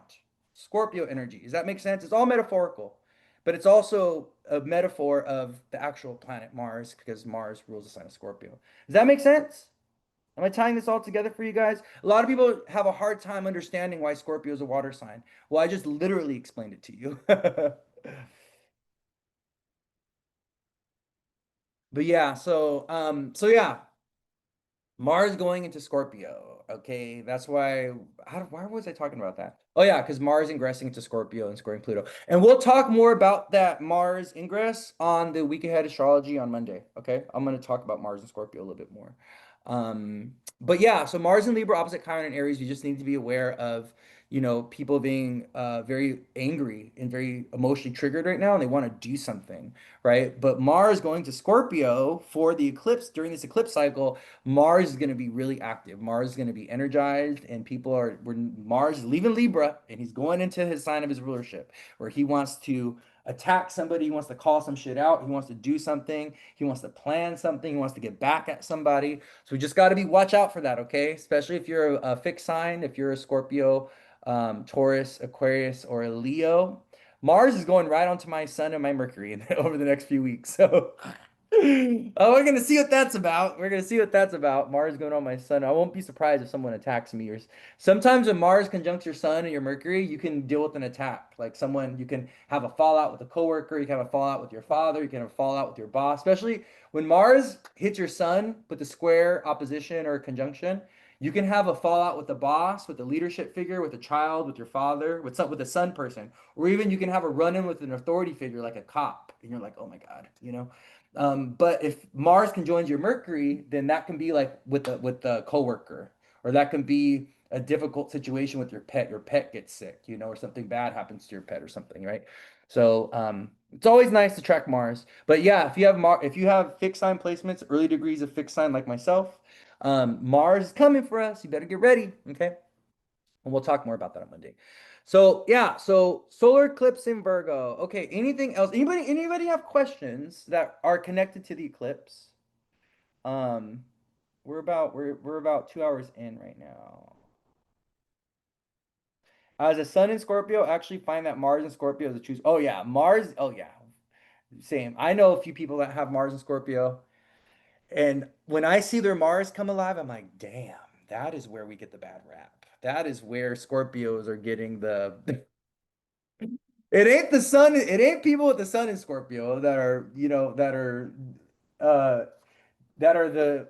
Scorpio energy. Does that make sense? It's all metaphorical, but it's also a metaphor of the actual planet Mars because Mars rules the sign of Scorpio. Does that make sense? Am I tying this all together for you guys? A lot of people have a hard time understanding why Scorpio is a water sign. Well, I just literally explained it to you. But yeah, so yeah, Mars going into Scorpio. Okay, that's why. Why was I talking about that? Oh yeah, because Mars ingressing into Scorpio and squaring Pluto, and we'll talk more about that Mars ingress on the week ahead astrology on Monday. Okay, I'm going to talk about Mars and Scorpio a little bit more. But yeah, so Mars and Libra opposite Chiron and Aries. You just need to be aware of, people being very angry and very emotionally triggered right now, and they want to do something, right? But Mars going to Scorpio for the eclipse during this eclipse cycle. Mars is going to be really active. Mars is going to be energized, and Mars is leaving Libra, and he's going into his sign of his rulership, where he wants to attack somebody, he wants to call some shit out, he wants to do something, he wants to plan something, he wants to get back at somebody. So we just got to be watch out for that, okay? Especially if you're a fixed sign, if you're a Scorpio, Taurus, Aquarius, or a Leo. Mars is going right onto my Sun and my Mercury over the next few weeks. So oh, we're gonna see what that's about. We're gonna see what that's about. Mars going on my sun. I won't be surprised if someone attacks me. Or sometimes when Mars conjuncts your sun and your Mercury, you can deal with an attack. Like someone, you can have a fallout with a coworker. You can have a fallout with your father. You can have a fallout with your boss. Especially when Mars hits your sun with a square opposition or conjunction, you can have a fallout with the boss, with the leadership figure, with a child, with your father, with a sun person, or even you can have a run-in with an authority figure like a cop, and you're like, oh my God, you know. But if Mars conjoins your Mercury, then that can be like with the coworker, or that can be a difficult situation with your pet. Your pet gets sick, or something bad happens to your pet or something, right? So it's always nice to track Mars. But yeah, if you have fixed sign placements, early degrees of fixed sign like myself, Mars is coming for us. You better get ready, okay? And we'll talk more about that on Monday. So yeah, so solar eclipse in Virgo. Okay, anything else? Anybody have questions that are connected to the eclipse? Um, we're about 2 hours in right now. As a Sun in Scorpio, actually find that Mars in Scorpio is a choose. Oh yeah, Mars. Oh yeah, same. I know a few people that have Mars in Scorpio, and when I see their Mars come alive, I'm like, damn, that is where we get the bad rap. That is where Scorpios are getting the it ain't the sun, it ain't people with the sun in Scorpio that are, uh that are the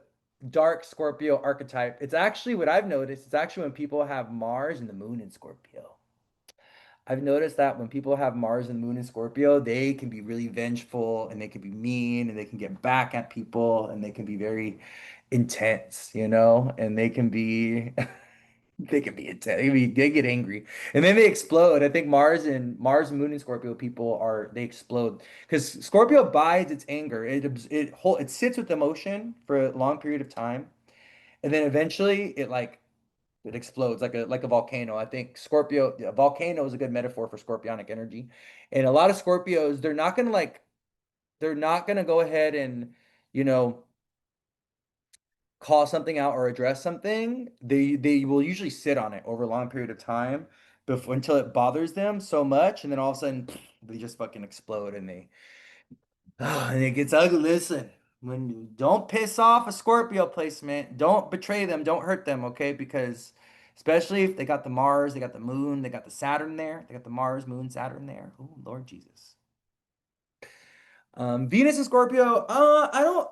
dark Scorpio archetype. It's actually what I've noticed, it's actually when people have Mars and the moon in Scorpio. I've noticed that when people have Mars and Moon in Scorpio, they can be really vengeful and they can be mean and they can get back at people and they can be very intense, and they can be they can be intense. They get angry and then they explode. I think Mars and Moon and Scorpio people they explode because Scorpio bides its anger. It sits with emotion for a long period of time and then eventually it explodes like a volcano. I think a volcano is a good metaphor for scorpionic energy. And a lot of Scorpios, they're not gonna go ahead and, you know, call something out or address something. They will usually sit on it over a long period of time before until it bothers them so much, and then all of a sudden they just fucking explode and they and it gets ugly. Listen, when you don't piss off a Scorpio placement, don't betray them, don't hurt them, okay? Because especially if they got the Mars, they got the Moon, they got the Saturn there, they got the Mars, Moon, Saturn there. Oh, Lord Jesus. Venus and Scorpio, I don't,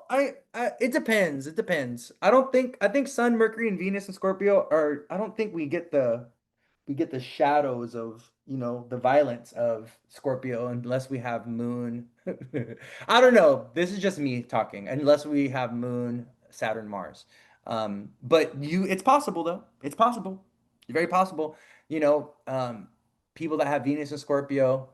it depends. It depends. I think Sun, Mercury, and Venus and Scorpio I don't think we get the shadows of, the violence of Scorpio unless we have Moon. I don't know. This is just me talking. Unless we have Moon, Saturn, Mars. But it's possible though. It's possible. Very possible. You know, um, People that have Venus and Scorpio,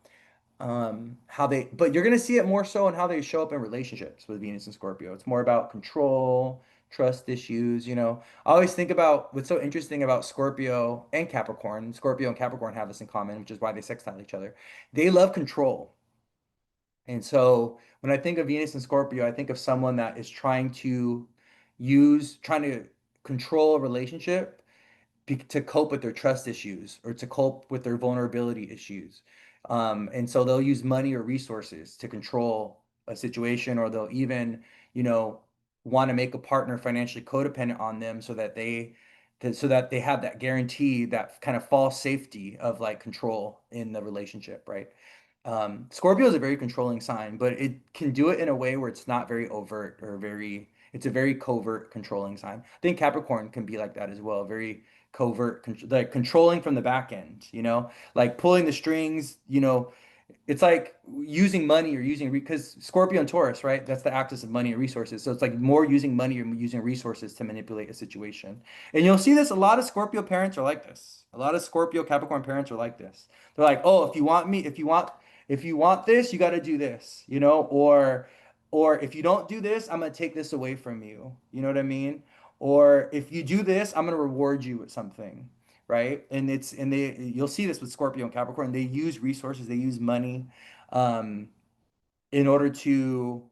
but you're gonna see it more so in how they show up in relationships with Venus and Scorpio. It's more about control, trust issues. I always think about what's so interesting about Scorpio and Capricorn. Scorpio and Capricorn have this in common, which is why they sextile each other. They love control. And so when I think of Venus and Scorpio, I think of someone that is trying to control a relationship to cope with their trust issues or to cope with their vulnerability issues. And so they'll use money or resources to control a situation, or they'll even, you know, want to make a partner financially codependent on them so that they have that guarantee, that kind of false safety of like control in the relationship, right? Scorpio is a very controlling sign, but it can do it in a way where it's not very overt it's a very covert controlling sign. I think Capricorn can be like that as well, very covert, like controlling from the back end, like pulling the strings, it's like using money or because Scorpio and Taurus, right? That's the axis of money and resources. So it's like more using money or using resources to manipulate a situation. And you'll see this, a lot of Scorpio parents are like this. A lot of Scorpio Capricorn parents are like this. They're like, "Oh, if you want this, you got to do this," or if you don't do this, I'm going to take this away from you. You know what I mean? Or if you do this, I'm going to reward you with something, right? And you'll see this with Scorpio and Capricorn. They use resources, they use money, um, in order to,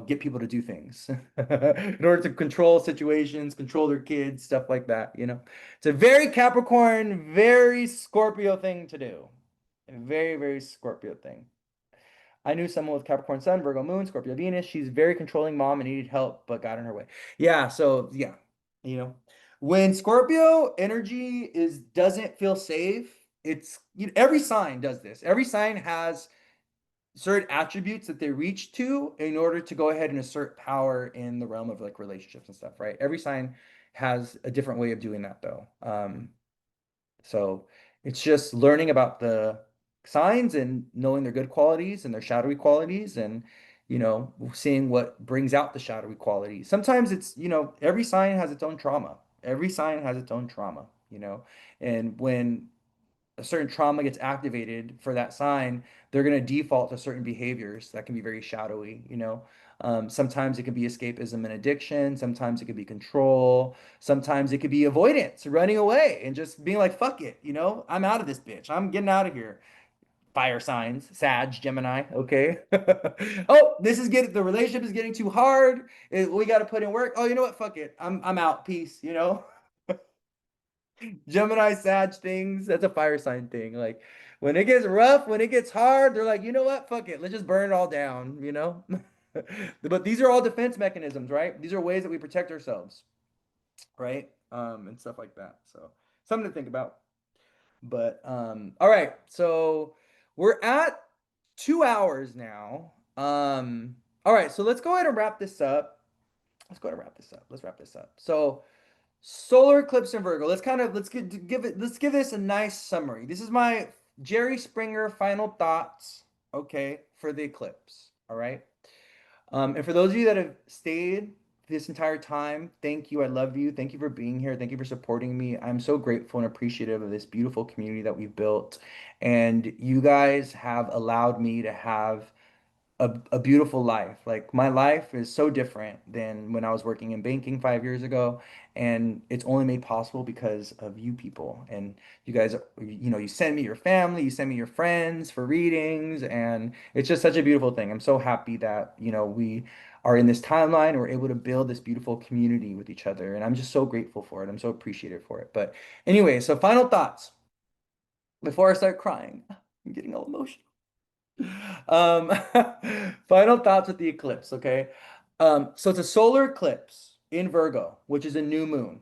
get people to do things, in order to control situations, control their kids, stuff like that. It's a very Capricorn, very Scorpio thing to do. A very, very Scorpio thing. I knew someone with Capricorn Sun, Virgo Moon, Scorpio Venus. She's a very controlling mom and needed help, but got in her way. Yeah, so yeah, you know, when Scorpio energy doesn't feel safe, every sign does this. Every sign has certain attributes that they reach to in order to go ahead and assert power in the realm of like relationships and stuff, right? Every sign has a different way of doing that though. So it's just learning about the signs and knowing their good qualities and their shadowy qualities and, seeing what brings out the shadowy qualities. Sometimes every sign has its own trauma. Every sign has its own trauma. And when a certain trauma gets activated for that sign, they're going to default to certain behaviors that can be very shadowy. Sometimes it can be escapism and addiction. Sometimes it could be control. Sometimes it could be avoidance, running away and just being like, fuck it, I'm out of this bitch. I'm getting out of here. Fire signs, Sag, Gemini, okay? Oh, the relationship is getting too hard. We got to put in work. Oh, you know what? Fuck it. I'm out. Peace. Gemini, Sag things, that's a fire sign thing. Like when it gets rough, when it gets hard, they're like, you know what? Fuck it. Let's just burn it all down. But these are all defense mechanisms, right? These are ways that we protect ourselves, right? and stuff like that. So something to think about. But all right, so we're at 2 hours now. All right, so let's go ahead and wrap this up. Let's go ahead and wrap this up. Let's wrap this up. So solar eclipse in Virgo. Let's give this a nice summary. This is my Jerry Springer final thoughts, okay, for the eclipse. All right. And for those of you that have stayed this entire time, thank you. I love you. Thank you for being here. Thank you for supporting me. I'm so grateful and appreciative of this beautiful community that we've built. And you guys have allowed me to have a beautiful life. Like my life is so different than when I was working in banking 5 years ago, and it's only made possible because of you people. And you guys, you send me your family, you send me your friends for readings, and it's just such a beautiful thing. I'm so happy that, we are in this timeline and we're able to build this beautiful community with each other, and I'm just so grateful for it. I'm so appreciative for it. But anyway, so final thoughts before I start crying. I'm getting all emotional. Um, Final thoughts with the eclipse, okay? So it's a solar eclipse in Virgo, which is a new moon.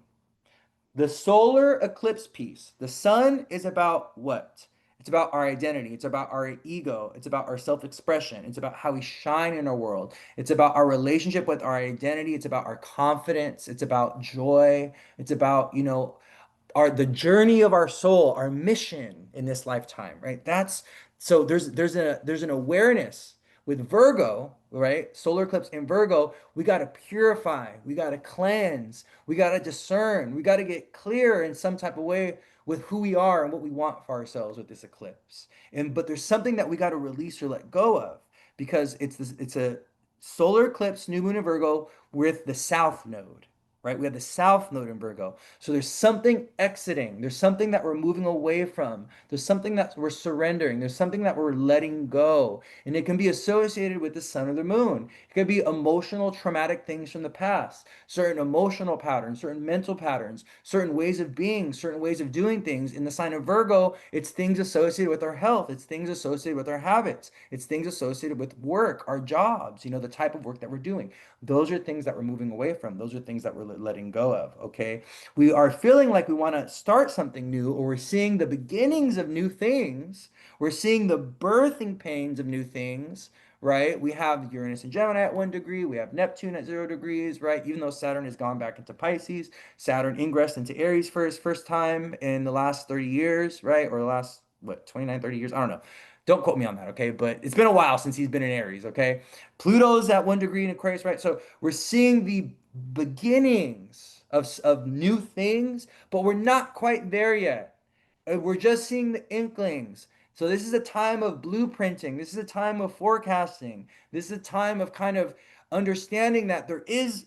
The solar eclipse piece, the sun is about what? It's about our identity. It's about our ego. It's about our self-expression. It's about how we shine in our world. It's about our relationship with our identity. It's about our confidence. It's about joy. It's about, the journey of our soul, our mission in this lifetime, right? That's so there's an awareness with Virgo, right? Solar eclipse in Virgo, we got to purify, we got to cleanse, we got to discern, we got to get clear in some type of way with who we are and what we want for ourselves with this eclipse. And but there's something that we got to release or let go of because it's a solar eclipse, new moon in Virgo with the south node, right? We have the south node in Virgo. So there's something exiting. There's something that we're moving away from. There's something that we're surrendering. There's something that we're letting go. And it can be associated with the sun or the moon. It could be emotional, traumatic things from the past, certain emotional patterns, certain mental patterns, certain ways of being, certain ways of doing things. In the sign of Virgo, it's things associated with our health. It's things associated with our habits. It's things associated with work, our jobs, the type of work that we're doing. Those are things that we're moving away from. Those are things that we're letting go of. Okay. We are feeling like we want to start something new, or we're seeing the beginnings of new things. We're seeing the birthing pains of new things, right? We have Uranus and Gemini at 1 degree. We have Neptune at 0 degrees, right? Even though Saturn has gone back into Pisces, Saturn ingressed into Aries for his first time in the last 30 years, right? Or the last, what, 29, 30 years? I don't know. Don't quote me on that, okay? But it's been a while since he's been in Aries, okay? Pluto's at 1 degree in Aquarius, right? So we're seeing the beginnings of new things, but we're not quite there yet. We're just seeing the inklings. So this is a time of blueprinting. This is a time of forecasting. This is a time of kind of understanding that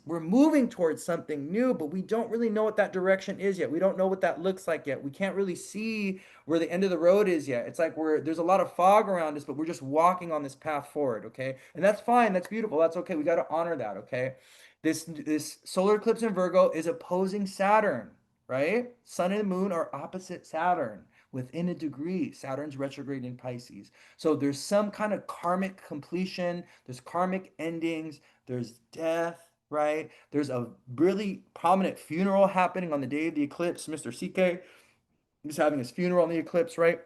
we're moving towards something new, but we don't really know what that direction is yet. We don't know what that looks like yet. We can't really see where the end of the road is yet. It's like there's a lot of fog around us, but we're just walking on this path forward, okay? And that's fine. That's beautiful. That's okay. We got to honor that, okay? This solar eclipse in Virgo is opposing Saturn, right? Sun and moon are opposite Saturn within a degree. Saturn's retrograde in Pisces. So there's some kind of karmic completion, there's karmic endings, there's death, right? There's a really prominent funeral happening on the day of the eclipse. Mr. CK is having his funeral on the eclipse, right?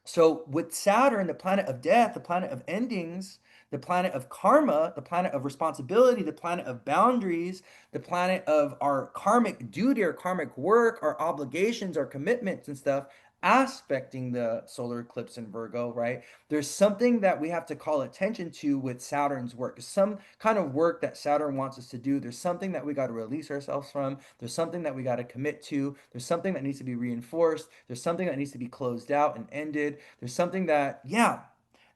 So with Saturn, the planet of death, the planet of endings, the planet of karma, the planet of responsibility, the planet of boundaries, the planet of our karmic duty, our karmic work, our obligations, our commitments and stuff, aspecting the solar eclipse in Virgo, right? There's something that we have to call attention to with Saturn's work. Some kind of work that Saturn wants us to do. There's something that we got to release ourselves from. There's something that we got to commit to. There's something that needs to be reinforced. There's something that needs to be closed out and ended. There's something that, yeah,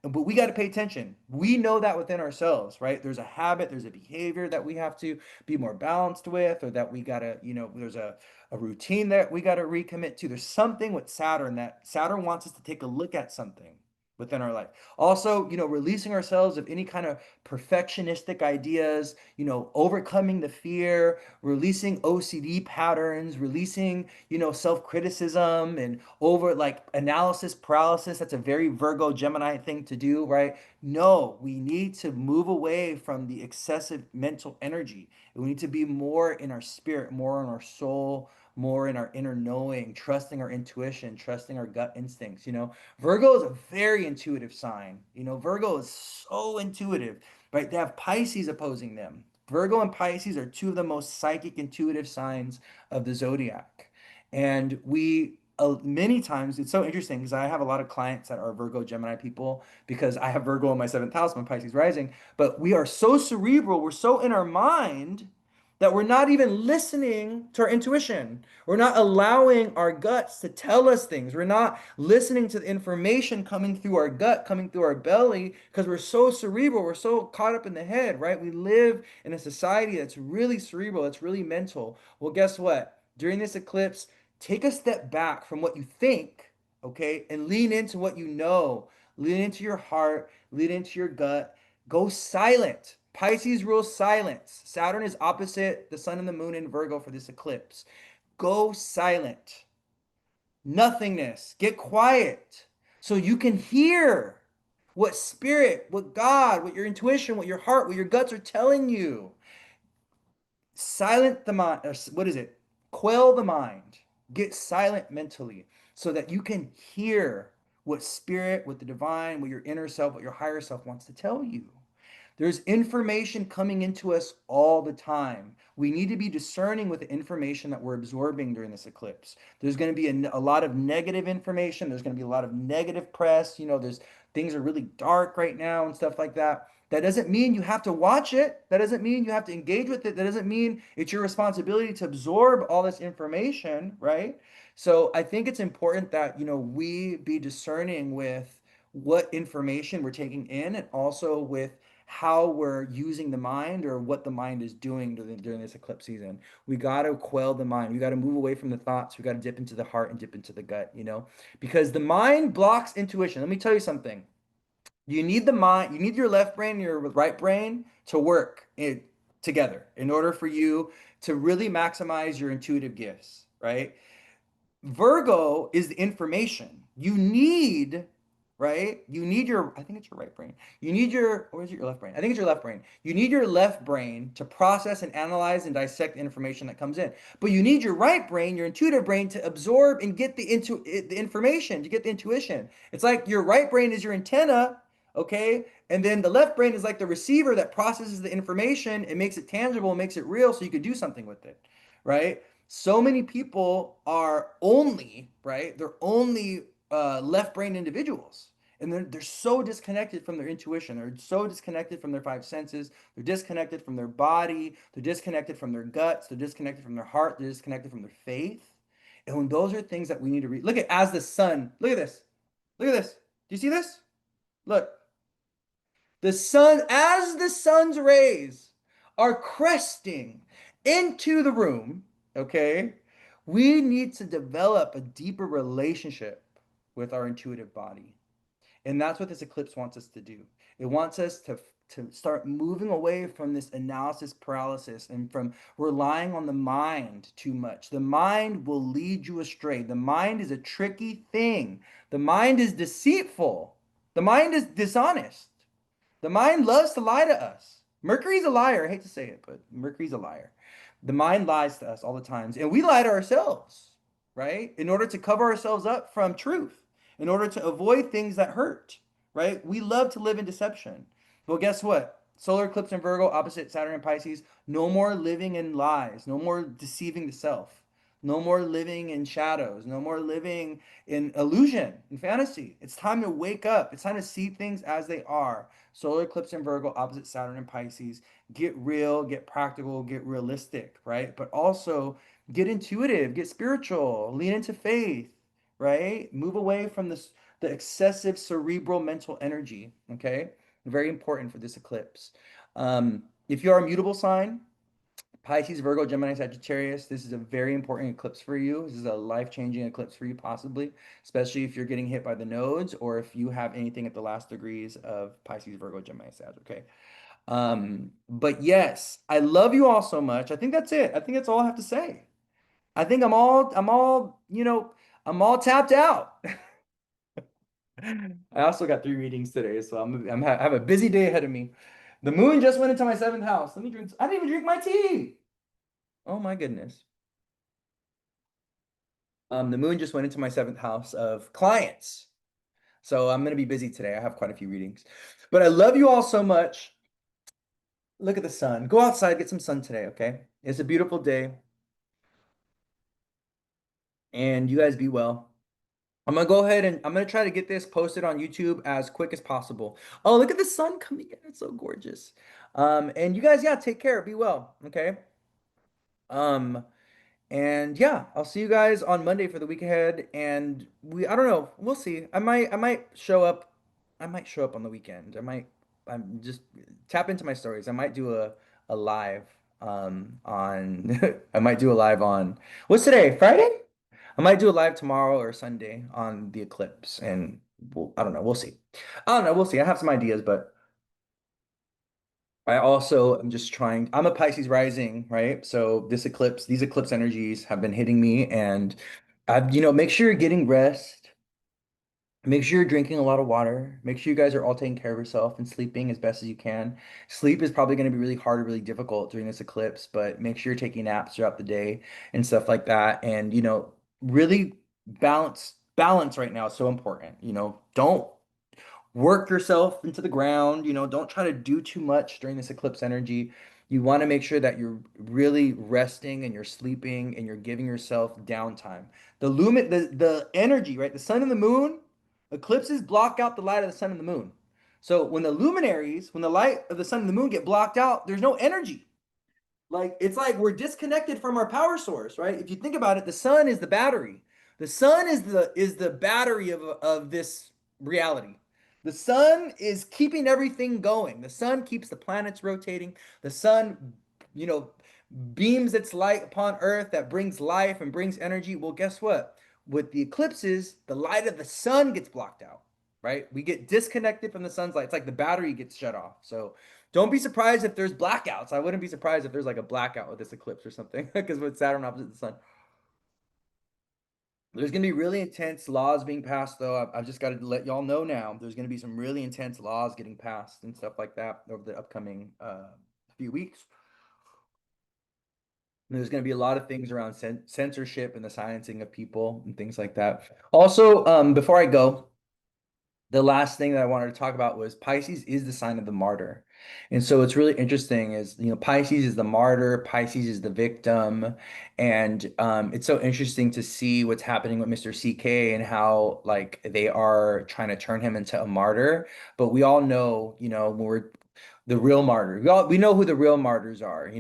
but we got to pay attention. We know that within ourselves, right? There's a habit, there's a behavior that we have to be more balanced with, or that we got to, there's a routine that we got to recommit to. There's something with Saturn that Saturn wants us to take a look at something within our life. Also, releasing ourselves of any kind of perfectionistic ideas, overcoming the fear, releasing OCD patterns, releasing, self-criticism and over like analysis paralysis. That's a very Virgo Gemini thing to do, right? No, we need to move away from the excessive mental energy. We need to be more in our spirit, more in our soul, more in our inner knowing, trusting our intuition, trusting our gut instincts. Virgo is a very intuitive sign. Virgo is so intuitive, right? They have Pisces opposing them. Virgo and Pisces are two of the most psychic, intuitive signs of the zodiac. And many times, it's so interesting because I have a lot of clients that are Virgo, Gemini people because I have Virgo in my seventh house, my Pisces rising. But we are so cerebral, we're so in our mind that we're not even listening to our intuition. We're not allowing our guts to tell us things. We're not listening to the information coming through our gut, coming through our belly, because we're so cerebral. We're so caught up in the head, right? We live in a society that's really cerebral, that's really mental. Well, guess what? During this eclipse, take a step back from what you think, okay, and lean into what you know. Lean into your heart, lean into your gut. Go silent. Pisces rules silence. Saturn is opposite the sun and the moon in Virgo for this eclipse. Go silent. Nothingness. Get quiet so you can hear what spirit, what God, what your intuition, what your heart, what your guts are telling you. Silent the mind, or what is it? Quell the mind. Get silent mentally so that you can hear what spirit, what the divine, what your inner self, what your higher self wants to tell you. There's information coming into us all the time. We need to be discerning with the information that we're absorbing during this eclipse. There's going to be a lot of negative information. There's going to be a lot of negative press. There's things are really dark right now and stuff like that. That doesn't mean you have to watch it. That doesn't mean you have to engage with it. That doesn't mean it's your responsibility to absorb all this information, right? So I think it's important that, we be discerning with what information we're taking in and also with how we're using the mind or what the mind is doing during this eclipse season. We got to quell the mind. We got to move away from the thoughts. We got to dip into the heart and dip into the gut, because the mind blocks intuition. Let me tell you something. You need the mind, you need your left brain and your right brain to work together in order for you to really maximize your intuitive gifts, right? Virgo is the information. You need, right? You need I think it's your right brain. You need or is it your left brain? I think it's your left brain. You need your left brain to process and analyze and dissect the information that comes in. But you need your right brain, your intuitive brain, to absorb and get the information, to get the intuition. It's like your right brain is your antenna, okay? And then the left brain is like the receiver that processes the information and makes it tangible, makes it real so you could do something with it, right? So many people are only, right? They're only left-brain individuals. And they're so disconnected from their intuition. They're so disconnected from their five senses. They're disconnected from their body. They're disconnected from their guts. They're disconnected from their heart. They're disconnected from their faith. And when those are things that we need to read. Look at as the sun. Look at this. Look at this. Do you see this? Look. As the sun's rays are cresting into the room, okay, we need to develop a deeper relationship with our intuitive body. And that's what this eclipse wants us to do. It wants us to start moving away from this analysis paralysis and from relying on the mind too much. The mind will lead you astray. The mind is a tricky thing. The mind is deceitful. The mind is dishonest. The mind loves to lie to us. Mercury's a liar. I hate to say it, but Mercury's a liar. The mind lies to us all the times, and we lie to ourselves, right? In order to cover ourselves up from truth, in order to avoid things that hurt, right? We love to live in deception. Well, guess what? Solar eclipse in Virgo, opposite Saturn and Pisces. No more living in lies. No more deceiving the self. No more living in shadows. No more living in illusion and fantasy. It's time to wake up. It's time to see things as they are. Solar eclipse in Virgo, opposite Saturn and Pisces. Get real, get practical, get realistic, right? But also get intuitive, get spiritual, lean into faith, right? Move away from the excessive cerebral mental energy, okay? Very important for this eclipse. If you are a mutable sign, Pisces, Virgo, Gemini, Sagittarius, this is a very important eclipse for you. This is a life-changing eclipse for you, possibly, especially if you're getting hit by the nodes or if you have anything at the last degrees of Pisces, Virgo, Gemini, Sag, okay? But yes, I love you all so much. I think that's it. I think that's all I have to say. I think I'm all tapped out. I also got 3 readings today, so I have a busy day ahead of me. The moon just went into my seventh house. Let me drink. I didn't even drink my tea. Oh my goodness. The moon just went into my seventh house of clients. So I'm going to be busy today. I have quite a few readings. But I love you all so much. Look at the sun. Go outside, get some sun today, okay? It's a beautiful day, and you guys be well. I'm gonna go ahead and I'm gonna try to get this posted on YouTube as quick as possible. Oh, look at the sun coming in. It's so gorgeous. And you guys, yeah, take care. Be well, okay? Um, And yeah, I'll see you guys on Monday for the week ahead. And I don't know, we'll see. I might show up. I might show up on the weekend. I'm just tap into my stories. I might do a live on I might do a live on what's today? Friday? I might do a live tomorrow or Sunday on the eclipse. And I don't know, we'll see. I don't know, we'll see. I have some ideas, but I also am just trying. I'm a Pisces rising, right? So these eclipse energies have been hitting me, and make sure you're getting rest. Make sure you're drinking a lot of water. Make sure you guys are all taking care of yourself and sleeping as best as you can. Sleep is probably going to be really hard or really difficult during this eclipse, but make sure you're taking naps throughout the day and stuff like that. And really balance right now is so important. Don't work yourself into the ground. Don't try to do too much during this eclipse energy. You want to make sure that you're really resting and you're sleeping and you're giving yourself downtime. The energy, right? The sun and the moon, eclipses block out the light of the sun and the moon. So when the light of the sun and the moon get blocked out, there's no energy. Like it's like we're disconnected from our power source, right? If you think about it, the sun is the battery. The sun is the battery of this reality. The sun is keeping everything going. The sun keeps the planets rotating. The sun, you know, beams its light upon Earth that brings life and brings energy. Well, guess what? With the eclipses, the light of the sun gets blocked out, right? We get disconnected from the sun's light. It's like the battery gets shut off. So don't be surprised if there's blackouts. I wouldn't be surprised if there's like a blackout with this eclipse or something, because with Saturn opposite the sun. There's going to be really intense laws being passed, though. I've just got to let y'all know now. There's going to be some really intense laws getting passed and stuff like that over the upcoming few weeks. And there's going to be a lot of things around censorship and the silencing of people and things like that. Also, before I go, the last thing that I wanted to talk about was Pisces is the sign of the martyr. And so it's really interesting is, Pisces is the martyr, Pisces is the victim. And it's so interesting to see what's happening with Mr. CK and how like they are trying to turn him into a martyr. But we all know, when we're the real martyr. We know who the real martyrs are,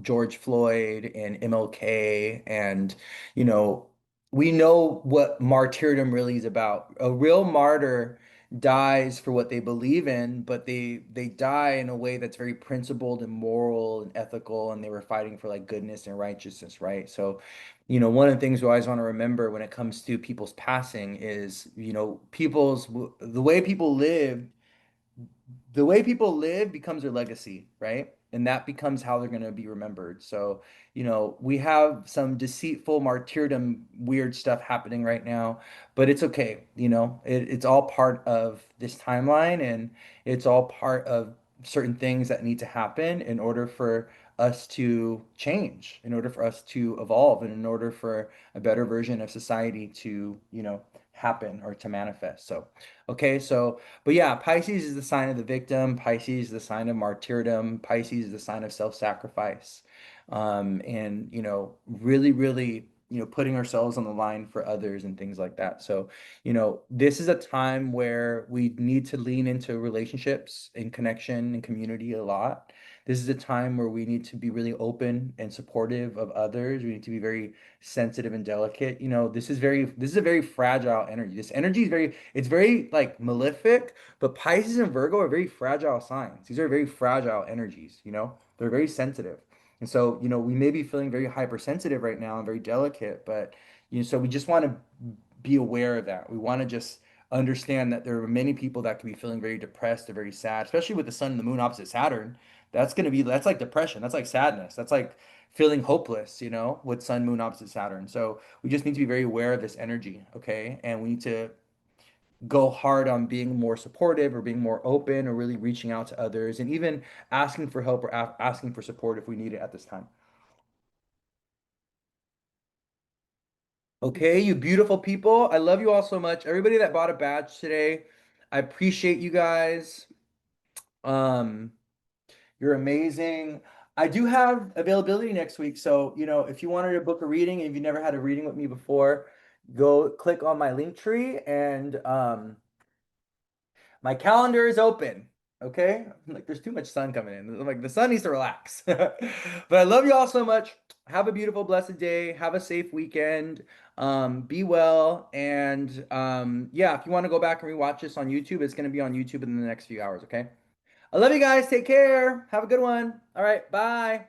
George Floyd and MLK and you know we know what martyrdom really is about. A real martyr dies for what they believe in, but they die in a way that's very principled and moral and ethical, and they were fighting for like goodness and righteousness, right? So, one of the things we always want to remember when it comes to people's passing is, the way people live becomes their legacy, right? And that becomes how they're going to be remembered. So, we have some deceitful martyrdom, weird stuff happening right now, but it's okay. It's all part of this timeline and it's all part of certain things that need to happen in order for us to change, in order for us to evolve, and in order for a better version of society to, happen or to manifest. So, okay, so but yeah, Pisces is the sign of the victim. Pisces is the sign of martyrdom. Pisces is the sign of self-sacrifice. And really, really, putting ourselves on the line for others and things like that. So, this is a time where we need to lean into relationships and connection and community a lot. This is a time where we need to be really open and supportive of others. We need to be very sensitive and delicate. This is a very fragile energy. This energy is it's very like malefic, but Pisces and Virgo are very fragile signs. These are very fragile energies, they're very sensitive. And so, we may be feeling very hypersensitive right now and very delicate, but so we just want to be aware of that. We want to just understand that there are many people that can be feeling very depressed or very sad, especially with the sun and the moon opposite Saturn. That's like depression. That's like sadness. That's like feeling hopeless, with sun, moon opposite Saturn. So we just need to be very aware of this energy, okay? And we need to go hard on being more supportive or being more open or really reaching out to others and even asking for help or asking for support if we need it at this time. Okay, you beautiful people. I love you all so much. Everybody that bought a badge today, I appreciate you guys. Um, you're amazing. I do have availability next week, so if you wanted to book a reading and if you never had a reading with me before, go click on my link tree and my calendar is open. Okay? Like there's too much sun coming in. I'm like the sun needs to relax. But I love you all so much. Have a beautiful, blessed day. Have a safe weekend. Be well. And yeah, if you want to go back and rewatch this on YouTube, it's going to be on YouTube in the next few hours. Okay? I love you guys. Take care. Have a good one. All right. Bye.